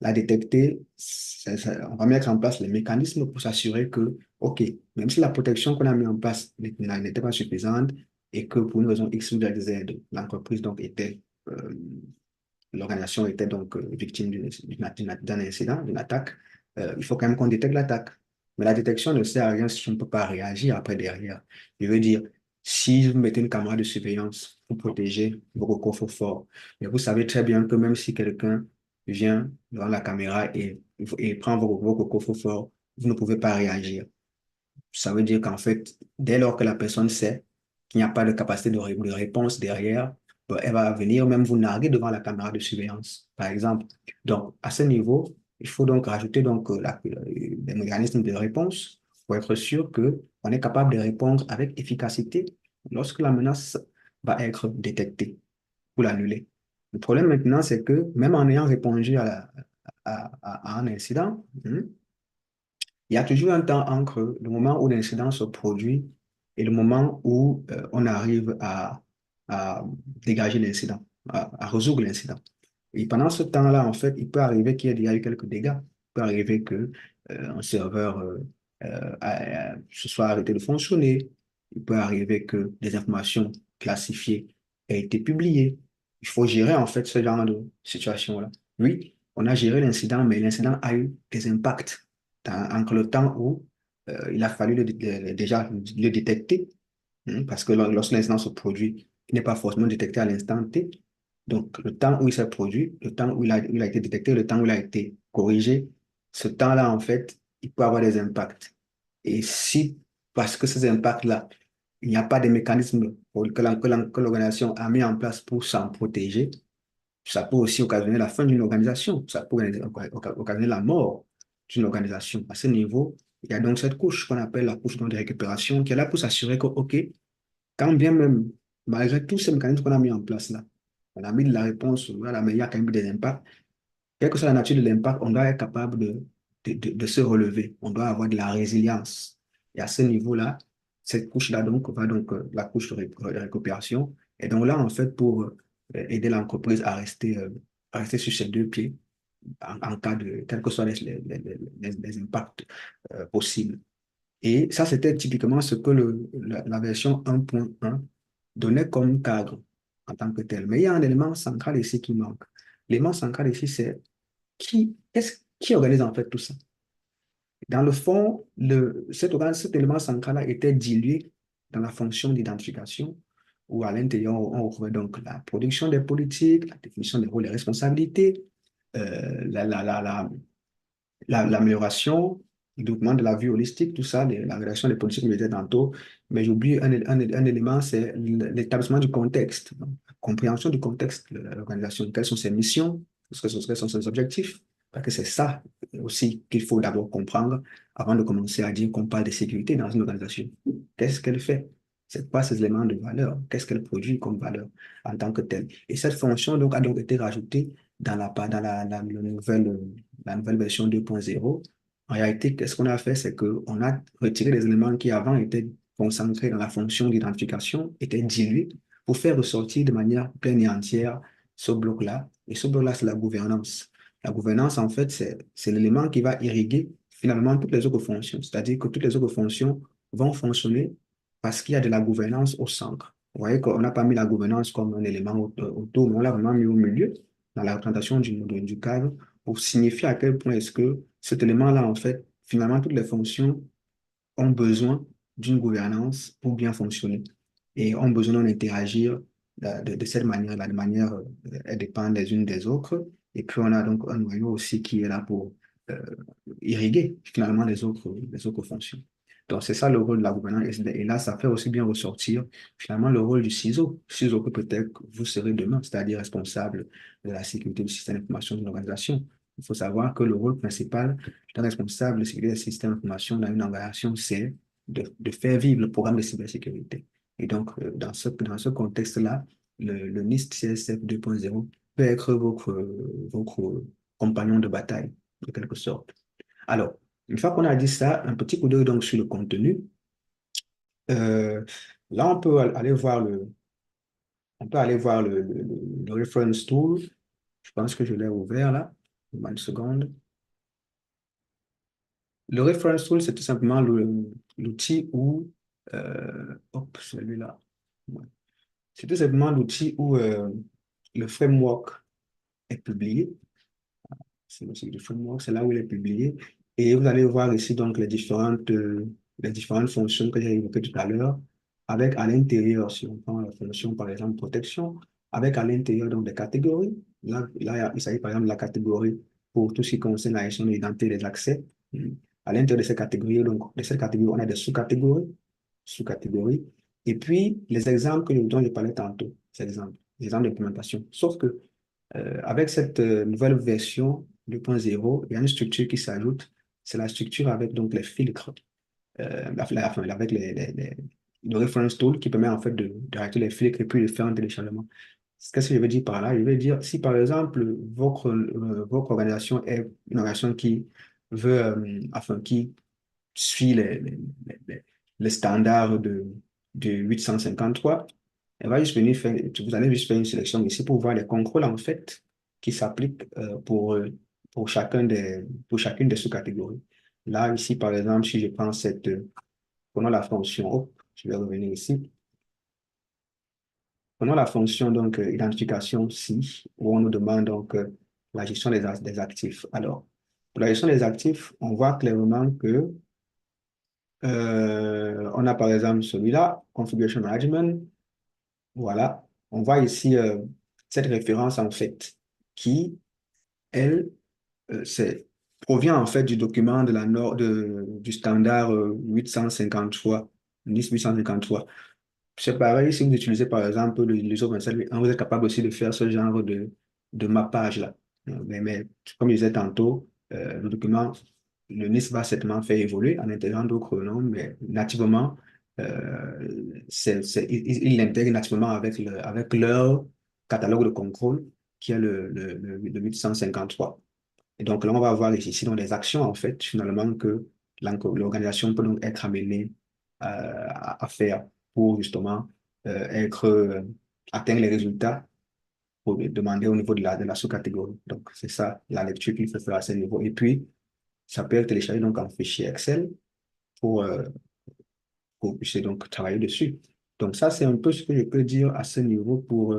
La détecter, on va mettre en place les mécanismes pour s'assurer que, OK, même si la protection qu'on a mis en place n'était pas suffisante et que pour une raison X ou Y, Z, l'entreprise donc était l'organisation était donc victime d'un incident, d'une attaque, il faut quand même qu'on détecte l'attaque. Mais la détection ne sert à rien si on ne peut pas réagir après derrière. Je veux dire, si vous mettez une caméra de surveillance pour protéger vos coffres-forts, mais vous savez très bien que même si quelqu'un vient devant la caméra et prend vos coffres-forts, vous ne pouvez pas réagir. Ça veut dire qu'en fait, dès lors que la personne sait qu'il n'y a pas de capacité de réponse derrière, elle va venir même vous narguer devant la caméra de surveillance, par exemple. Donc, à ce niveau, il faut donc rajouter donc, des mécanismes de réponse pour être sûr qu'on est capable de répondre avec efficacité lorsque la menace va être détectée pour l'annuler. Le problème maintenant, c'est que même en ayant répondu à un incident, il y a toujours un temps entre le moment où l'incident se produit et le moment où on arrive à dégager l'incident, à résoudre l'incident. Et pendant ce temps-là, en fait, il peut arriver qu'il y ait déjà eu quelques dégâts. Il peut arriver que un serveur se soit arrêté de fonctionner. Il peut arriver que des informations classifiées aient été publiées. Il faut gérer en fait ce genre de situation-là. Oui, on a géré l'incident, mais l'incident a eu des impacts entre le temps où il a fallu déjà le détecter, hein, parce que lorsque l'incident se produit, il n'est pas forcément détecté à l'instant T. Donc, le temps où il s'est produit, le temps où il a été détecté, le temps où il a été corrigé, ce temps-là, en fait, il peut avoir des impacts. Et si, parce que ces impacts-là, il n'y a pas de mécanisme que l'organisation a mis en place pour s'en protéger, ça peut aussi occasionner la fin d'une organisation, ça peut occasionner la mort d'une organisation. À ce niveau, il y a donc cette couche qu'on appelle la couche de récupération qui est là pour s'assurer que, OK, quand bien même, malgré tous ces mécanismes qu'on a mis en place là, on a mis de la réponse, voilà, mais il y a quand même eu des impacts. Quelle que soit la nature de l'impact, on doit être capable de se relever. On doit avoir de la résilience. Et à ce niveau-là, cette couche-là, donc, va donc, la couche de récupération. Et donc là, en fait, pour aider l'entreprise à rester sur ses deux pieds, en cas de, quels que soient les impacts possibles. Et ça, c'était typiquement ce que la version 1.1 donnait comme cadre. en tant que tel. Mais il y a un élément central ici qui manque. L'élément central ici, c'est qui organise en fait tout ça? Dans le fond, cet élément central a été dilué dans la fonction d'identification, où à l'intérieur, on retrouvait donc la production des politiques, la définition des rôles et responsabilités, l'amélioration, le développement de la vue holistique, tout ça, la rédaction des politiques militaires tantôt. Mais j'oublie un élément, c'est l'établissement du contexte, donc, la compréhension du contexte de l'organisation. Quelles sont ses missions, quels sont ses objectifs? Parce que c'est ça aussi qu'il faut d'abord comprendre avant de commencer à dire qu'on parle de sécurité dans une organisation. Qu'est-ce qu'elle fait? C'est quoi ces éléments de valeur? Qu'est-ce qu'elle produit comme valeur en tant que telle? Et cette fonction donc, a donc été rajoutée dans la nouvelle version 2.0. En réalité, qu'est-ce qu'on a fait? C'est qu'on a retiré les éléments qui avant étaient concentrés dans la fonction d'identification, étaient dilués pour faire ressortir de manière pleine et entière ce bloc-là. Et ce bloc-là, c'est la gouvernance. La gouvernance, en fait, c'est l'élément qui va irriguer finalement toutes les autres fonctions. C'est-à-dire que toutes les autres fonctions vont fonctionner parce qu'il y a de la gouvernance au centre. Vous voyez qu'on n'a pas mis la gouvernance comme un élément autour, mais on l'a vraiment mis au milieu, dans la représentation du cadre, pour signifier à quel point est-ce que cet élément-là, en fait, finalement, toutes les fonctions ont besoin d'une gouvernance pour bien fonctionner et ont besoin d'interagir de cette manière-là, de manière, elles dépendent les unes des autres. Et puis, on a donc un noyau aussi qui est là pour euh, irriguer finalement les autres fonctions. Donc, c'est ça le rôle de la gouvernance. Et là, ça fait aussi bien ressortir finalement le rôle du ciseau. Ciseau que peut-être vous serez demain, c'est-à-dire responsable de la sécurité du système d'information d'une organisation. Il faut savoir que le rôle principal d'un responsable de sécurité des systèmes d'information dans une organisation, c'est de faire vivre le programme de cybersécurité. Et donc, dans ce contexte-là, le NIST CSF 2.0 peut être votre compagnon de bataille, de quelque sorte. Alors, une fois qu'on a dit ça, un petit coup d'œil donc sur le contenu. Euh, Là, on peut aller voir le reference tool. Je pense que je l'ai ouvert là. Une seconde. Le reference tool, c'est tout simplement l'outil où, hop, celui-là. Ouais. C'est tout simplement l'outil où le framework est publié. C'est aussi le framework, c'est là où il est publié. Et vous allez voir ici donc les différentes fonctions que j'ai évoquées tout à l'heure, avec à l'intérieur, si on prend la fonction par exemple protection, avec à l'intérieur donc des catégories. Là, il s'agit par exemple de la catégorie pour tout ce qui concerne la gestion de l'identité des accès. À l'intérieur de ces catégories, donc de cette catégorie, on a des sous-catégories. Et puis, les exemples dont je parlais tantôt, ces exemples, les exemples d'implémentation. Sauf que avec cette nouvelle version 2.0, il y a une structure qui s'ajoute. C'est la structure avec donc les filtres, avec le reference tool qui permet en fait d'arrêter les filtres et puis de faire un téléchargement. Qu'est-ce que je veux dire par là? Je veux dire, si par exemple votre organisation est une organisation qui veut, qui suit les standards de 853, elle va juste venir faire, vous allez juste faire une sélection ici pour voir les contrôles en fait qui s'appliquent pour chacune des sous-catégories. Là, ici, par exemple, si je prends prenons la fonction, hop, je vais revenir ici. Prenons la fonction donc identification ci, où on nous demande donc la gestion des actifs. Alors, pour la gestion des actifs, on voit clairement que on a par exemple celui-là, Configuration Management. Voilà, on voit ici cette référence en fait qui, elle, provient en fait du document de du standard 853, 853. C'est pareil si vous utilisez par exemple l'ISO 27001, vous êtes capable aussi de faire ce genre de mappage-là. Mais comme je disais tantôt, le document, le NIST va certainement faire évoluer en intégrant d'autres noms, mais nativement, ils l'intègrent nativement avec leur catalogue de contrôle qui est le 853. Et donc là, on va voir ici dans les actions, en fait, finalement, que l'organisation peut donc être amenée à faire pour justement atteindre les résultats pour demander au niveau de la sous-catégorie. Donc, c'est ça la lecture qu'il faut faire à ce niveau. Et puis, ça peut être téléchargé donc en fichier Excel pour, pour puissiez donc travailler dessus. Donc ça, c'est un peu ce que je peux dire à ce niveau pour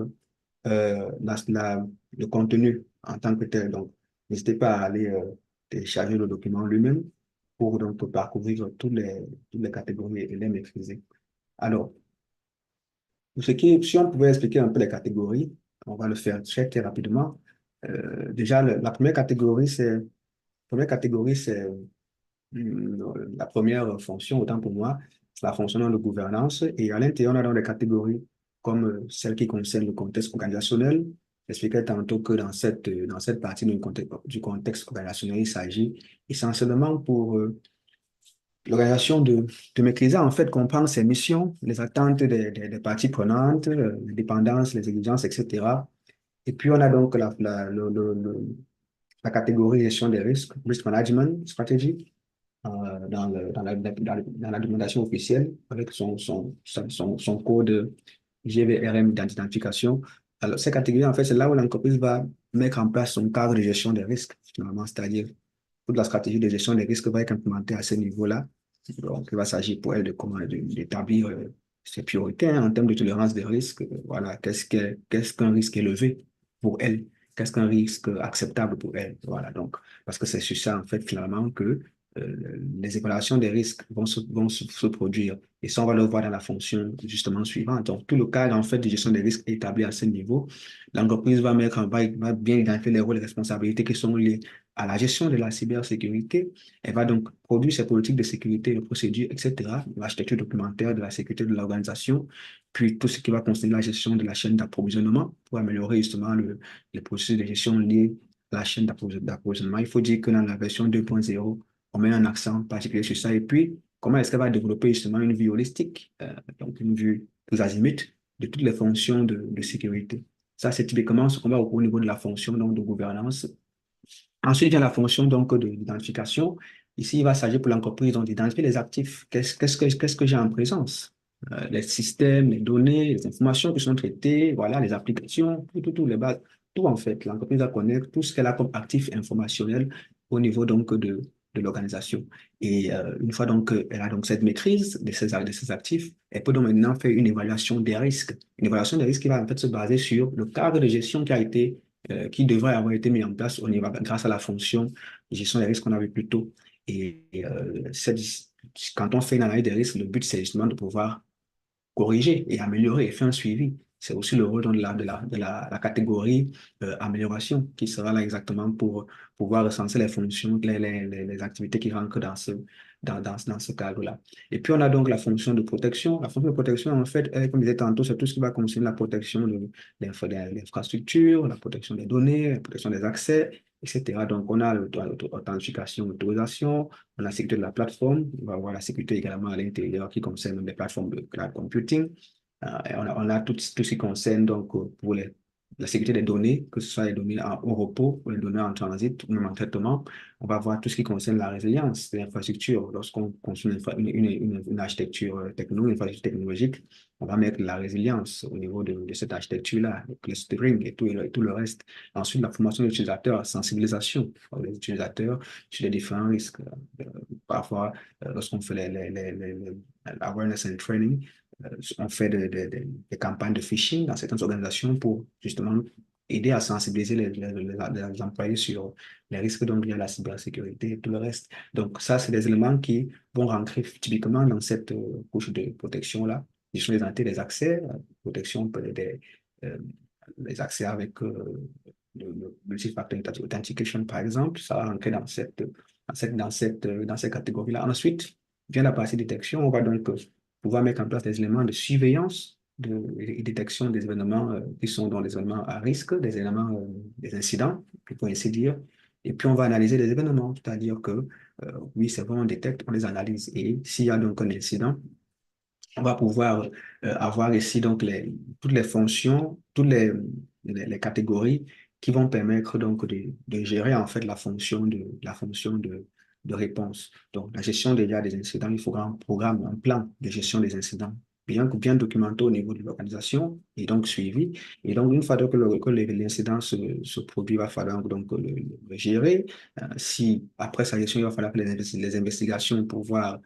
le contenu en tant que tel. Donc, n'hésitez pas à aller télécharger le document lui-même pour donc parcourir toutes les catégories et les maîtriser. Alors, si on pouvait expliquer un peu les catégories, on va le faire très, très rapidement. Déjà, la première catégorie, c'est la première fonction, autant pour moi, c'est la fonction de gouvernance. Et à l'intérieur, on a dans des catégories comme celles qui concernent le contexte organisationnel. J'expliquais tantôt que dans cette partie du contexte organisationnel, il s'agit essentiellement pour l'organisation de maîtriser, en fait, comprendre ses missions, les attentes des parties prenantes, les dépendances, les exigences, etc. Et puis, on a donc la catégorie gestion des risques, risk management stratégique dans la documentation officielle avec son code GVRM d'identification. Alors, ces catégories, en fait, c'est là où l'entreprise va mettre en place son cadre de gestion des risques, finalement, c'est-à-dire toute la stratégie de gestion des risques va être implémentée à ce niveau-là. Donc, il va s'agir pour elle d'établir ses priorités en termes de tolérance des risques. Voilà, qu'est-ce qu'un risque élevé pour elle? Qu'est-ce qu'un risque acceptable pour elle? Voilà, donc, parce que c'est sur ça, en fait, finalement, que les évaluations des risques se produire. Et ça, on va le voir dans la fonction justement suivante. Donc, tout le cadre en fait de gestion des risques est établi à ce niveau. L'entreprise va bien identifier les rôles et responsabilités qui sont liés à la gestion de la cybersécurité. Elle va donc produire ses politiques de sécurité, de procédures, etc., l'architecture documentaire de la sécurité de l'organisation, puis tout ce qui va concerner la gestion de la chaîne d'approvisionnement pour améliorer justement les processus de gestion liés à la chaîne d'approvisionnement. Il faut dire que dans la version 2.0, on met un accent particulier sur ça. Et puis, comment est-ce qu'elle va développer justement une vue holistique, donc une vue tous azimuts de toutes les fonctions de sécurité. Ça, c'est typiquement ce qu'on va au niveau de la fonction donc, de gouvernance. Ensuite vient la fonction donc d'identification. Ici, il va s'agir pour l'entreprise donc d'identifier les actifs. Qu'est-ce que j'ai en présence? Les systèmes, les données, les informations qui sont traitées, voilà, les applications, tout, les bases, tout en fait. L'entreprise va connaître tout ce qu'elle a comme actif informationnel au niveau donc de l'organisation. Et une fois donc elle a donc cette maîtrise de ces actifs, elle peut donc maintenant faire une évaluation des risques. Une évaluation des risques qui va en fait se baser sur le cadre de gestion qui devrait avoir été mis en place au niveau, grâce à la fonction de gestion des risques qu'on a vu plus tôt. Quand on fait une analyse des risques, le but, c'est justement de pouvoir corriger et améliorer et faire un suivi. C'est aussi le rôle donc, la catégorie amélioration qui sera là exactement pour pouvoir recenser les fonctions, les activités qui rentrent dans ce cadre-là. Et puis, on a donc la fonction de protection. La fonction de protection, en fait, comme je disais tantôt, c'est tout ce qui va concerner la protection de l'infrastructure, la protection des données, la protection des accès, etc. Donc, on a l'authentification, l'autorisation, on a la sécurité de la plateforme, on va voir la sécurité également à l'intérieur qui concerne les plateformes de cloud computing. Et on a tout ce qui concerne donc pour la sécurité des données, que ce soit les données au repos ou les données en transit ou même en traitement. On va voir tout ce qui concerne la résilience de l'infrastructure. Lorsqu'on construit une architecture une infrastructure technologique, on va mettre la résilience au niveau de cette architecture-là, le clustering et tout le reste. Ensuite, la formation des utilisateurs, la sensibilisation des utilisateurs sur les différents risques. Parfois, lorsqu'on fait l'awareness and training, on fait des campagnes de phishing dans certaines organisations pour justement aider à sensibiliser les employés sur les risques donc liés à la cybersécurité et tout le reste. Donc ça, c'est des éléments qui vont rentrer typiquement dans cette couche de protection-là. Gestion des identités, des accès, protection euh, des accès avec le multi-factor authentication, par exemple. Ça va rentrer dans cette catégorie-là. Ensuite, vient la partie détection. On va donc pouvoir mettre en place des éléments de surveillance et détection des événements qui sont dans les événements à risque, des éléments, des incidents, pour ainsi dire. Et puis, on va analyser les événements, c'est-à-dire que, oui, c'est bon, on détecte, on les analyse. Et s'il y a donc un incident, on va pouvoir avoir ici donc toutes les fonctions, les catégories qui vont permettre donc de gérer en fait la fonction de réponse. Donc, la gestion déjà des incidents, il faudra un programme, un plan de gestion des incidents bien documenté au niveau de l'organisation et donc suivi. Et donc, une fois que l'incident se produit, il va falloir donc le gérer. Si après sa gestion, il va falloir faire les investigations pour voir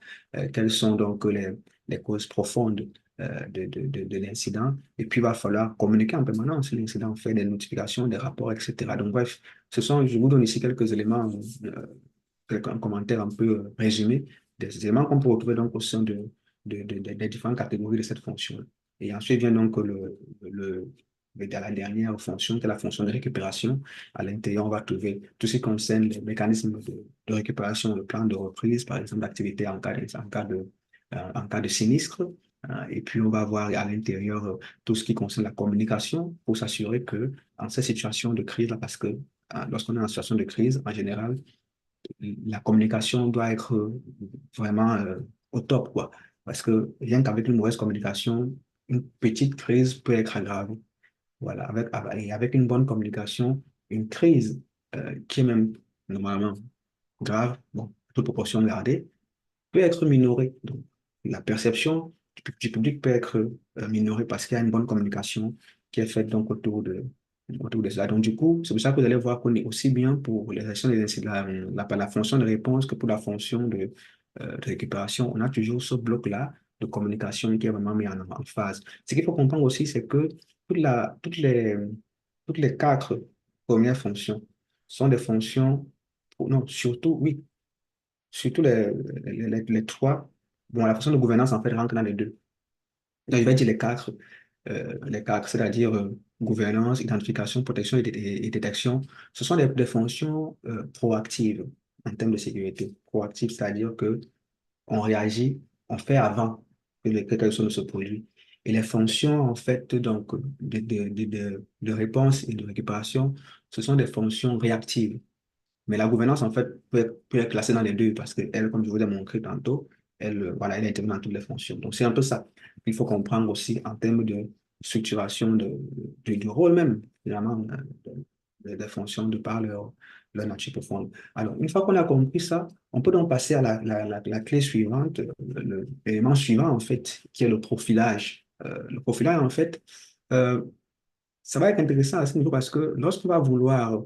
quelles sont donc les causes profondes de l'incident. Et puis, il va falloir communiquer en permanence sur l'incident, faire des notifications, des rapports, etc. Donc, bref, je vous donne ici quelques éléments, un commentaire un peu résumé des éléments qu'on peut retrouver donc au sein des différentes catégories de cette fonction. Et ensuite vient donc dans la dernière fonction, qui est la fonction de récupération. À l'intérieur, on va trouver tout ce qui concerne les mécanismes de récupération, le plan de reprise, par exemple, d'activité en cas de sinistre. Et puis, on va voir à l'intérieur tout ce qui concerne la communication pour s'assurer que, en ces situations de crise, là, parce que lorsqu'on est en situation de crise, en général, la communication doit être vraiment au top, quoi. Parce que rien qu'avec une mauvaise communication, une petite crise peut être aggravée. Voilà, et avec une bonne communication, une crise qui est même normalement grave, bon, toute proportion gardée, peut être minorée. Donc, la perception du public peut être minorée parce qu'il y a une bonne communication qui est faite donc autour de cela. Donc, du coup, c'est pour ça que vous allez voir qu'on est aussi bien pour les gestion des incidents, la fonction de réponse que pour la fonction de récupération. On a toujours ce bloc-là de communication qui est vraiment mis en phase. Ce qu'il faut comprendre aussi, c'est que toute la, toutes les quatre premières fonctions sont des fonctions, non, surtout, oui, surtout les trois. Bon, la fonction de gouvernance, en fait, rentre dans les deux. Donc, je vais dire les quatre, c'est-à-dire gouvernance, identification, protection et détection. Ce sont des fonctions proactives en termes de sécurité. Proactives, c'est-à-dire que on réagit, on fait avant que quelque chose ne se produise. Et les fonctions, en fait, donc, de réponse et de récupération, ce sont des fonctions réactives. Mais la gouvernance, en fait, peut être classée dans les deux parce qu'elle, comme je vous ai montré tantôt, voilà, elle intervient dans toutes les fonctions. Donc, c'est un peu ça qu'il faut comprendre aussi en termes de structuration du rôle même, finalement, des fonctions de par leur nature profonde. Alors, une fois qu'on a compris ça, on peut donc passer à la clé suivante, l'élément suivant, en fait, qui est le profilage. Le profilage, en fait, euh, ça va être intéressant à ce niveau parce que lorsqu'on va vouloir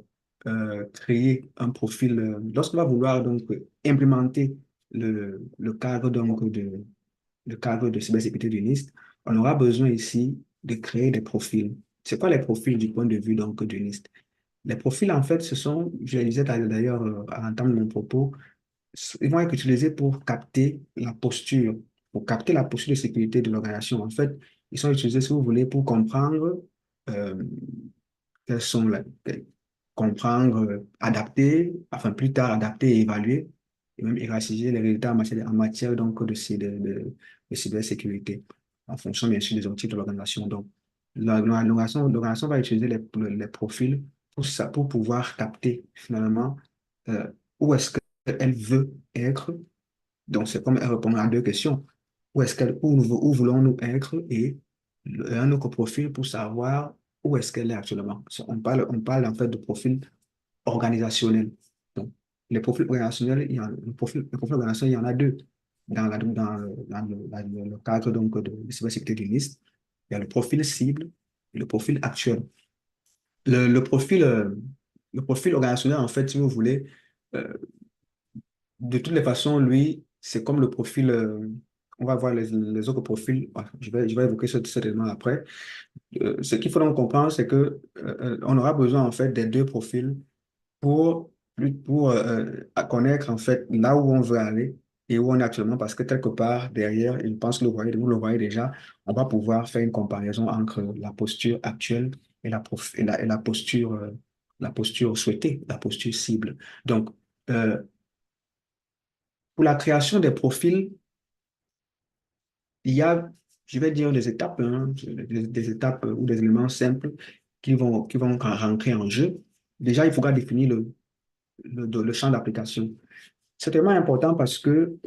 créer un profil, lorsqu'on va vouloir donc implémenter le cadre le cadre de cybersécurité du NIST, on aura besoin ici de créer des profils. C'est quoi les profils du point de vue donc du NIST? Les profils, en fait, ce sont, je le disais d'ailleurs à l'entame de mon propos, ils vont être utilisés pour capter la posture de sécurité de l'organisation. En fait, ils sont utilisés, si vous voulez, pour comprendre euh, quelles sont comprendre, adapter, enfin plus tard adapter et évaluer, et même hiérarchiser les résultats en matière donc, de cybersécurité, en fonction bien sûr des objectifs de l'organisation. Donc, l'organisation va utiliser les profils pour pouvoir capter finalement où est-ce qu'elle veut être. Donc, c'est comme elle répond à deux questions. Où voulons-nous être et un autre profil pour savoir où est-ce qu'elle est actuellement. On parle en fait de profil organisationnel. Donc, les profils organisationnels, le profil organisationnel, il y en a deux dans le cadre donc, de cybersécurité du NIST. Il y a le profil cible et le profil actuel. Le, le profil, euh, le profil organisationnel, en fait, si vous voulez, euh, de toutes les façons, lui, c'est comme le profil. On va voir les autres profils. Ouais, je vais évoquer cet élément après. Ce qu'il faut donc comprendre, c'est que on aura besoin en fait des deux profils pour à connaître en fait là où on veut aller et où on est actuellement, parce que quelque part derrière, je pense que vous le voyez déjà, on va pouvoir faire une comparaison entre la posture actuelle et la posture souhaitée, la posture cible. Donc, euh, pour la création des profils, il y a, je vais dire, des étapes, hein, des étapes ou des éléments simples qui vont rentrer en jeu. Déjà, il faudra définir le champ d'application. C'est tellement important parce que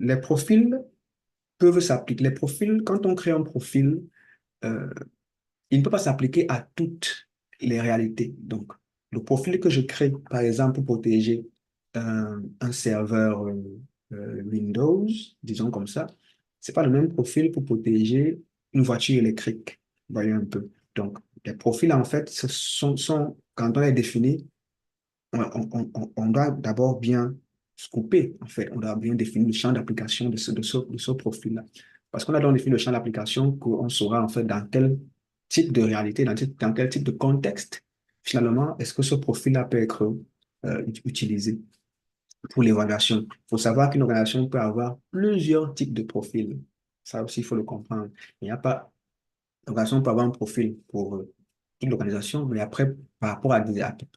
les profils peuvent s'appliquer. Les profils, quand on crée un profil, euh, il ne peut pas s'appliquer à toutes les réalités. Donc, le profil que je crée, par exemple, pour protéger un serveur Windows, disons comme ça, c'est pas le même profil pour protéger une voiture électrique. Vous voyez un peu. Donc, les profils, en fait, quand on les définit, on doit d'abord bien se couper, en fait. On doit bien définir le champ d'application de ce profil-là. Parce qu'on a donc défini le champ d'application qu'on saura en fait dans quel type de réalité, dans quel type de contexte, finalement, est-ce que ce profil-là peut être utilisé pour l'évaluation. Il faut savoir qu'une organisation peut avoir plusieurs types de profils. Ça aussi, il faut le comprendre. Il n'y a pas L'organisation peut avoir un profil pour toute l'organisation, mais après, par rapport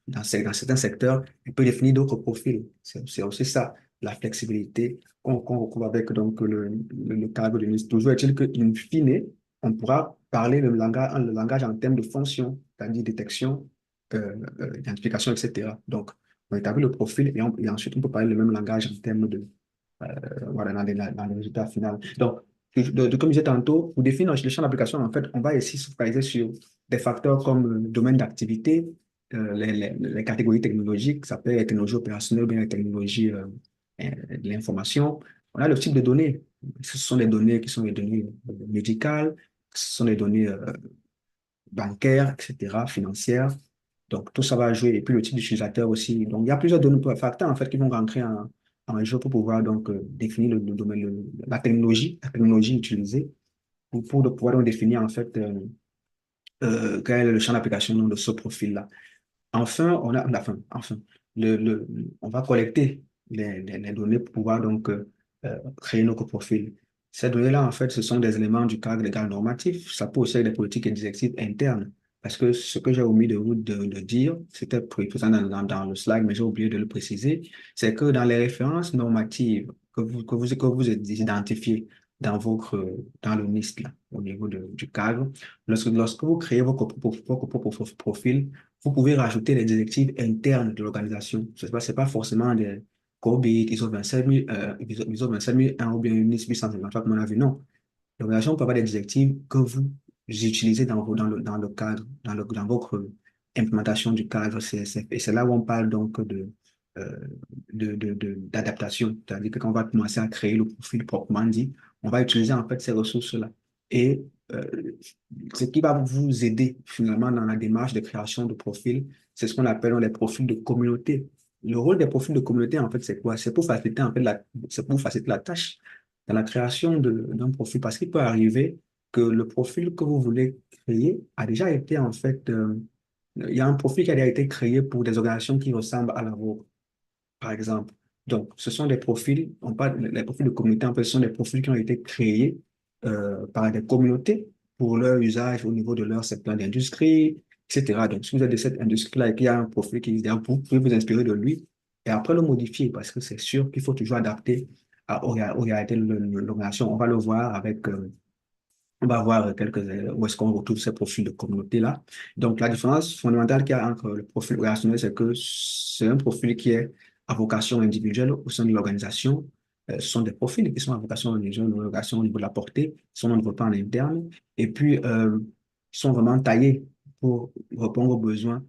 dans certains secteurs, elle peut définir d'autres profils. C'est aussi ça, la flexibilité qu'on retrouve avec donc, le cadre de ministre. Toujours est-il qu'in fine, on pourra parler le langage en termes de fonction, c'est-à-dire détection, identification, etc. Donc, on établit le profil et ensuite on peut parler le même langage en termes de, voilà, dans le résultat final. Donc, comme je disais tantôt, pour définir le champ d'application, en fait, on va ici se focaliser sur des facteurs comme le domaine d'activité, les catégories technologiques, ça peut être les technologies opérationnelles ou bien les technologies de l'information. On a le type de données. Ce sont des données qui sont les données médicales, ce sont les données bancaires, etc., financières. Donc, tout ça va jouer. Et puis, le type d'utilisateur aussi. Donc, il y a plusieurs données, facteurs, en fait, qui vont rentrer en jeu pour pouvoir donc définir le domaine, la technologie utilisée pour pouvoir donc définir, en fait, quel est le champ d'application de ce profil-là. Enfin, on va collecter les données pour pouvoir donc créer notre profil. Ces données-là, en fait, ce sont des éléments du cadre légal normatif. Ça peut aussi être des politiques et des directives internes. Parce que ce que j'ai omis de dire, c'était présent dans le slide, mais j'ai oublié de le préciser, c'est que dans les références normatives que vous identifiez dans le NIST, là, au niveau du cadre, lorsque vous créez votre propre profil, vous pouvez rajouter les directives internes de l'organisation. Ce n'est pas forcément des COBIT, ISO 27000, ISO 27001 ou bien UNIS 853 comme on a vu. Non. L'organisation peut avoir des directives que vous utilisez dans le cadre, dans votre implémentation du cadre CSF. Et c'est là où on parle donc euh, d'adaptation. C'est-à-dire que quand on va commencer à créer le profil proprement dit, on va utiliser en fait ces ressources-là. Et euh, ce qui va vous aider finalement dans la démarche de création de profils, c'est ce qu'on appelle les profils de communauté. Le rôle des profils de communauté, en fait, c'est quoi? C'est pour faciliter, en fait, c'est pour faciliter la tâche dans la création d'un profil. Parce qu'il peut arriver que le profil que vous voulez créer a déjà été, en fait, il y a un profil qui a déjà été créé pour des organisations qui ressemblent à la vôtre par exemple. Donc, ce sont des profils, on parle, les profils de communauté, en fait, ce sont des profils qui ont été créés par des communautés pour leur usage au niveau de leur secteur d'industrie, etc. Donc, si vous êtes de cette industrie-là et qu'il y a un profil qui est derrière, vous pouvez vous inspirer de lui et après le modifier parce que c'est sûr qu'il faut toujours adapter aux réalités de l'organisation. On va le voir avec on va voir où est-ce qu'on retrouve ces profils de communauté-là. Donc, la différence fondamentale qu'il y a entre le profil opérationnel, c'est que c'est un profil qui est à vocation individuelle au sein de l'organisation. Ce sont des profils qui sont à vocation individuelle de l'organisation au niveau de la portée, qui sont en développement en interne, et puis qui sont vraiment taillés pour répondre aux besoins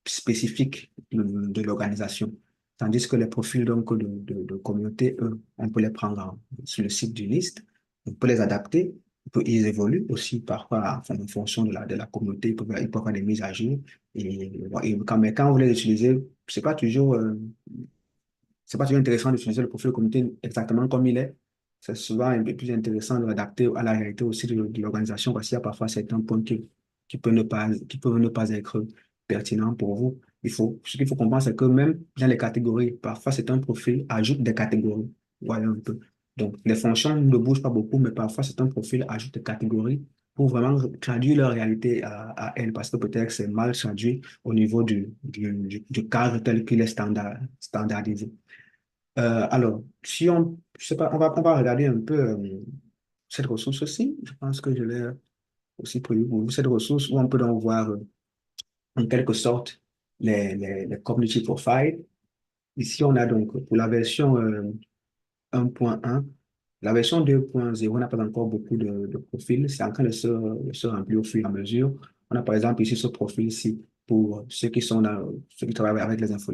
spécifiques de l'organisation. Tandis que les profils donc, de communauté, eux, on peut les prendre sur le site du liste, on peut les adapter ils évoluent aussi parfois en fonction de la communauté, ils peuvent avoir des mises à jour. Mais quand vous les utilisez, c'est pas toujours intéressant d'utiliser le profil de communauté exactement comme il est. C'est souvent un peu plus intéressant de l'adapter à la réalité aussi de l'organisation parce qu'il y a parfois certains points qui peuvent ne pas être pertinents pour vous. Ce qu'il faut comprendre, c'est que même dans les catégories, parfois c'est un profil ajoute des catégories. Voilà un peu. Donc, les fonctions ne bougent pas beaucoup, mais parfois c'est un profil ajoute des catégories pour vraiment traduire leur réalité à elle, parce que peut-être c'est mal traduit au niveau du cadre tel qu'il est standardisé. Alors, si on, je sais pas, on va regarder un peu cette ressource aussi. Je pense que je l'ai aussi prévu pour vous, cette ressource où on peut donc voir en quelque sorte les community profiles. Ici, on a donc pour la version 1.1, la version 2.0 n'a pas encore beaucoup de profils. C'est en train de se remplir au fur et à mesure. On a par exemple ici ce profil-ci pour ceux qui travaillent avec les infos,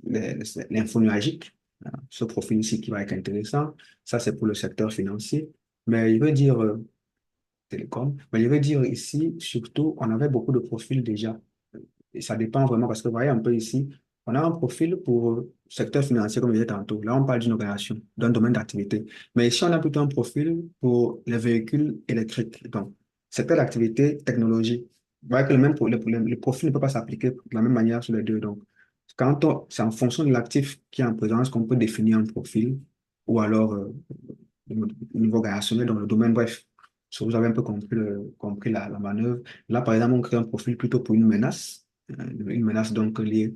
l'info nuagique. Ce profil-ci qui va être intéressant. Ça, c'est pour le secteur financier. Mais il veut dire télécom. Mais il veut dire ici, surtout, on avait beaucoup de profils déjà. Et ça dépend vraiment parce que vous voyez un peu ici, on a un profil pour secteur financier, comme je disais tantôt, là, on parle d'une organisation, d'un domaine d'activité. Mais ici, on a plutôt un profil pour les véhicules électriques. Donc, secteur d'activité, technologie. Vous voyez que le profil ne peut pas s'appliquer de la même manière sur les deux. Donc, c'est en fonction de l'actif qui est en présence qu'on peut définir un profil ou alors au niveau organisationnel dans le domaine. Bref, si vous avez un peu compris la manœuvre. Là, par exemple, on crée un profil plutôt pour une menace donc liée,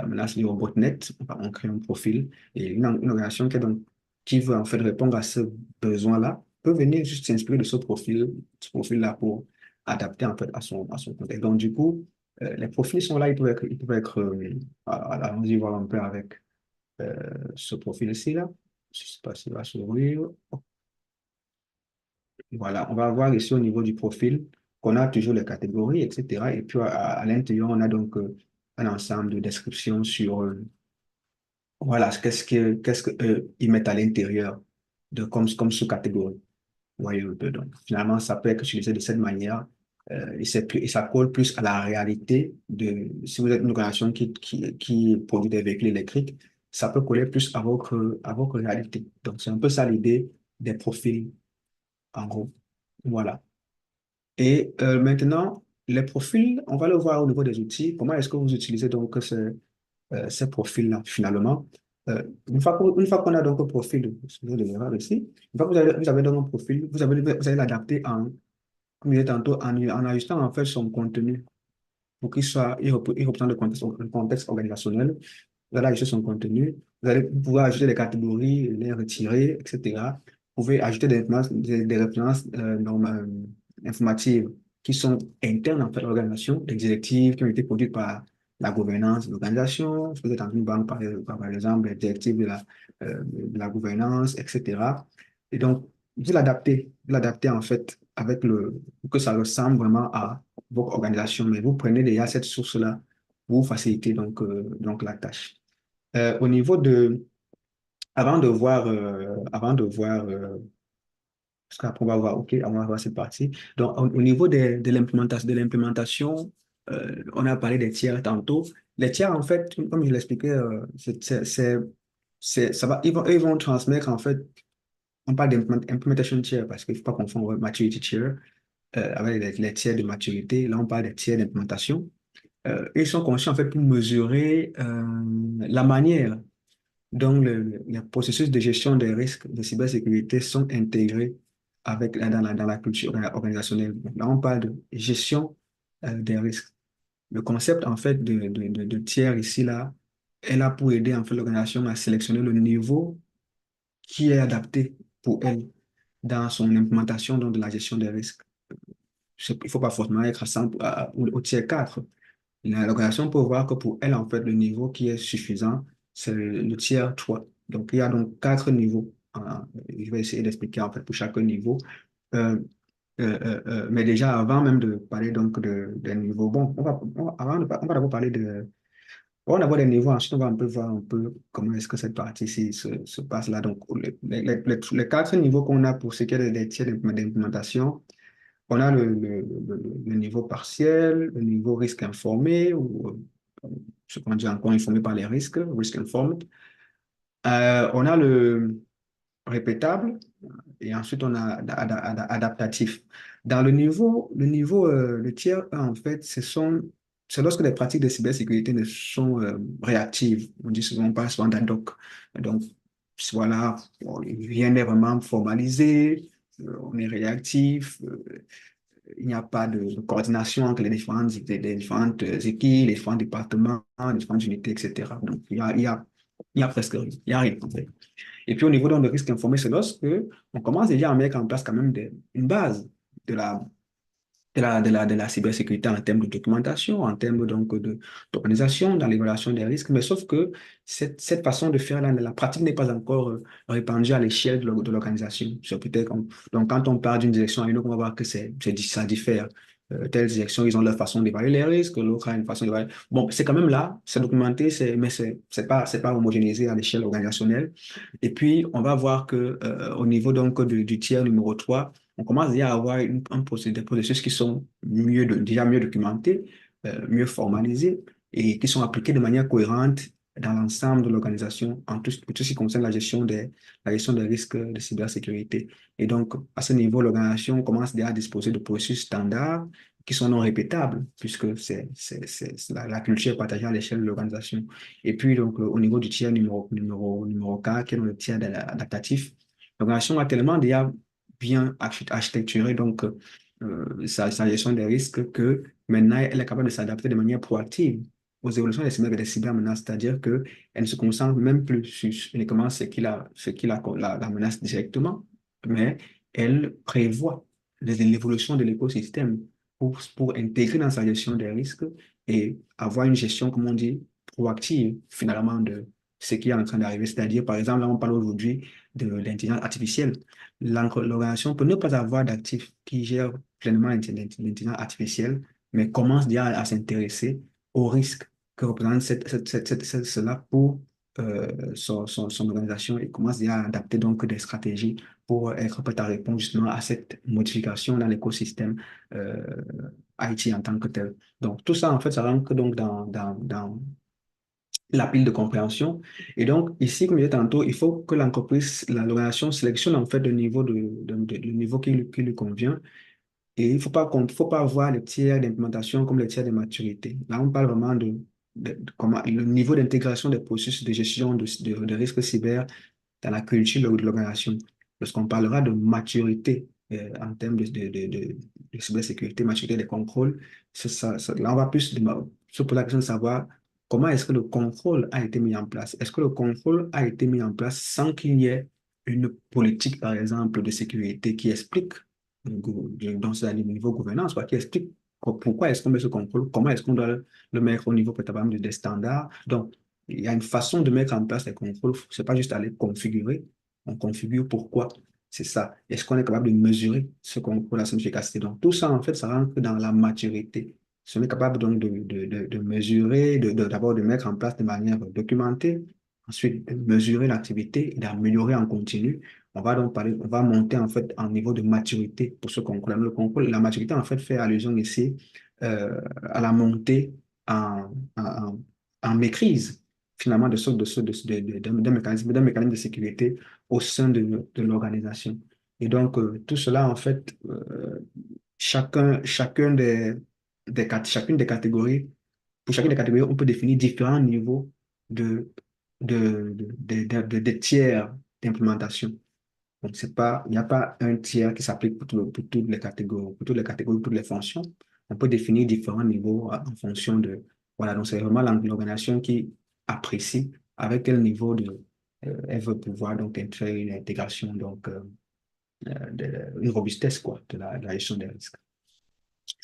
menace liée au botnet. Enfin, on crée un profil et une organisation qui veut en fait répondre à ce besoin-là peut venir juste s'inspirer de ce profil-là pour adapter en fait à son contexte. Donc, du coup, les profils sont là, ils peuvent être allons-y voir un peu avec euh, ce profil-ci là. Je ne sais pas s'il va s'ouvrir. Voilà, on va voir ici au niveau du profil qu'on a toujours les catégories, etc. Et puis à l'intérieur, on a donc un ensemble de descriptions sur voilà, qu'est-ce que ils mettent à l'intérieur comme sous-catégorie. Vous voyez un peu. Donc, finalement, ça peut être utilisé de cette manière et ça colle plus à la réalité si vous êtes une organisation qui produit des véhicules électriques, ça peut coller plus à votre réalité. Donc, c'est un peu ça l'idée des profils, en gros. Voilà. Et maintenant, les profils, on va le voir au niveau des outils. Comment est-ce que vous utilisez donc ces profils-là finalement? Une fois qu'on a donc un profil, excusez de l'erreur ici, une fois que vous avez donc un profil, vous allez l'adapter comme je disais tantôt, en ajustant en fait son contenu pour il représente le contexte organisationnel. Vous allez ajuster son contenu, vous allez pouvoir ajouter des catégories, les retirer, etc. Vous pouvez ajouter des références informatives qui sont internes en fait, à l'organisation, des directives qui ont été produites par la gouvernance de l'organisation. Si vous êtes en une banque, par exemple, les directives de la gouvernance, etc. Et donc, vous l'adaptez en fait pour que ça ressemble vraiment à votre organisation. Mais vous prenez déjà cette source-là pour faciliter donc la tâche. Au niveau de, avant de voir, parce qu'après on va voir, OK, on va voir cette partie. Donc, au niveau de l'implémentation, on a parlé des tiers tantôt. Les tiers, en fait, comme je l'expliquais, ils vont transmettre, en fait, on parle d'implementation tier parce qu'il ne faut pas confondre maturity tier avec les tiers de maturité. Là, on parle des tiers d'implémentation. Ils sont conçus, en fait, pour mesurer la manière donc, les processus de gestion des risques de cybersécurité sont intégrés dans la culture organisationnelle. Là, on parle de gestion des risques. Le concept, en fait, de tiers ici, là, est là pour aider, en fait, l'organisation à sélectionner le niveau qui est adapté pour elle dans son implémentation donc, de la gestion des risques. Il ne faut pas forcément être à 100, au tiers 4. L'organisation peut voir que pour elle, en fait, le niveau qui est suffisant, c'est le tiers 3. Donc, il y a donc 4 niveaux. Je vais essayer d'expliquer, en fait, pour chaque niveau. Euh, mais déjà, avant même de parler donc des niveaux, bon, on va d'abord parler on va d'abord des niveaux, ensuite on va un peu voir un peu comment est-ce que cette partie-ci se passe là. Donc, les 4 niveaux qu'on a pour ce qui est des tiers d'implémentation, on a le niveau partiel, le niveau risque informé, ou ce qu'on dit encore informé par les risques, risk informed. On a le répétable et ensuite on a adaptatif. Dans le tiers 1, en fait, c'est lorsque les pratiques de cybersécurité ne sont réactives. On dit souvent, on parle souvent d'ad hoc. Donc, voilà, rien n'est vraiment formalisé, on est réactif. Il n'y a pas de coordination entre les différentes équipes, les différents départements, les différentes unités, etc. Donc, il y a presque rien. Il y a rien, en fait. Et puis, au niveau donc, de risque informé, c'est lorsque on commence déjà à mettre en place quand même une base de la, de la cybersécurité en termes de documentation, en termes donc d'organisation, dans l'évaluation des risques. Mais sauf que cette façon de faire, là, la pratique n'est pas encore répandue à l'échelle de l'organisation. Donc, quand on part d'une direction à une autre, on va voir que ça diffère. Telle direction, ils ont leur façon d'évaluer les risques, l'autre a une façon d'évaluer. Bon, c'est quand même là, c'est documenté, mais c'est pas homogénéisé à l'échelle organisationnelle. Et puis, on va voir que au niveau donc du tiers numéro 3, on commence déjà à avoir des processus qui sont déjà mieux documentés, mieux formalisés et qui sont appliqués de manière cohérente dans l'ensemble de l'organisation pour tout ce qui concerne la gestion des risques de cybersécurité. Et donc, à ce niveau, l'organisation commence déjà à disposer de processus standards qui sont non répétables, puisque la culture est partagée à l'échelle de l'organisation. Et puis, donc, au niveau du tiers numéro 4, qui est le tiers adaptatif, l'organisation a tellement déjà bien architecturé donc, sa gestion des risques que maintenant, elle est capable de s'adapter de manière proactive aux évolutions des cybermenaces, c'est-à-dire qu'elle ne se concentre même plus sur uniquement la menace directement, mais elle prévoit l'évolution de l'écosystème pour intégrer dans sa gestion des risques et avoir une gestion, comme on dit, proactive, finalement, de ce qui est en train d'arriver. C'est-à-dire, par exemple, là, on parle aujourd'hui de l'intelligence artificielle. L'organisation peut ne pas avoir d'actifs qui gèrent pleinement l'intelligence artificielle, mais commence déjà à s'intéresser aux risques que représente cela pour son organisation et commence déjà à adapter donc des stratégies pour être prêt à répondre justement à cette modification dans l'écosystème euh, IT en tant que tel. Donc, tout ça, en fait, ça rentre donc dans la pile de compréhension. Et donc, ici, comme je disais tantôt, il faut que l'organisation sélectionne en fait le niveau qui lui convient et il ne faut pas voir les tiers d'implémentation comme les tiers de maturité. Là, on parle vraiment de comment le niveau d'intégration des processus de gestion de risques cyber dans la culture de l'organisation. Lorsqu'on parlera de maturité en termes de cybersécurité, maturité des contrôles, là, on va plus se poser la question de savoir comment est-ce que le contrôle a été mis en place. Est-ce que le contrôle a été mis en place sans qu'il y ait une politique, par exemple, de sécurité qui explique donc c'est à niveau gouvernance, quoi, qui explique pourquoi est-ce qu'on met ce contrôle, comment est-ce qu'on doit le mettre au niveau peut-être des standards. Donc, il y a une façon de mettre en place les contrôles, c'est pas juste aller configurer, on configure pourquoi, c'est ça. Est-ce qu'on est capable de mesurer ce contrôle à son efficacité? Donc, tout ça, en fait, ça rentre dans la maturité. Si on est capable donc de mesurer, d'abord de mettre en place de manière documentée, ensuite de mesurer l'activité et d'améliorer en continu, on va monter en fait en niveau de maturité pour ce concours. Le concours, la maturité en fait fait allusion ici à la montée en, en maîtrise finalement d'un mécanisme de sécurité au sein de l'organisation. Et donc tout cela en fait, chacun chacune des catégories, pour chacune des catégories, on peut définir différents niveaux de, de tiers d'implémentation. Donc, il n'y a pas un tiers qui s'applique pour toutes les catégories, pour toutes les fonctions. On peut définir différents niveaux en fonction de, voilà, donc c'est vraiment l'organisation qui apprécie avec quel niveau elle veut pouvoir donc intégrer une intégration, donc une robustesse quoi, de la gestion des risques.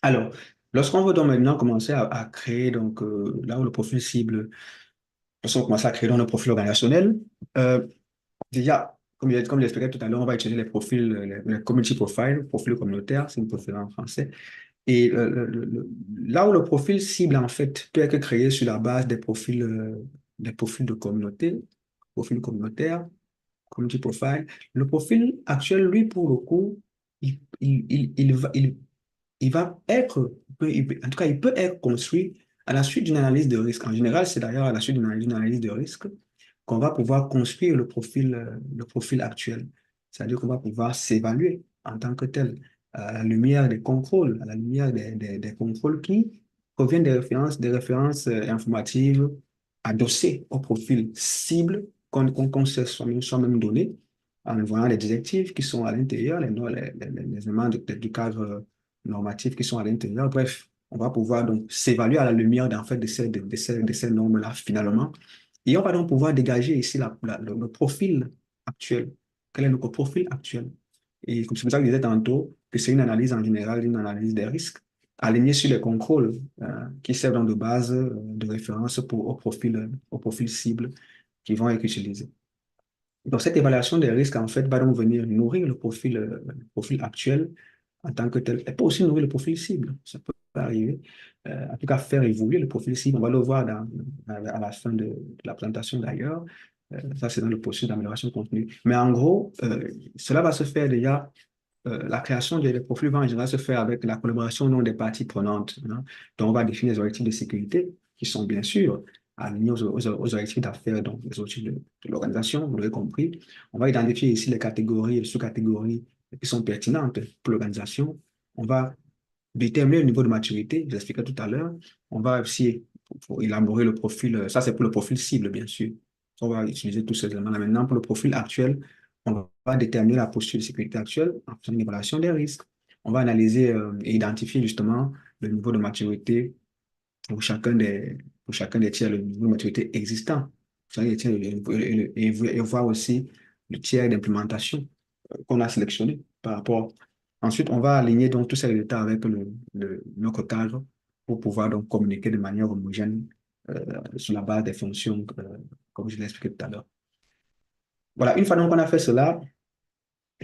Alors, lorsqu'on veut donc maintenant commencer à créer donc là où le profil cible, lorsqu'on commence à créer dans le profil organisationnel, déjà, comme j'expliquais tout à l'heure, on va utiliser les profils, les community profiles, profil communautaire, c'est une profil en français. Et là où le profil cible, en fait, peut être créé sur la base des profils de communauté, profil communautaire, community profile, le profil actuel, lui, pour le coup, il va être, en tout cas, il peut être construit à la suite d'une analyse de risque. En général, c'est d'ailleurs à la suite d'une analyse de risque qu'on va pouvoir construire le profil actuel. C'est-à-dire qu'on va pouvoir s'évaluer en tant que tel, à la lumière des contrôles, à la lumière des contrôles qui proviennent des références informatives adossées au profil cible qu'on s'est soi-même donné, en voyant les directives qui sont à l'intérieur, les éléments du cadre normatif qui sont à l'intérieur. Bref, on va pouvoir donc s'évaluer à la lumière en fait, de ces normes-là finalement et on va donc pouvoir dégager ici le profil actuel. Quel est notre profil actuel? Et comme c'est pour ça que je disais tantôt que c'est une analyse en général, une analyse des risques, alignée sur les contrôles qui servent donc de base de référence au profil cible qui vont être utilisés. Donc, cette évaluation des risques, en fait, va donc venir nourrir le profil actuel en tant que tel. Elle peut aussi nourrir le profil cible. Ça peut arriver. En tout cas, faire évoluer le profil cible. On va le voir à la fin de la présentation d'ailleurs. Ça, c'est dans le processus d'amélioration continue. Mais en gros, cela va se faire déjà. La création des profils va en général se faire avec la collaboration donc, des parties prenantes. Hein. Donc, on va définir les objectifs de sécurité qui sont bien sûr alignés aux objectifs d'affaires, donc les objectifs de l'organisation, vous l'avez compris. On va identifier ici les catégories et les sous-catégories qui sont pertinentes pour l'organisation. On va déterminer le niveau de maturité, je l'expliquais tout à l'heure. On va aussi pour élaborer le profil, ça c'est pour le profil cible, bien sûr. On va utiliser tous ces éléments-là. Maintenant, pour le profil actuel, on va déterminer la posture de sécurité actuelle en faisant une évaluation des risques. On va analyser et identifier justement le niveau de maturité pour chacun des tiers, le niveau de maturité existant. Chacun des tiers, et voir aussi le tiers d'implémentation qu'on a sélectionné par rapport. Ensuite, on va aligner donc tous ces résultats avec notre cadre pour pouvoir donc communiquer de manière homogène sur la base des fonctions, comme je l'ai expliqué tout à l'heure. Voilà, une fois donc qu'on a fait cela,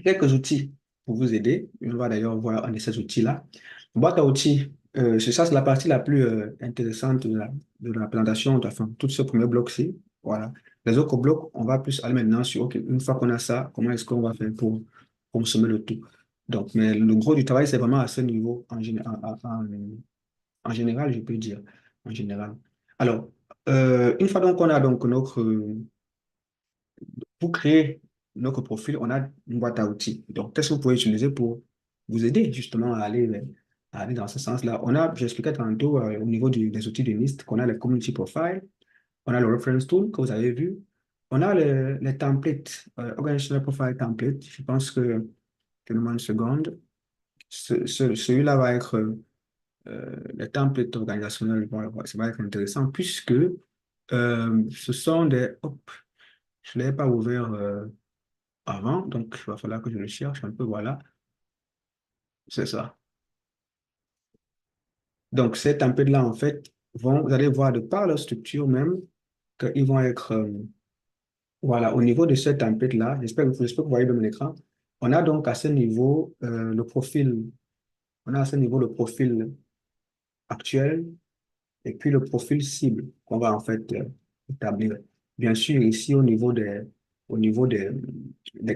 quelques outils pour vous aider. On va d'ailleurs voir un de ces outils-là. Boîte à outils, c'est ça, c'est la partie la plus intéressante de la présentation, enfin, tout ce premier bloc-ci. Voilà. Les autres blocs, on va plus aller maintenant sur, OK, une fois qu'on a ça, comment est-ce qu'on va faire pour consommer le tout? Donc, mais le gros du travail, c'est vraiment à ce niveau, en général, je peux dire, en général. Alors, une fois donc qu'on a donc pour créer notre profil, on a une boîte à outils. Donc, qu'est-ce que vous pouvez utiliser pour vous aider justement à aller dans ce sens-là? On a, j'expliquais tantôt au niveau des outils de liste, qu'on a le community profile, on a le reference tool que vous avez vu, on a les templates, organizational profile template. Je pense que, donne-moi une seconde. Celui-là va être les templates organisationnels, voilà, ça va être intéressant puisque ce sont des. Hop, je ne l'ai pas ouvert avant, donc il va falloir que je le cherche un peu, voilà, c'est ça. Donc ces templates-là, en fait, vous allez voir de par leur structure même, qu'ils vont être, voilà, au niveau de ces templates-là, j'espère que vous voyez dans mon écran, on a donc à ce niveau le profil, on a à ce niveau le profil actuel, et puis le profil cible qu'on va en fait établir. Bien sûr, ici au niveau des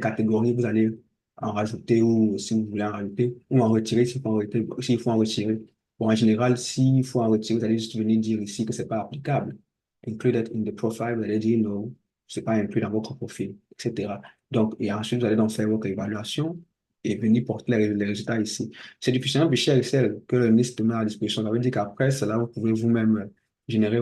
catégories, vous allez en rajouter ou si vous voulez en rajouter, ou en retirer s'il faut en retirer. Bon, en général, s'il faut en retirer, vous allez juste venir dire ici que ce n'est pas applicable. Included in the profile, vous allez dire non, ce n'est pas inclus dans votre profil, etc. Donc, et ensuite, vous allez donc faire votre évaluation et venir porter les résultats ici. C'est du puissant fichier Excel que le NIST met à disposition. Ça veut dire qu'après cela, vous pouvez vous-même générer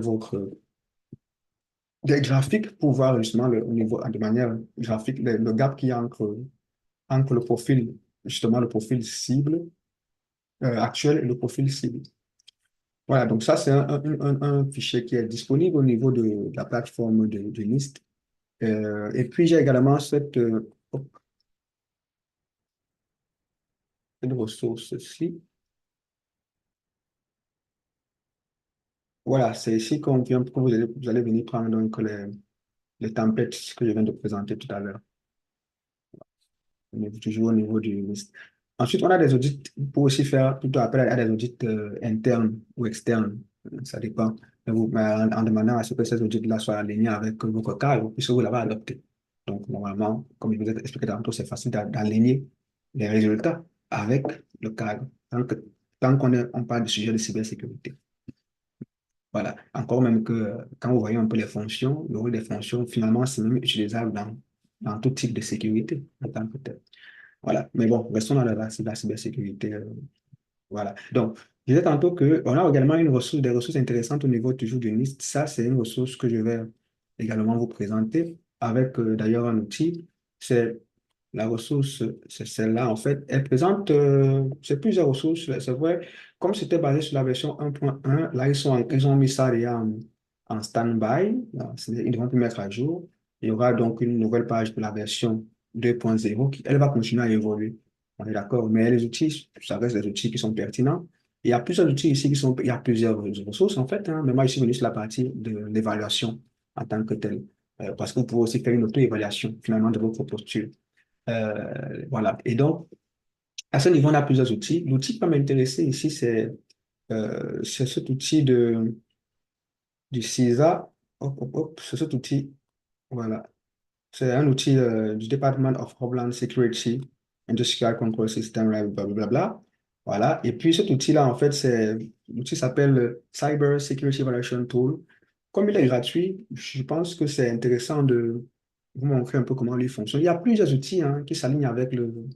des graphiques pour voir justement au niveau, de manière graphique le gap qu'il y a entre le profil, justement le profil cible actuel et le profil cible. Voilà, donc ça, c'est un fichier qui est disponible au niveau de la plateforme de NIST. Et puis, j'ai également cette ressource-ci. Voilà, c'est ici que vous allez venir prendre donc les templates que je viens de présenter tout à l'heure, toujours au niveau du liste. Ensuite, on a des audits pour aussi faire plutôt appel à des audits internes ou externes, ça dépend. Mais en demandant à ce que ces audits-là soient alignés avec votre cadre, puisque vous l'avez adopté. Donc, normalement, comme je vous ai expliqué tantôt, c'est facile d'aligner les résultats avec le cadre, tant qu'on parle du sujet de cybersécurité. Voilà. Encore même que quand vous voyez un peu les fonctions, le rôle des fonctions, finalement, c'est même utilisable dans tout type de sécurité en tant que tel. Voilà. Mais bon, restons dans la cybersécurité. Voilà. Donc, je disais tantôt qu'on a également des ressources intéressantes au niveau toujours du NIST. Ça, c'est une ressource que je vais également vous présenter avec d'ailleurs un outil. C'est la ressource, c'est celle-là, en fait. Elle présente, c'est plusieurs ressources, c'est vrai. Comme c'était basé sur la version 1.1, là, ils ont mis ça déjà en stand-by. Ils ne vont plus mettre à jour. Il y aura donc une nouvelle page pour la version 2.0 qui, elle va continuer à évoluer. On est d'accord, mais les outils, ça reste des outils qui sont pertinents. Il y a plusieurs outils ici il y a plusieurs ressources en fait, hein, mais moi je suis venu sur la partie de l'évaluation en tant que telle, parce que vous pouvez aussi faire une auto-évaluation finalement de votre posture. Voilà. Et donc, à ce niveau, on a plusieurs outils. L'outil qui va m'intéresser ici, c'est cet outil du CISA. Hop, hop, hop, c'est cet outil. Voilà. C'est un outil du Department of Homeland Security, Industrial Control System, blablabla. Voilà. Et puis cet outil-là, en fait, l'outil s'appelle Cyber Security Evaluation Tool comme il est gratuit, je pense que c'est intéressant de vous montrer un peu comment il fonctionne. Il y a plusieurs outils hein, qui s'alignent avec le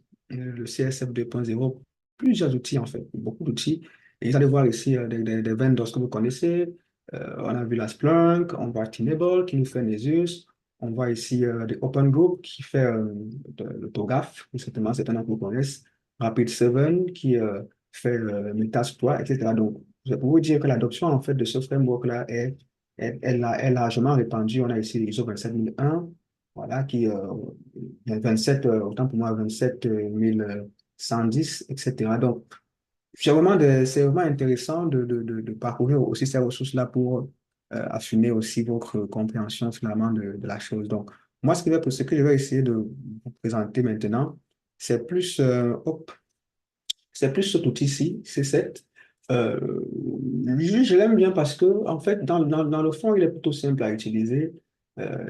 CSF 2.0, plusieurs outils en fait, beaucoup d'outils. Et vous allez voir ici des vendors que vous connaissez. On a vu la Splunk, on voit Tenable qui nous fait Nessus. On voit ici des Open Group qui fait le TOGAF, certainement, c'est un nom que vous connaissez. Rapid7 qui fait Metasploit, etc. Donc, je peux vous dire que l'adoption en fait de ce framework-là est largement répandue. On a ici l'ISO 27001, voilà, qui il y a 27, autant pour moi, 27110, etc. Donc, c'est vraiment intéressant de parcourir aussi ces ressources-là pour affiner aussi votre compréhension finalement de la chose. Donc, moi, ce que je vais essayer de vous présenter maintenant, c'est plus, c'est plus cet outil-ci, C7. Euh, je l'aime bien parce que, en fait, dans le fond, il est plutôt simple à utiliser.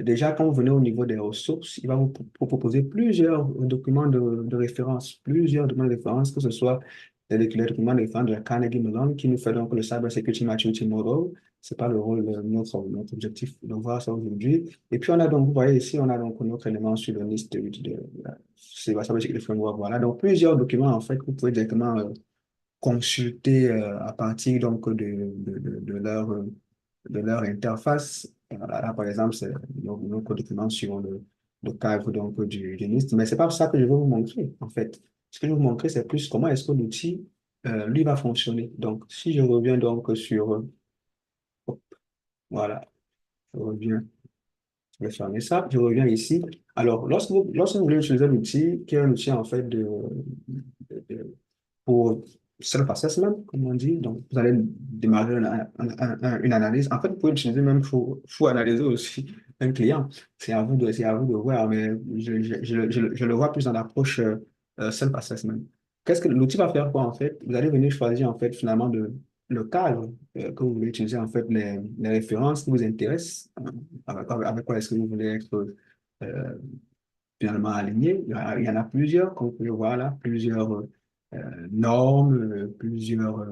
Déjà, quand vous venez au niveau des ressources, il va vous proposer plusieurs documents de référence, plusieurs documents de référence, que ce soit les documents de référence de la Carnegie Mellon, qui nous fait donc le Cyber Security Maturity Model. C'est pas le rôle de notre objectif de voir ça aujourd'hui. Et puis, on a donc, vous voyez ici, on a donc notre élément sur le liste de Cyber Security Framework. Voilà. Donc, plusieurs documents, en fait, que vous pouvez directement consulter à partir donc de leur interface. Voilà, là, par exemple, c'est notre document sur le cadre donc, du NIST. Mais c'est pas ça que je vais vous montrer, en fait. Ce que je vais vous montrer, c'est plus comment est-ce que l'outil, lui, va fonctionner. Donc, si je reviens donc sur... hop, voilà, je reviens, je vais fermer ça, je reviens ici. Alors, lorsque vous voulez utiliser l'outil, qui est un outil, en fait, pour self-assessment, comme on dit. Donc, vous allez démarrer une analyse. En fait, vous pouvez l'utiliser même pour analyser aussi un client. C'est à vous de voir, mais je le vois plus dans l'approche self-assessment. Qu'est-ce que l'outil va faire quoi, en fait? Vous allez venir choisir, en fait, finalement, le cadre que vous voulez utiliser, en fait, les références qui vous intéressent, avec quoi est-ce que vous voulez être euh, finalement aligné. Il y en a plusieurs, comme vous pouvez voir là, plusieurs normes, plusieurs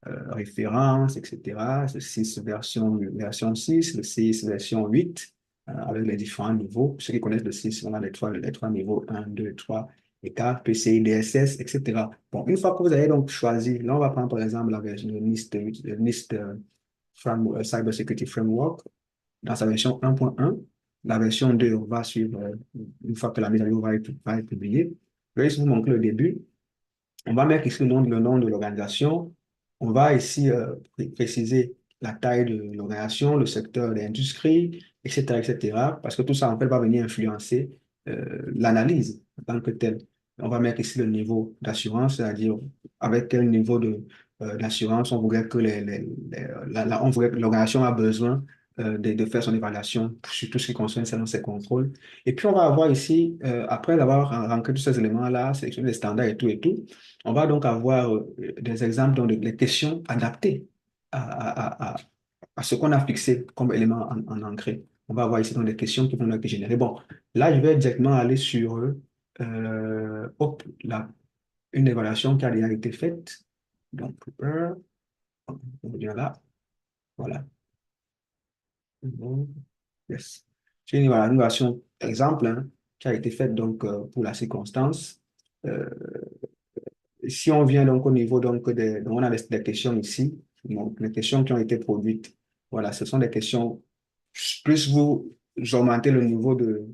références, etc. Le 6 version 6, le 6 version 8, avec les différents niveaux. Ceux qui connaissent le 6, on a les trois niveaux 1, 2, 3, et 4, PCI, DSS, etc. Bon, une fois que vous avez donc choisi, là on va prendre par exemple la version de NIST Cyber Security Framework, dans sa version 1.1. La version 2 va suivre une fois que la mise à jour va être publiée. Je vais ici vous montrer le début. On va mettre ici le nom de l'organisation. On va ici préciser la taille de l'organisation, le secteur d'industrie, etc., etc., parce que tout ça, en fait, va venir influencer l'analyse en tant que telle. On va mettre ici le niveau d'assurance, c'est-à-dire avec quel niveau d'assurance on voudrait que on voudrait que l'organisation a besoin de faire son évaluation sur tout ce qui concerne ses contrôles. Et puis, on va avoir ici, après avoir rentré tous ces éléments-là, sélectionné les standards et tout, on va donc avoir des exemples, donc des questions adaptées à ce qu'on a fixé comme élément en entrée. On va avoir ici donc des questions qui vont être générées. Bon, là, je vais directement aller sur hop, une évaluation qui a déjà été faite. Donc, on revient là. Voilà. Bon, yes. C'est une évaluation exemple hein, qui a été faite donc, pour la circonstance. Euh, Si on vient donc au niveau donc on a des questions ici, donc les questions qui ont été produites, voilà, ce sont des questions, plus vous augmentez le niveau de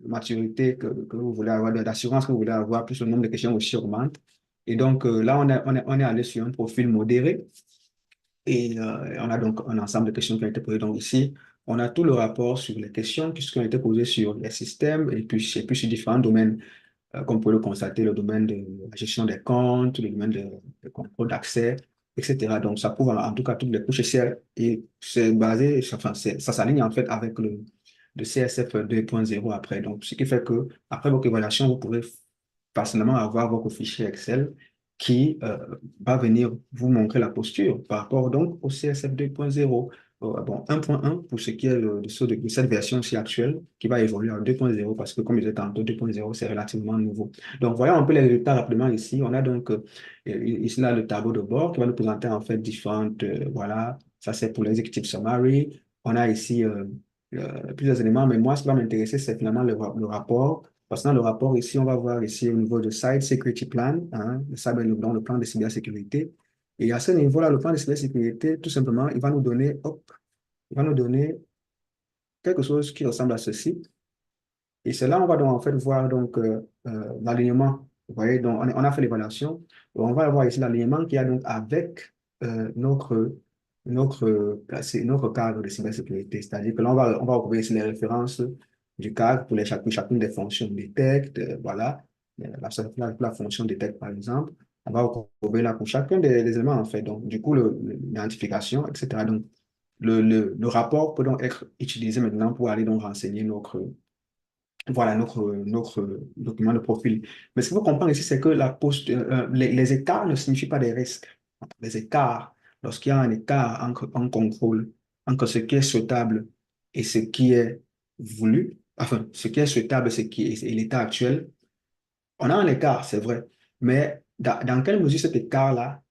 maturité que vous voulez avoir, d'assurance que vous voulez avoir, plus le nombre de questions aussi augmente. Et donc là, on est allé sur un profil modéré et on a donc un ensemble de questions qui ont été posées. Donc ici, on a tout le rapport sur les questions qui ont été posées sur les systèmes et puis sur différents domaines comme vous pouvez le constater, le domaine de la gestion des comptes, le domaine de contrôle d'accès, etc. Donc, ça couvre en tout cas toutes les couches et c'est basé, enfin, ça s'aligne en fait avec le CSF 2.0 après. Donc, ce qui fait que après votre évaluation, vous pourrez facilement avoir votre fichier Excel qui va venir vous montrer la posture par rapport donc au CSF 2.0. Bon, 1.1 pour ce qui est de cette version-ci actuelle qui va évoluer en 2.0 parce que comme je disais tantôt, 2.0 c'est relativement nouveau. Donc voyons un peu les résultats rapidement ici. On a donc ici là le tableau de bord qui va nous présenter en fait différentes, voilà, ça c'est pour l'executive summary. on a ici plusieurs éléments, mais moi, ce qui va m'intéresser, c'est finalement le rapport. Parce que dans le rapport, ici, on va voir ici au niveau de Site Security Plan, hein, dans le plan de cybersécurité. Et à ce niveau-là, le plan de cybersécurité, tout simplement, il va nous donner, hop, il va nous donner quelque chose qui ressemble à ceci. Et c'est là on va donc en fait voir donc l'alignement. Vous voyez, donc on a fait l'évaluation. On va voir ici l'alignement qu'il y a donc avec notre cadre de cybersécurité. C'est-à-dire que là, on va retrouver ici les références du cadre pour chacune des fonctions detect, voilà, la fonction detect par exemple. On va retrouver là pour chacun des éléments en fait. Donc, du coup, l'identification, etc. Donc, le rapport peut donc être utilisé maintenant pour aller donc renseigner notre document de profil. Mais ce qu'il faut comprendre ici, c'est que les écarts ne signifient pas des risques. Les écarts, lorsqu'il y a un écart entre un contrôle, entre ce qui est souhaitable et ce qui est voulu, enfin, ce qui est souhaitable et l'état actuel, on a un écart, c'est vrai. Mais dans quelle mesure cet écart-là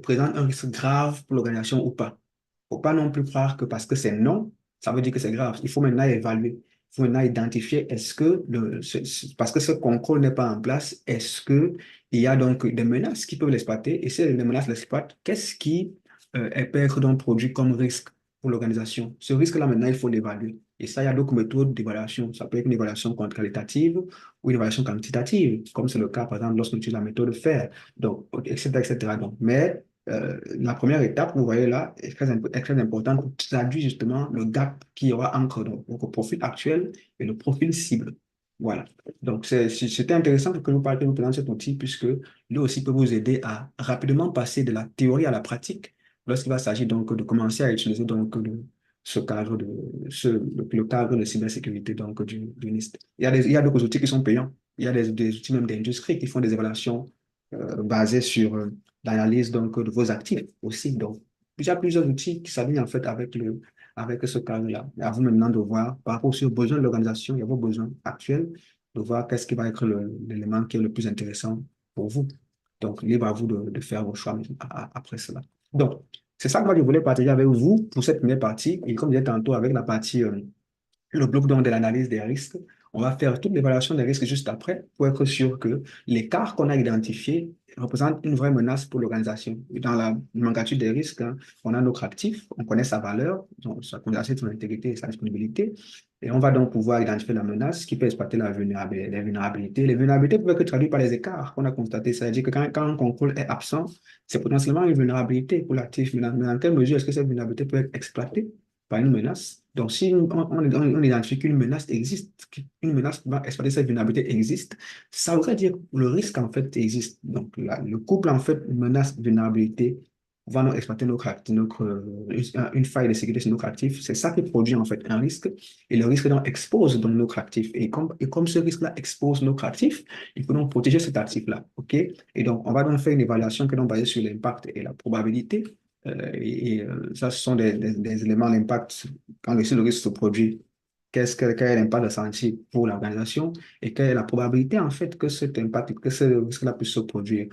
présente un risque grave pour l'organisation ou pas? Faut pas non plus croire que parce que c'est non, ça veut dire que c'est grave. Il faut maintenant évaluer. Il faut maintenant identifier est-ce que parce que ce contrôle n'est pas en place, est-ce que il y a donc des menaces qui peuvent l'exploiter? Et si les menaces l'exploitent, qu'est-ce qui peut être donc produit comme risque pour l'organisation? Ce risque-là, maintenant, il faut l'évaluer. Et ça, il y a d'autres méthodes d'évaluation. Ça peut être une évaluation qualitative ou une évaluation quantitative, comme c'est le cas, par exemple, lorsqu'on utilise la méthode FAIR, donc, etc., etc. Donc, mais la première étape, vous voyez là, est très importante pour traduire justement le gap qu'il y aura entre le profil actuel et le profil cible. Voilà. Donc, c'était intéressant que nous présente cet outil puisque lui aussi peut vous aider à rapidement passer de la théorie à la pratique lorsqu'il va s'agir donc de commencer à utiliser donc ce cadre le cadre de cybersécurité donc du NIST. Il y a d'autres outils qui sont payants. Il y a des outils même d'industrie qui font des évaluations basées sur l'analyse donc de vos actifs aussi. Donc, il y a plusieurs outils qui s'alignent en fait avec ce cadre-là. À vous maintenant de voir par rapport aux besoins de l'organisation et à vos besoins actuels, de voir qu'est-ce qui va être l'élément qui est le plus intéressant pour vous. Donc, libre à vous de faire vos choix après cela. Donc, c'est ça que moi je voulais partager avec vous pour cette première partie. Et comme je disais tantôt, avec la partie le bloc donc de l'analyse des risques. On va faire toute l'évaluation des risques juste après pour être sûr que l'écart qu'on a identifié représente une vraie menace pour l'organisation. Dans la nomenclature des risques, hein, on a notre actif, on connaît sa valeur, donc sa condensation, son intégrité et sa disponibilité. Et on va donc pouvoir identifier la menace qui peut exploiter la vulnérabilité, les vulnérabilités. Les vulnérabilités peuvent être traduites par les écarts qu'on a constatés. C'est-à-dire que quand un contrôle est absent, c'est potentiellement une vulnérabilité pour l'actif. Mais dans quelle mesure est-ce que cette vulnérabilité peut être exploitée par une menace? Donc, si on identifie qu'une menace existe, qu'une menace va exploiter cette vulnérabilité existe, ça voudrait dire que le risque, en fait, existe. Donc, le couple, en fait, menace-vulnérabilité va nous exploiter une faille de sécurité sur notre actif. C'est ça qui produit, en fait, un risque. Et le risque, donc, expose donc, notre actif. Et comme ce risque-là expose notre actif, il faut donc protéger cet actif-là. OK? Et donc, on va donc faire une évaluation qui est donc basée sur l'impact et la probabilité. Ça, ce sont des éléments d'impact quand le risque se produit. Quel est l'impact ressenti pour l'organisation et quelle est la probabilité en fait que cet impact, que ce risque-là puisse se produire.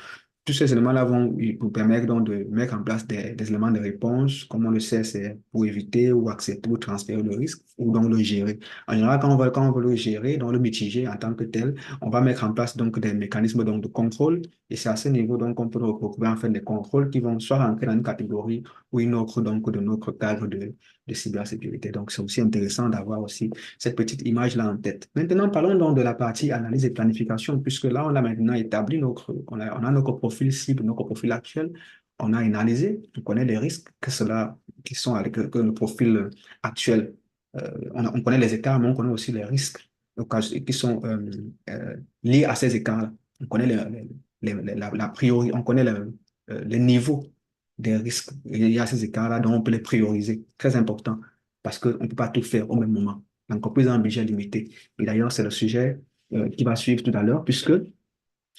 Tous ces éléments-là vont vous permettre donc de mettre en place des éléments de réponse. Comme on le sait, c'est pour éviter ou accepter ou transférer le risque ou donc le gérer. En général, quand on veut le gérer, donc le mitiger en tant que tel, on va mettre en place donc des mécanismes donc, de contrôle. Et c'est à ce niveau donc qu'on peut retrouver en fait des contrôles qui vont soit rentrer dans une catégorie ou une autre donc de notre cadre de cybersécurité. Donc, c'est aussi intéressant d'avoir aussi cette petite image-là en tête. Maintenant, parlons donc de la partie analyse et planification, puisque là, on a maintenant établi on a notre profil cible, notre profil actuel. On a analysé, on connaît les risques qui sont avec que le profil actuel. On connaît les écarts, mais on connaît aussi les risques qui sont liés à ces écarts-là. On connaît la priori, on connaît les niveaux des risques. Il y a ces écarts-là, donc on peut les prioriser. Très important, parce qu'on ne peut pas tout faire au même moment. L'entreprise a un budget limité. Et d'ailleurs, c'est le sujet qui va suivre tout à l'heure, puisque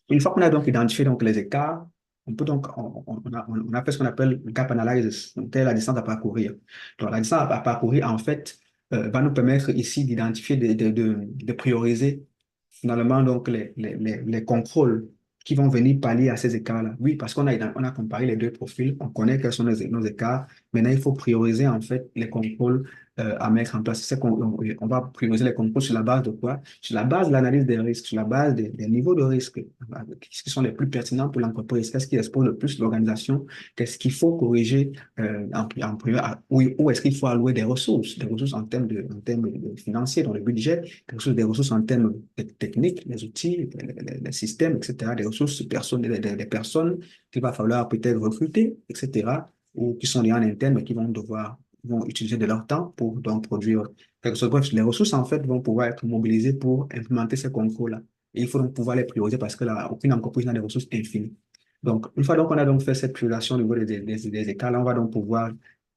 une fois qu'on a donc identifié donc les écarts, on peut donc, on a fait ce qu'on appelle le gap analysis, donc telle la distance à parcourir. Donc la distance à parcourir, en fait, va nous permettre ici d'identifier, de prioriser finalement donc les contrôles qui vont venir pallier à ces écarts-là. Oui, parce on a comparé les deux profils, on connaît quels sont nos écarts Maintenant, il faut prioriser en fait les contrôles à mettre en place. On va prioriser les contrôles sur la base de quoi? Sur la base de l'analyse des risques, sur la base des niveaux de risque. Qu'est-ce qui sont les plus pertinents pour l'entreprise? Qu'est-ce qui expose le plus l'organisation? Qu'est-ce qu'il faut corriger en privé? Où est-ce qu'il faut allouer des ressources en termes de financiers dans le budget, des ressources en termes techniques, les outils, les systèmes, etc., des ressources personnelles, des personnes qu'il va falloir peut-être recruter, etc., ou qui sont liés en interne, mais qui vont utiliser de leur temps pour donc produire quelque chose. Bref, les ressources, en fait, vont pouvoir être mobilisées pour implémenter ces contrôles-là. Et il faut donc pouvoir les prioriser parce que là, aucune entreprise n'a des ressources infinies. Donc, une fois donc qu'on a donc fait cette priorisation au niveau des écarts, là, on va donc pouvoir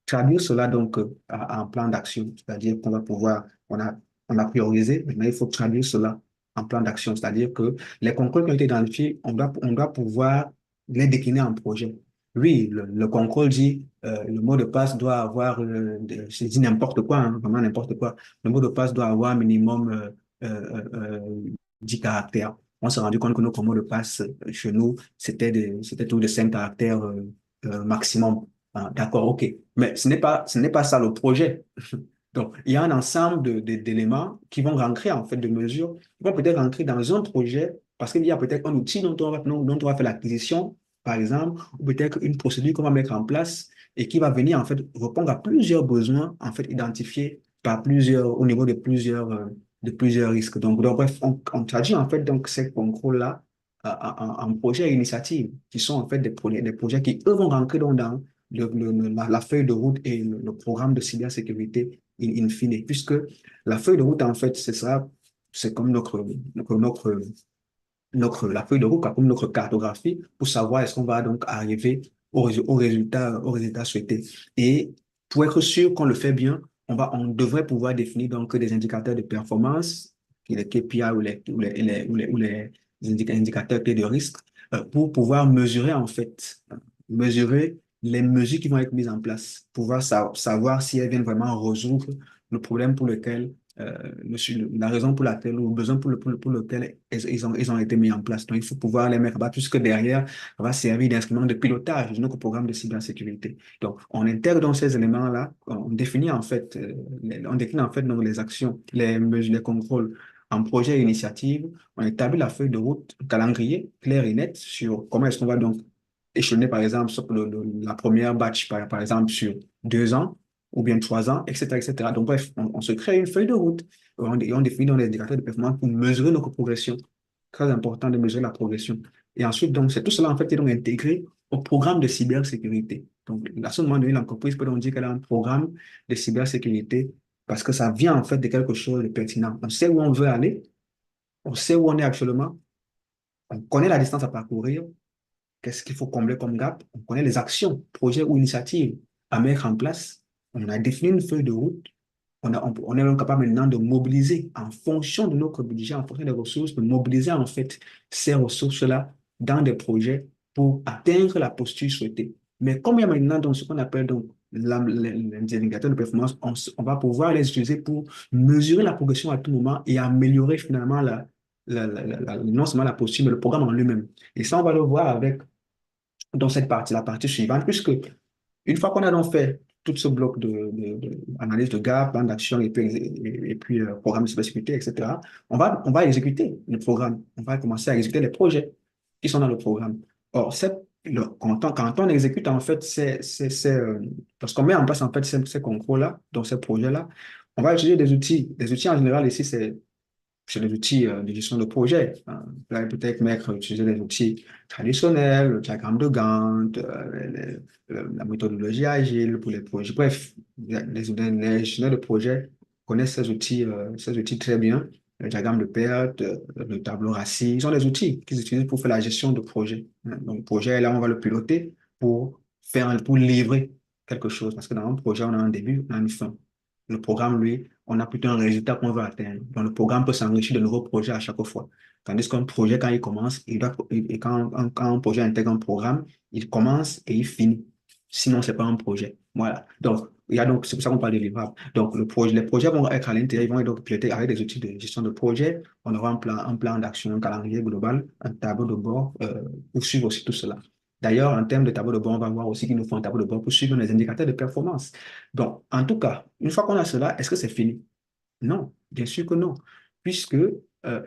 traduire cela donc en plan d'action. C'est-à-dire qu'on va pouvoir, on a priorisé, maintenant il faut traduire cela en plan d'action. C'est-à-dire que les contrôles qui ont été identifiés, on doit pouvoir les décliner en projet. Oui, le contrôle dit le mot de passe doit avoir, je dis n'importe quoi, hein, vraiment n'importe quoi. Le mot de passe doit avoir minimum 10 caractères. On s'est rendu compte que notre mot de passe chez nous, c'était tout de 5 caractères maximum. Ah, d'accord, ok. Mais ce n'est pas ça le projet. Donc, il y a un ensemble d'éléments qui vont rentrer, en fait, de mesures, qui vont peut-être rentrer dans un projet parce qu'il y a peut-être un outil dont on va faire l'acquisition, par exemple, ou peut-être une procédure qu'on va mettre en place et qui va venir, en fait, répondre à plusieurs besoins, en fait, identifiés au niveau de plusieurs risques. Donc bref, on traduit, en fait, donc, ces contrôles-là en projets et initiatives qui sont, en fait, des projets qui, eux, vont rentrer dans la feuille de route et le programme de cybersécurité in fine, puisque la feuille de route, en fait, c'est comme la feuille de route, quoi, comme notre cartographie, pour savoir est-ce qu'on va donc arriver au résultat souhaité. Et pour être sûr qu'on le fait bien, on devrait pouvoir définir donc des indicateurs de performance, les KPI ou les indicateurs clés de risque, pour pouvoir mesurer, en fait, mesurer les mesures qui vont être mises en place, pouvoir savoir si elles viennent vraiment résoudre le problème pour lequel la raison pour laquelle, ou le besoin pour lequel ils ont été mis en place. Donc, il faut pouvoir les mettre là-bas, puisque derrière, ça va servir d'instrument de pilotage de notre programme de cybersécurité. Donc, on intègre dans ces éléments-là, on définit en fait, on décline en fait donc, les actions, les mesures, les contrôles en projet et initiative. On établit la feuille de route, un calendrier clair et net sur comment est-ce qu'on va donc échelonner, par exemple, sur la première batch, par exemple, sur 2 ans ou bien 3 ans, etc., etc. Donc, bref, on se crée une feuille de route et on définit dans les indicateurs de performance pour mesurer notre progression. Très important de mesurer la progression. Et ensuite, donc, c'est tout cela, en fait, qui est donc intégré au programme de cybersécurité. Donc, à ce moment donné, l'entreprise peut donc dire qu'elle a un programme de cybersécurité parce que ça vient, en fait, de quelque chose de pertinent. On sait où on veut aller, on sait où on est actuellement, on connaît la distance à parcourir, qu'est-ce qu'il faut combler comme gap, on connaît les actions, projets ou initiatives à mettre en place, on a défini une feuille de route, on est donc capable maintenant de mobiliser en fonction de notre budget, en fonction des ressources, de mobiliser en fait ces ressources-là dans des projets pour atteindre la posture souhaitée. Mais comme il y a maintenant donc, ce qu'on appelle donc les indicateurs de performance, on va pouvoir les utiliser pour mesurer la progression à tout moment et améliorer finalement non seulement la posture, mais le programme en lui-même. Et ça, on va le voir avec dans cette partie, la partie suivante, puisque une fois qu'on a donc fait tout ce bloc d'analyse de gap, plan d'action et puis programme de cybersécurité, etc., on va exécuter le programme. On va commencer à exécuter les projets qui sont dans le programme. Or, quand on exécute, en fait, lorsqu'on met en place, en fait, ces contrôles-là, dans ces projets-là, on va utiliser des outils. Des outils, en général, ici, c'est des outils de gestion de projet. Là, peut-être utiliser des outils traditionnels, le diagramme de Gantt, la méthodologie agile pour les projets. Bref, les gestionnaires de projet connaissent ces outils très bien. Le diagramme de perte, le tableau RACI, ils sont des outils qu'ils utilisent pour faire la gestion de projet. Donc, le projet, là, on va le piloter pour livrer quelque chose. Parce que dans un projet, on a un début, on a une fin. Le programme, lui, on a plutôt un résultat qu'on veut atteindre. Donc, le programme peut s'enrichir de nouveaux projets à chaque fois. Tandis qu'un projet, quand il commence, et quand un projet intègre un programme, il commence et il finit. Sinon, ce n'est pas un projet. Voilà. Donc, c'est pour ça qu'on parle de livrable. Donc, les projets vont être à l'intérieur, ils vont être donc pilotés avec des outils de gestion de projet. On aura un plan d'action, un calendrier global, un tableau de bord pour suivre aussi tout cela. D'ailleurs, en termes de tableau de bord, on va voir aussi qu'il nous faut un tableau de bord pour suivre les indicateurs de performance. Donc, en tout cas, une fois qu'on a cela, est-ce que c'est fini? Non, bien sûr que non. Puisque,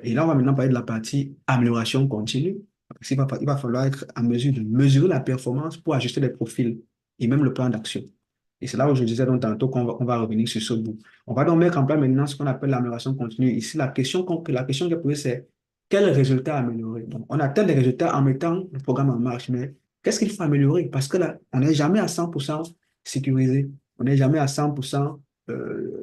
et là, on va maintenant parler de la partie amélioration continue. Parce qu'il va falloir être en mesure de mesurer la performance pour ajuster les profils et même le plan d'action. Et c'est là où je disais donc tantôt qu'on va revenir sur ce bout. On va donc mettre en place maintenant ce qu'on appelle l'amélioration continue. Ici, la question que j'ai posée, c'est quels résultats améliorer? Donc, on atteint les résultats en mettant le programme en marche, mais qu'est-ce qu'il faut améliorer? Parce que là, on n'est jamais à 100% sécurisé. On n'est jamais à 100%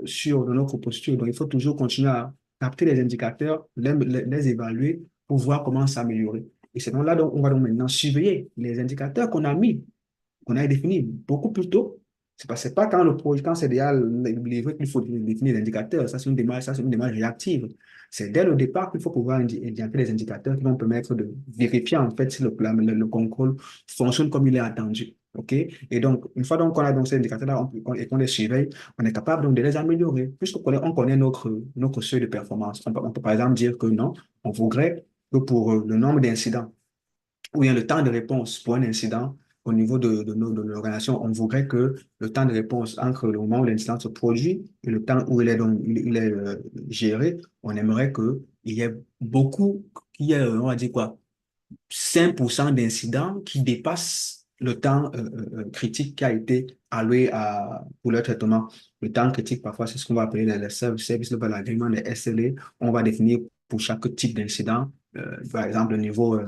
sur de notre posture. Donc, il faut toujours continuer à capter les indicateurs, les évaluer pour voir comment s'améliorer. Et c'est donc là donc on va donc maintenant surveiller les indicateurs qu'on a défini beaucoup plus tôt. C'est pas quand le projet, quand c'est déjà livré qu'il faut définir les indicateurs. Ça, c'est une démarche réactive. C'est dès le départ qu'il faut pouvoir identifier les indicateurs qui vont permettre de vérifier en fait si le contrôle fonctionne comme il est attendu. OK? Et donc, une fois donc qu'on a donc ces indicateurs-là et qu'on les surveille, on est capable donc de les améliorer, puisqu'on connaît notre seuil de performance. On peut par exemple dire que non, on voudrait que pour le nombre d'incidents ou bien le temps de réponse pour un incident au niveau de l'organisation, on voudrait que le temps de réponse entre le moment où l'incident se produit et le temps où il est géré, on aimerait qu'il y ait qu'il y ait, on va dire quoi, 5% d'incidents qui dépassent le temps critique qui a été alloué pour le traitement. Le temps critique, parfois, c'est ce qu'on va appeler les service level agreement, les SLA. On va définir pour chaque type d'incident, par exemple, le niveau, là,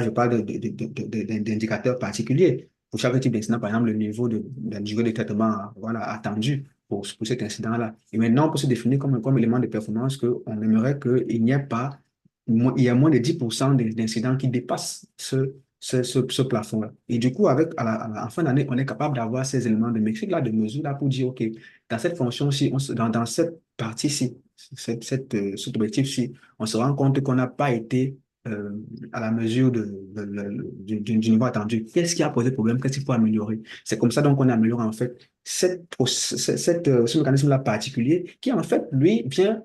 je parle d'indicateurs particuliers. Pour chaque type d'incident, par exemple, le niveau de la durée de traitement voilà, attendu pour cet incident-là. Et maintenant, on peut se définir comme élément de performance qu'on aimerait qu'il n'y ait pas il y a moins de 10% d'incidents qui dépassent ce plafond-là. Et du coup, en fin d'année, on est capable d'avoir ces éléments de métrique-là, de mesure-là, pour dire, OK, dans cette fonction-ci, dans cette partie-ci, cet objectif-ci, on se rend compte qu'on n'a pas été euh, à la mesure du niveau attendu. Qu'est-ce qui a posé problème? Qu'est-ce qu'il faut améliorer? C'est comme ça donc qu'on améliore en fait ce mécanisme-là particulier qui en fait, lui, vient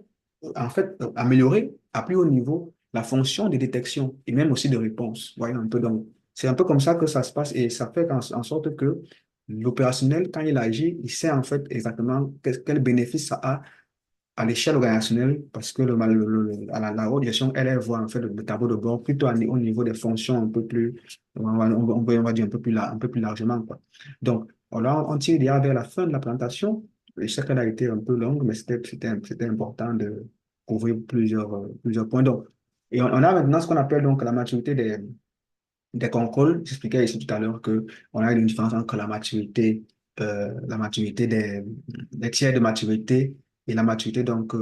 en fait, améliorer à plus haut niveau la fonction de détection et même aussi de réponse. Voyez un peu donc, c'est un peu comme ça que ça se passe et ça fait en sorte que l'opérationnel, quand il agit, il sait en fait exactement quel bénéfice ça a à l'échelle organisationnelle parce que la haute gestion, elle voit en fait le tableau de bord plutôt au niveau des fonctions un peu plus, on va dire un peu plus largement, quoi. Donc, on tire déjà vers la fin de la présentation. Je sais qu'elle a été un peu longue, mais c'était important de couvrir plusieurs points. Donc, et on a maintenant ce qu'on appelle donc la maturité des contrôles. J'expliquais ici tout à l'heure que on a une différence entre la maturité des tiers de maturité et la maturité donc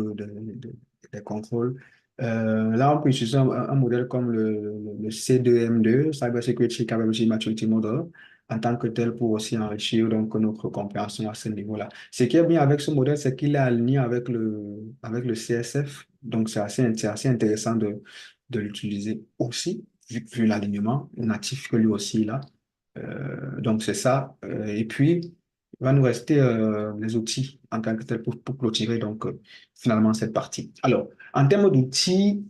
des contrôles. Là, on peut utiliser un modèle comme le C2M2, Cyber Security Capability Maturity Model, en tant que tel pour aussi enrichir donc notre compréhension à ce niveau-là. Ce qui est bien avec ce modèle, c'est qu'il est aligné avec le CSF. Donc, c'est assez intéressant de l'utiliser aussi vu l'alignement natif que lui aussi il a. Donc, c'est ça. Et puis, il va nous rester les outils en tant que tel pour clôturer donc, finalement cette partie. Alors, en termes d'outils,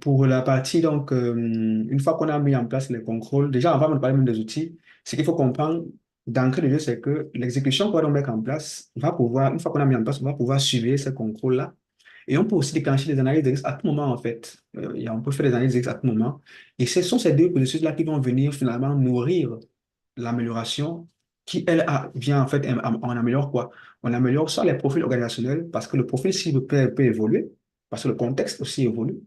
pour la partie, donc, une fois qu'on a mis en place les contrôles, déjà, avant de parler même des outils, ce qu'il faut comprendre d'entrée de jeu, c'est que l'exécution qu'on va donc mettre en place va pouvoir, une fois qu'on a mis en place, on va pouvoir suivre ces contrôles-là et on peut aussi déclencher des analyses de risque à tout moment, en fait. On peut faire des analyses de risque à tout moment. Et ce sont ces deux processus-là qui vont venir finalement nourrir l'amélioration qui, elle, vient en fait, on améliore quoi? On améliore soit les profils organisationnels, parce que le profil cible peut évoluer, parce que le contexte aussi évolue.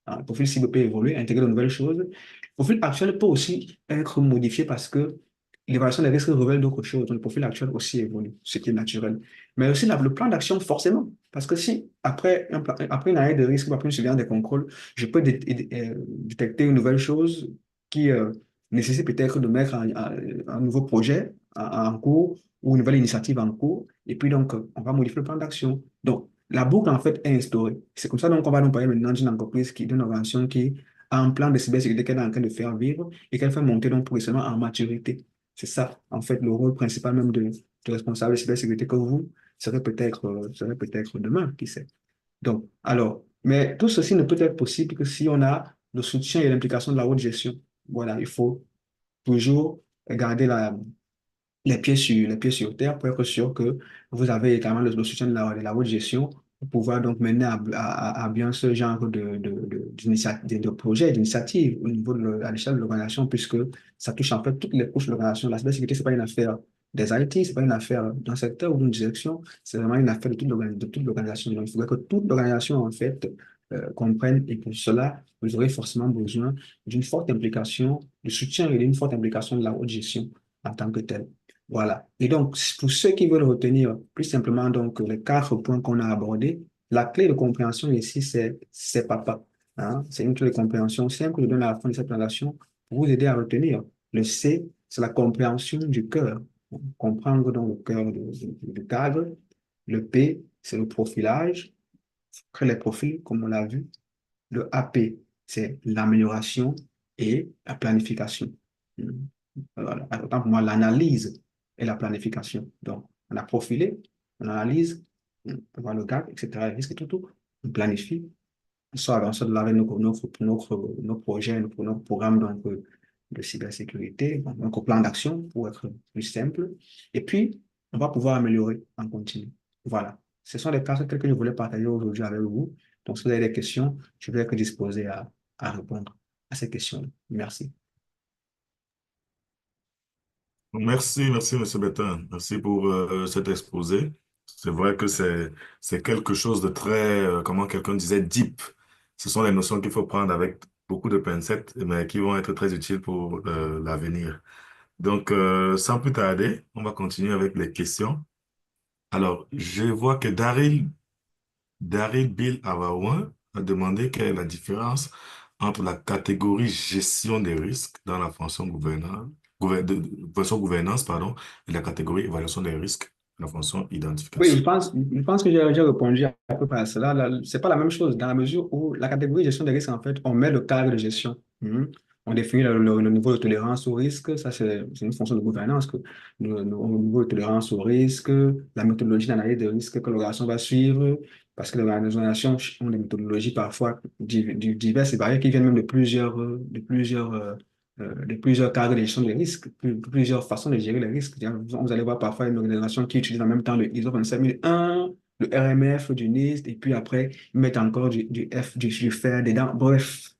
Hein, le profil cible peut évoluer, intégrer de nouvelles choses. Le profil actuel peut aussi être modifié parce que l'évaluation des risques révèle d'autres choses. Donc, le profil actuel aussi évolue, ce qui est naturel. Mais aussi le plan d'action, forcément. Parce que si, après une année de risque, après une surveillance des contrôles, je peux détecter une nouvelle chose qui nécessite peut-être de mettre un nouveau projet en cours ou une nouvelle initiative en cours. Et puis, donc, on va modifier le plan d'action. Donc, la boucle, en fait, est instaurée. C'est comme ça donc, on va nous parler maintenant d'une organisation qui a un plan de cybersécurité qu'elle est en train de faire vivre et qu'elle fait monter donc progressivement en maturité. C'est ça, en fait, le rôle principal même de responsable de cybersécurité que vous serait peut-être demain, qui sait. Donc, alors, mais tout ceci ne peut être possible que si on a le soutien et l'implication de la haute gestion. Voilà, il faut toujours garder les pieds sur terre pour être sûr que vous avez également le soutien de la haute gestion pour pouvoir donc mener à bien ce genre de projet, d'initiative au niveau à l'échelle de l'organisation, puisque ça touche en fait toutes les couches de l'organisation. La cybersécurité, ce n'est pas une affaire des IT, ce n'est pas une affaire d'un secteur ou d'une direction, c'est vraiment une affaire de toute l'organisation. Donc, il faudrait que toute l'organisation, en fait, comprenne, et pour cela, vous aurez forcément besoin d'une forte implication, de soutien et d'une forte implication de la haute gestion en tant que telle. Voilà. Et donc, pour ceux qui veulent retenir plus simplement donc les quatre points qu'on a abordés, la clé de compréhension ici, c'est papa. Hein? C'est une clé de compréhension simple que je donne à la fin de cette présentation pour vous aider à retenir. Le C, c'est la compréhension du cœur. Comprendre donc le cœur du cadre. Le P, c'est le profilage. Créer les profils, comme on l'a vu. Le AP, c'est l'amélioration et la planification. Voilà. Autant pour moi, l'analyse et la planification. Donc, on a profilé, on analyse, on voit le gap, etc., le risque et tout. On planifie, on sort de là avec nos projets, nos programmes donc, de cybersécurité, donc un plan d'action pour être plus simple. Et puis, on va pouvoir améliorer en continu. Voilà. Ce sont les cas que je voulais partager aujourd'hui avec vous. Donc, si vous avez des questions, je vais être disposé à répondre à ces questions. Merci. Merci, Monsieur Bettin. Merci pour cet exposé. C'est vrai que c'est quelque chose de très, comment quelqu'un disait, deep. Ce sont les notions qu'il faut prendre avec beaucoup de pincettes, mais qui vont être très utiles pour l'avenir. Donc, sans plus tarder, on va continuer avec les questions. Alors, je vois que Daryl Bill Awawan a demandé quelle est la différence entre la catégorie gestion des risques dans la fonction fonction gouvernance, pardon, et la catégorie évaluation des risques, la fonction Oui, identification. je pense que j'ai répondu à peu près à cela. C'est pas la même chose dans la mesure où la catégorie gestion des risques, en fait, on met le cadre de gestion. On définit le niveau de tolérance au risque. Ça, c'est une fonction de gouvernance. Le niveau de tolérance au risque, la méthodologie d'analyse des risques que l'organisation va suivre, parce que les organisations ont des méthodologies parfois diverses et variées qui viennent même de plusieurs cadres de gestion des risques, plusieurs façons de gérer les risques. Vous allez voir parfois une organisation qui utilise en même temps le ISO 27001, le RMF du NIST, et puis après, ils mettent encore du FAIR dedans. Bref,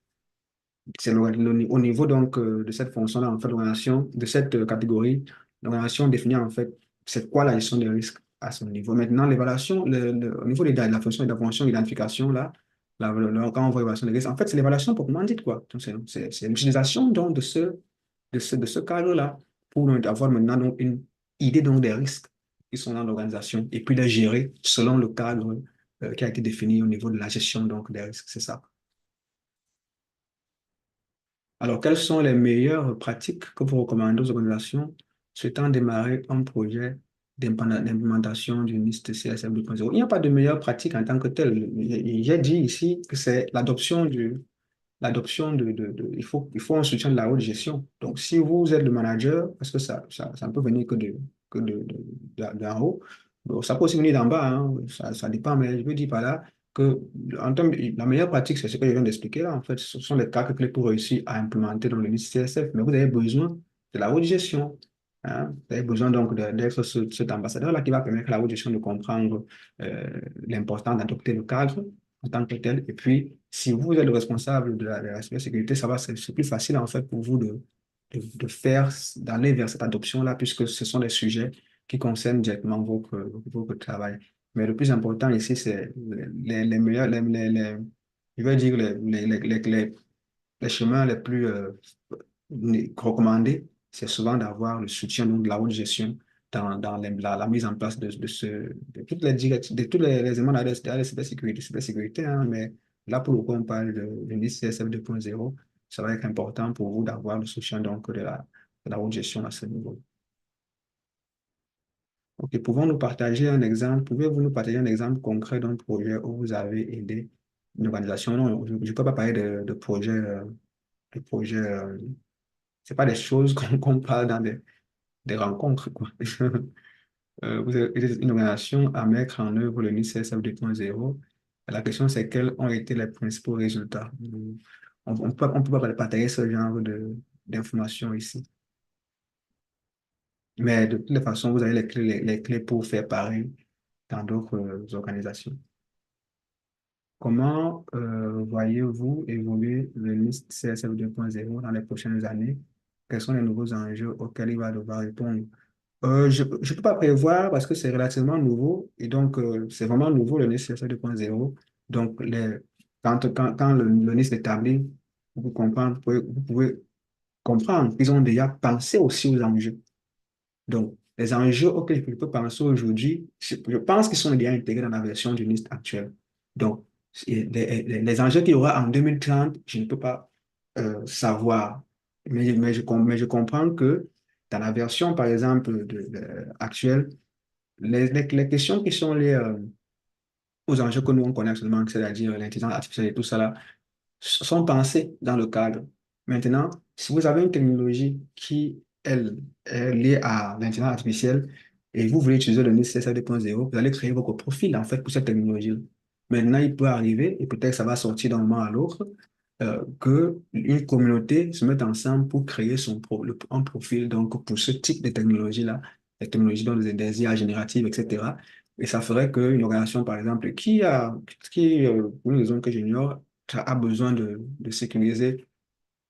c'est au niveau donc de cette fonction-là, en fait, l'organisation, de cette catégorie, l'organisation définit en fait c'est quoi la gestion des risques à ce niveau. Maintenant, l'évaluation, au niveau de la fonction d'identification, là, quand on voit l'évaluation des risques, en fait, c'est l'évaluation proprement dite, quoi. Donc, c'est l'utilisation donc de ce cadre-là pour donc, avoir maintenant donc, une idée donc des risques qui sont dans l'organisation et puis les gérer selon le cadre qui a été défini au niveau de la gestion donc, des risques. C'est ça. Alors, quelles sont les meilleures pratiques que vous recommandez aux organisations souhaitant démarrer un projet d'implémentation du NIST CSF 2.0? Il n'y a pas de meilleure pratique en tant que telle. J'ai dit ici que c'est il faut un soutien de la haute gestion. Donc, si vous êtes le manager, parce que ça ne peut venir d'en haut, bon, ça peut aussi venir d'en bas, hein, ça dépend, mais je veux dire par là que la meilleure pratique, c'est ce que je viens d'expliquer là. En fait, ce sont les quatre clés pour réussir à implémenter dans le NIST CSF, mais vous avez besoin de la haute gestion. Hein. Vous avez besoin donc d'être cet ambassadeur-là qui va permettre à la haute gestion de comprendre l'importance d'adopter le cadre en tant que tel. Et puis, si vous êtes le responsable de la cybersécurité, c'est plus facile en fait pour vous d'aller vers cette adoption-là, puisque ce sont des sujets qui concernent directement votre travail. Mais le plus important ici, c'est les meilleurs, je vais dire les chemins les plus recommandés, c'est souvent d'avoir le soutien donc, de la haute gestion dans la mise en place de toutes de tous les éléments de la cybersécurité, hein, mais là, pour le coup, on parle de l'ICSF 2.0. Ça va être important pour vous d'avoir le soutien donc, de la haute gestion à ce niveau. Ok, pouvez-vous nous partager un exemple concret d'un projet où vous avez aidé une organisation? Non, je ne peux pas parler de projet, c'est pas des choses qu'on parle dans des rencontres, quoi. Vous avez aidé une organisation à mettre en œuvre le NICSF 2.0. La question, c'est quels ont été les principaux résultats? On peut pas partager ce genre d'informations ici. Mais de toutes les façons, vous avez les clés pour faire pareil dans d'autres organisations. Comment voyez-vous évoluer le NIST CSF 2.0 dans les prochaines années? Quels sont les nouveaux enjeux auxquels il va devoir répondre? Je ne peux pas prévoir parce que c'est relativement nouveau et donc c'est vraiment nouveau le NIST CSF 2.0. Donc, quand le NIST est établi, vous pouvez comprendre qu'ils ont déjà pensé aussi aux enjeux. Donc, les enjeux auxquels je peux penser aujourd'hui, je pense qu'ils sont déjà intégrés dans la version du NIST actuelle. Donc, les enjeux qu'il y aura en 2030, je ne peux pas savoir. Mais je comprends que dans la version, par exemple, actuelle, les questions qui sont liées aux enjeux que nous on connaît actuellement, c'est-à-dire l'intelligence artificielle et tout ça là, sont pensés dans le cadre. Maintenant, si vous avez une technologie qui, elle, est liée à l'intelligence artificielle et vous voulez utiliser le nécessaire 2.0, vous allez créer votre profil en fait pour cette technologie. Maintenant, il peut arriver, et peut-être que ça va sortir d'un moment à l'autre, qu'une communauté se mette ensemble pour créer un profil donc, pour ce type de technologie-là, les technologies dans des IA génératives, etc. Et ça ferait qu'une organisation, par exemple, pour une raison que j'ignore, a besoin de sécuriser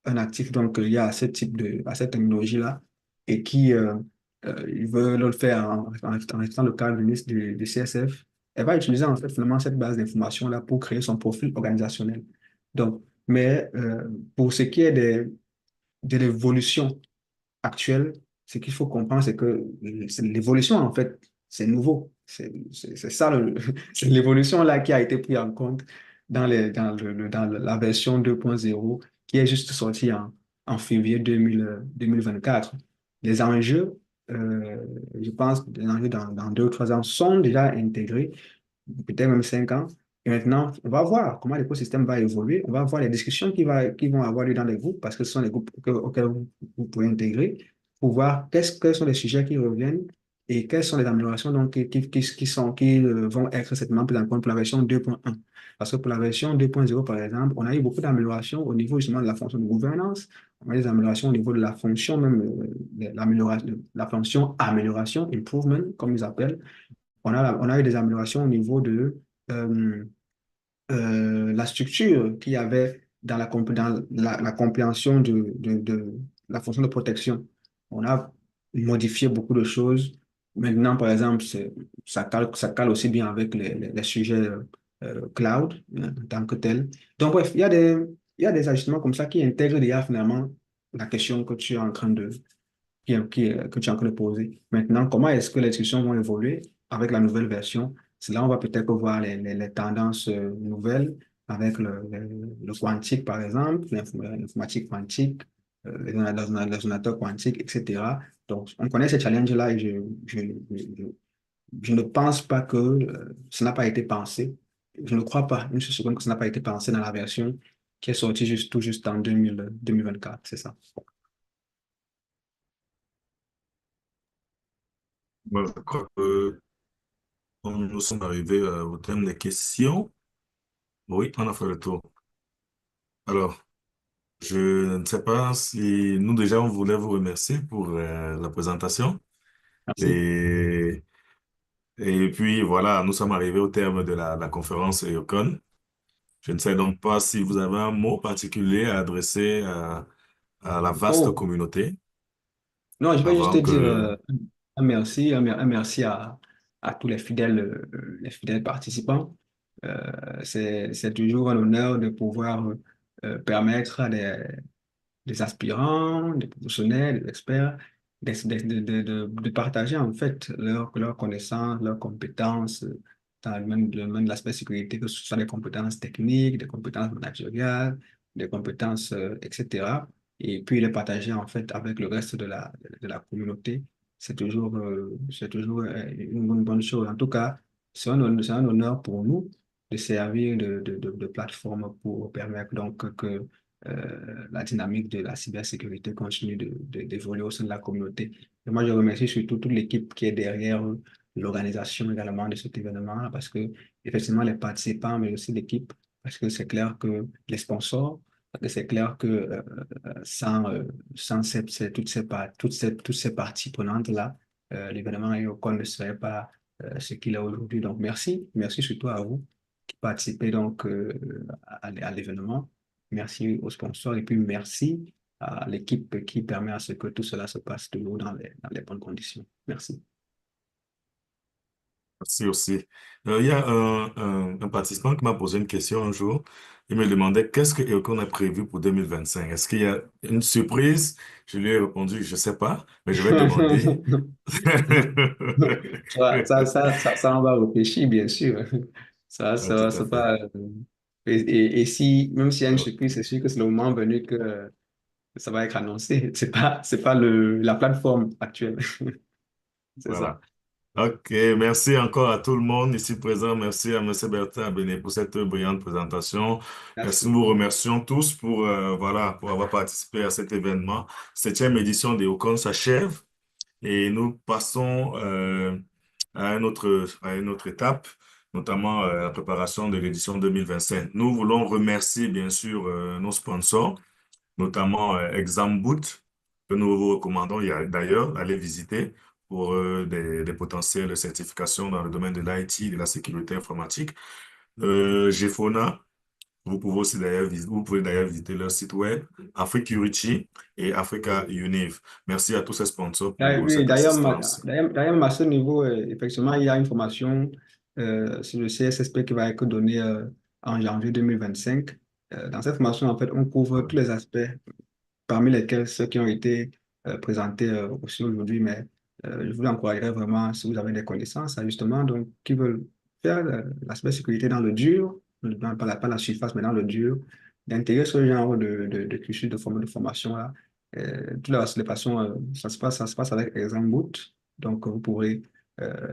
un actif donc lié à ce type à cette technologie-là et il veut le faire en restant le cadre du CSF, elle va utiliser en fait finalement cette base d'informations-là pour créer son profil organisationnel. Donc, mais pour ce qui est de l'évolution actuelle, ce qu'il faut comprendre, c'est que l'évolution, en fait, c'est nouveau. C'est ça, c'est l'évolution là qui a été prise en compte dans la version 2.0 qui est juste sortie en février 2024. Les enjeux, euh, je pense, les enjeux dans 2 ou 3 ans sont déjà intégrés peut-être même 5 ans. Et maintenant, on va voir comment l'écosystème va évoluer. On va voir les discussions qui vont avoir lieu dans les groupes, parce que ce sont les groupes auxquels vous pouvez intégrer, pour voir quels sont les sujets qui reviennent et quelles sont les améliorations donc, qui vont être certainement prises en compte pour la version 2.1. Parce que pour la version 2.0, par exemple, on a eu beaucoup d'améliorations au niveau justement de la fonction de gouvernance, on a eu des améliorations au niveau de la fonction, même la fonction amélioration, improvement, comme ils appellent. On a eu des améliorations au niveau de euh, la structure qu'il y avait dans la compréhension de la fonction de protection. On a modifié beaucoup de choses. Maintenant, par exemple, ça cale aussi bien avec les sujets cloud en tant que tel. Donc, bref, il y a des ajustements comme ça qui intègrent déjà finalement la question que tu es en train que tu es en train de poser. Maintenant, comment est-ce que les discussions vont évoluer avec la nouvelle version? C'est là où on va peut-être voir les tendances nouvelles avec le quantique, par exemple, l'informatique quantique, les ordinateurs quantiques, etc. Donc, on connaît ces challenges-là et je, je ne pense pas que ça n'a pas été pensé. Je ne crois pas une seconde que ça n'a pas été pensé dans la version qui est sortie tout juste en 2024, c'est ça. Moi, je crois que nous sommes arrivés au terme des questions. Oui, on a fait le tour. Alors, je ne sais pas si nous déjà on voulait vous remercier pour la présentation. Merci. Et, et puis voilà, nous sommes arrivés au terme de la conférence EOCON. Je ne sais donc pas si vous avez un mot particulier à adresser à la vaste Oh, communauté non, je vais juste te avant dire que... un merci, un merci à tous les fidèles participants. C'est toujours un honneur de pouvoir permettre à des aspirants, des professionnels, des experts, de partager en fait leurs connaissances, leurs compétences dans le domaine de l'aspect sécurité, que ce soit des compétences techniques, des compétences managériales, des compétences, etc. Et puis les partager en fait avec le reste de la communauté. C'est toujours une bonne chose. En tout cas, c'est un honneur pour nous de servir de plateforme pour permettre donc que la dynamique de la cybersécurité continue d'évoluer au sein de la communauté. Et moi, je remercie surtout toute l'équipe qui est derrière l'organisation également de cet événement, parce que, effectivement, les participants, mais aussi l'équipe, parce que c'est clair que les sponsors Parce que c'est clair que sans toutes ces parties prenantes-là, l'événement EOCON ne serait pas ce qu'il est aujourd'hui. Donc, merci surtout à vous qui participez donc à l'événement. Merci aux sponsors et puis merci à l'équipe qui permet à ce que tout cela se passe toujours dans les bonnes conditions. Merci. Merci aussi. Il y a un participant qui m'a posé une question un jour. Il me demandait qu'est-ce que EOCON a prévu pour 2025. Est-ce qu'il y a une surprise? Je lui ai répondu, je ne sais pas, mais je vais demander. Ça, on va réfléchir, bien sûr. Ah, tout à C'est fait. pas, et si, même s'il y a une surprise, c'est sûr que c'est le moment venu que ça va être annoncé. C'est pas la plateforme actuelle. C'est ça. Voilà. OK, merci encore à tout le monde ici présent. Merci à M. Bertin Abéné pour cette brillante présentation. Merci, Merci. nous vous remercions tous pour, voilà, pour avoir participé à cet événement. Septième édition des EOCON s'achève et nous passons à une autre étape, notamment la préparation de l'édition 2025. Nous voulons remercier bien sûr nos sponsors, notamment Examboot, que nous vous recommandons d'ailleurs d'aller visiter pour des potentielles certifications dans le domaine de l'IT et de la sécurité informatique. GFONA, vous pouvez d'ailleurs visiter leur site web, Africurity et Africa Univ. Merci à tous ces sponsors pour Oui, cette d'ailleurs, assistance. d'ailleurs, à ce niveau, effectivement, il y a une formation sur le CSSP qui va être donnée en janvier 2025. Dans cette formation, en fait, on couvre tous les aspects parmi lesquels ceux qui ont été présentés aussi aujourd'hui, mais je vous encouragerais vraiment, si vous avez des connaissances, hein, justement, donc, qui veulent faire l'aspect sécurité dans le dur, pas la surface, mais dans le dur, d'intégrer ce genre de cursus de formation là. Toutes les façons, ça se passe avec Examboot, donc vous pourrez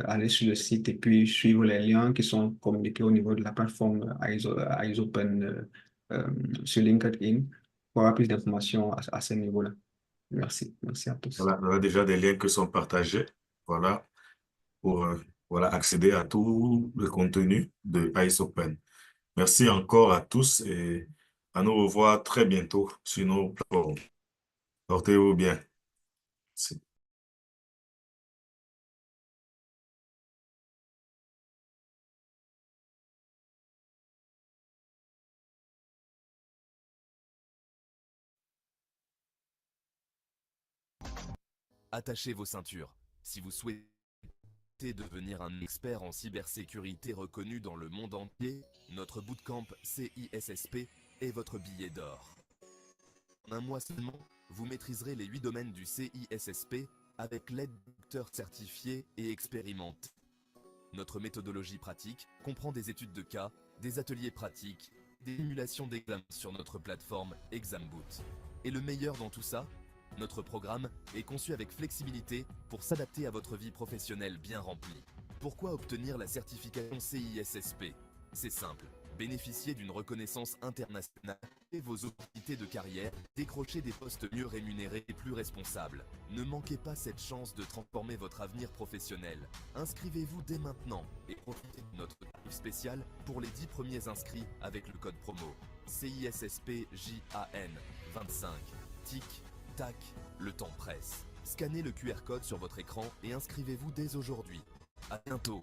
aller sur le site et puis suivre les liens qui sont communiqués au niveau de la plateforme EYESOPEN sur LinkedIn pour avoir plus d'informations à ce niveau-là. Merci. Merci à tous. Voilà, il y a déjà des liens qui sont partagés. Voilà, pour voilà, accéder à tout le contenu de Ice Open. Merci encore à tous et à nous revoir très bientôt sur nos plateformes. Portez-vous bien. Merci. Attachez vos ceintures. Si vous souhaitez devenir un expert en cybersécurité reconnu dans le monde entier, notre bootcamp CISSP est votre billet d'or. En un mois seulement, vous maîtriserez les 8 domaines du CISSP avec l'aide d'acteurs certifiés et expérimentés. Notre méthodologie pratique comprend des études de cas, des ateliers pratiques, des simulations d'examen sur notre plateforme ExamBoot. Et le meilleur dans tout ça, notre programme est conçu avec flexibilité pour s'adapter à votre vie professionnelle bien remplie. Pourquoi obtenir la certification CISSP? C'est simple. Bénéficier d'une reconnaissance internationale et vos opportunités de carrière, décrocher des postes mieux rémunérés et plus responsables. Ne manquez pas cette chance de transformer votre avenir professionnel. Inscrivez-vous dès maintenant et profitez de notre tarif spécial pour les 10 premiers inscrits avec le code promo CISSPJAN 25. Tic, tac, le temps presse. Scannez le QR code sur votre écran et inscrivez-vous dès aujourd'hui. À bientôt.